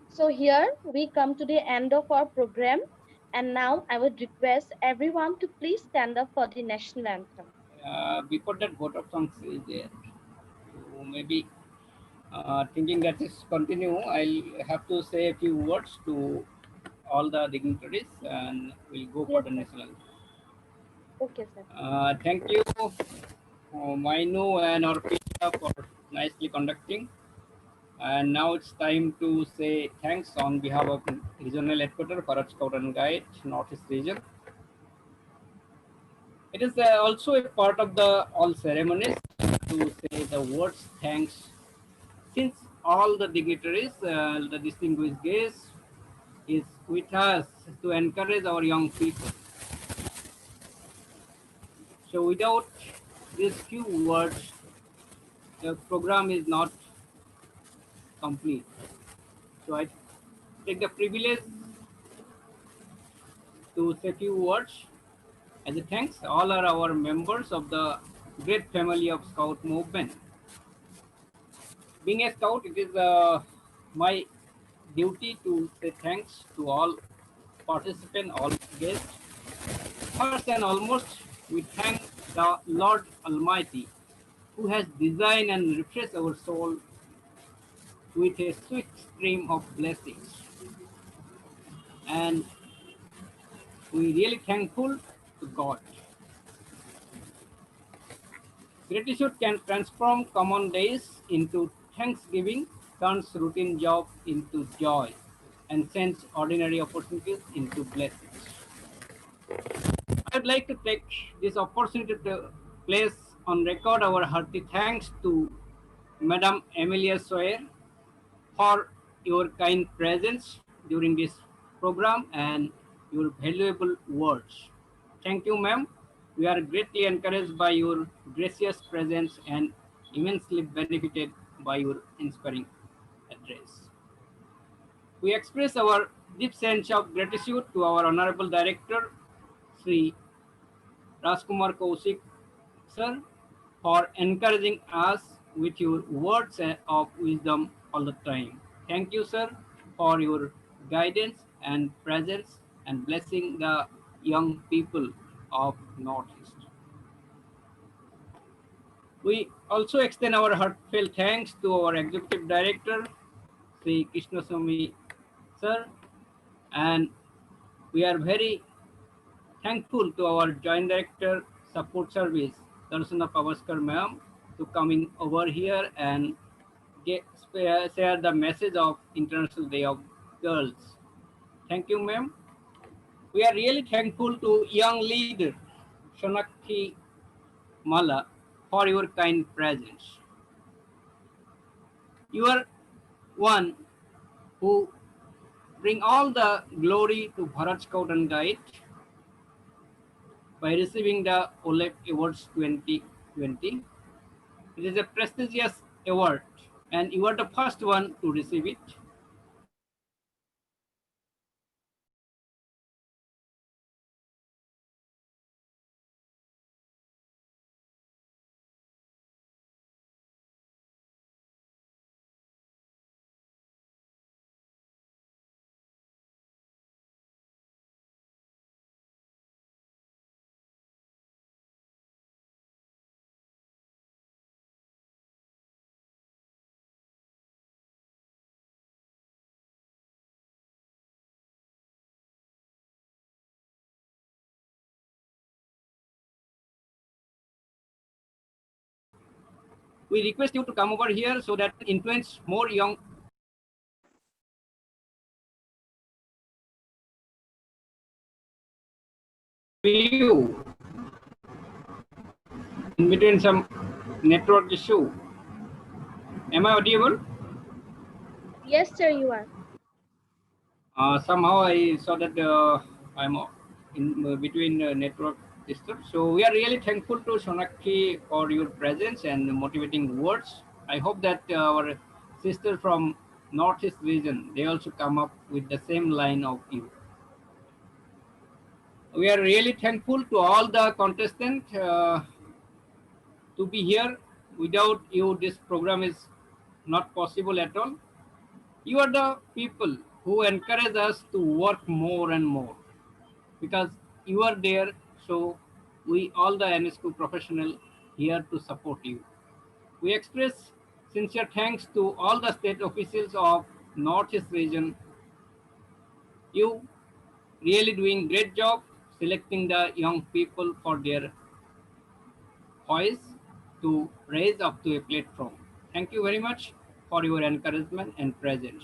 So here we come to the end of our program. And now I would request everyone to please stand up for the national anthem. Before that, vote of songs is there. So maybe thinking that is continue, I'll have to say a few words to all the dignitaries and we'll go for Yes, the sir. national. Okay, sir. Thank you, Mainu and Orpita for nicely conducting. And now it's time to say thanks on behalf of Regional Headquarters, Bharat Scout and Guide, Northeast Region. It is also a part of the all ceremonies to say the words thanks. Since all the dignitaries, the distinguished guests, is with us to encourage our young people. So without these few words, the program is not complete. So I take the privilege to say few words as a thanks. All are our members of the great family of Scout movement. Being a Scout, it is my duty to say thanks to all participants, all guests. First and almost, we thank the Lord Almighty, who has designed and refreshed our soul with a sweet stream of blessings. And we really thankful to God. Gratitude can transform common days into thanksgiving, turns routine job into joy, and sends ordinary opportunities into blessings. I would like to take this opportunity to place on record our hearty thanks to Madam Emilia Soyer for your kind presence during this program and your valuable words. Thank you, ma'am. We are greatly encouraged by your gracious presence and immensely benefited by your inspiring address. We express our deep sense of gratitude to our Honorable Director, Sri Rajkumar Kaushik, sir, for encouraging us with your words of wisdom all the time. Thank you, sir, for your guidance and presence and blessing the young people of Northeast. We also extend our heartfelt thanks to our Executive Director, Sri Krishnaswamy, sir, and we are very thankful to our Joint Director Support Service, Darshana Pavaskar ma'am, to coming over here and share the message of International Day of Girls. Thank you, ma'am. We are really thankful to young leader Shonakhi Mala for your kind presence. You are one who bring all the glory to Bharat Scout and Guide by receiving the OLEC Awards 2020. It is a prestigious award, and you are the first one to receive it. We request you to come over here so that influence more young. You in between some network issue. Am I audible? Yes, sir, you are. Somehow I saw that I'm in between network system. So we are really thankful to Sonakshi for your presence and motivating words. I hope that our sister from Northeast region, they also come up with the same line of you. We are really thankful to all the contestants to be here. Without you, this program is not possible at all. You are the people who encourage us to work more and more because you are there. So we all the NSQ professional here to support you. We express sincere thanks to all the state officials of Northeast region. You really doing great job selecting the young people for their voice to raise up to a platform. Thank you very much for your encouragement and presence.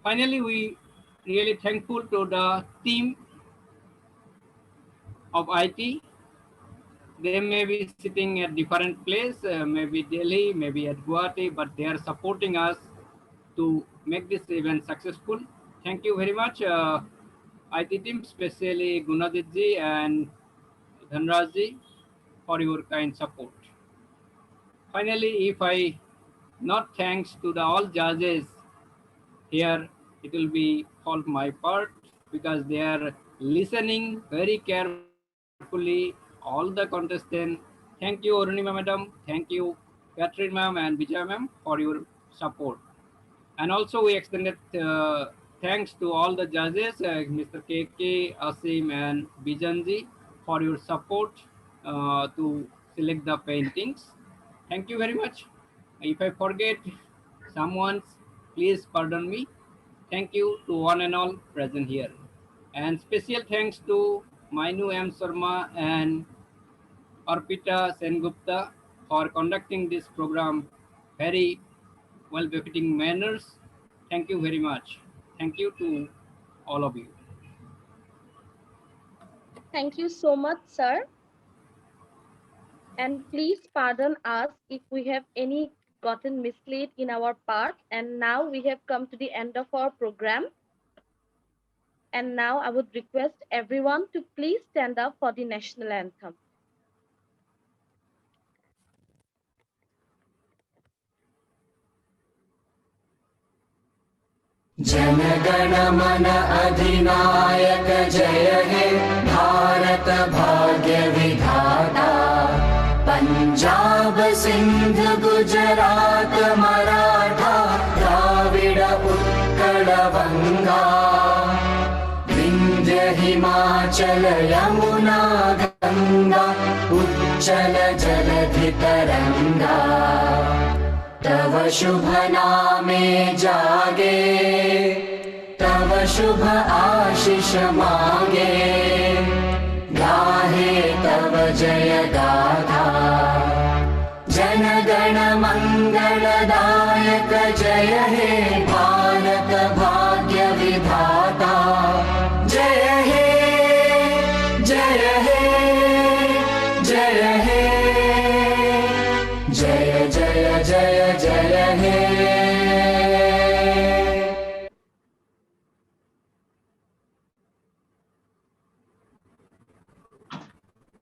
Finally, we really thankful to the team of IT. They may be sitting at different place, maybe Delhi, maybe at Guwahati, but they are supporting us to make this event successful. Thank you very much, IT team, especially Gunaditji and Dhanrajji, for your kind support. Finally, if I not thanks to the all judges here, it will be all my part because they are listening very carefully all the contestants. Thank you, Arunima madam. Thank you, Catherine ma'am and Vijay ma'am for your support. And also we extended thanks to all the judges, Mr. KK, Asim and Bijanji, for your support to select the paintings. Thank you very much. If I forget someone, please pardon me. Thank you to one and all present here. And special thanks to Mainu M. Sharma and Arpita Sengupta for conducting this program very well befitting manners. Thank you very much. Thank you to all of you. Thank you so much, sir. And please pardon us if we have any gotten misled in our part. And now we have come to the end of our program. And now I would request everyone to please stand up for the national anthem. जनगण मन अधिनायक जय हे भारत भाग्य विधाता पंजाब सिंध गुजरात मराठा द्राविड उत्कल बंगा विंध्य हिमाचल यमुना गंगा उच्चल जलधि तरंगा तव शुभ नामे जागे तव शुभ आशीष मांगे गाहे तव जय गाथा जन गण मंगलदायक जय हे भारत भाग्य विधाता जय हे जय हे जय हे जय जय जय जय हे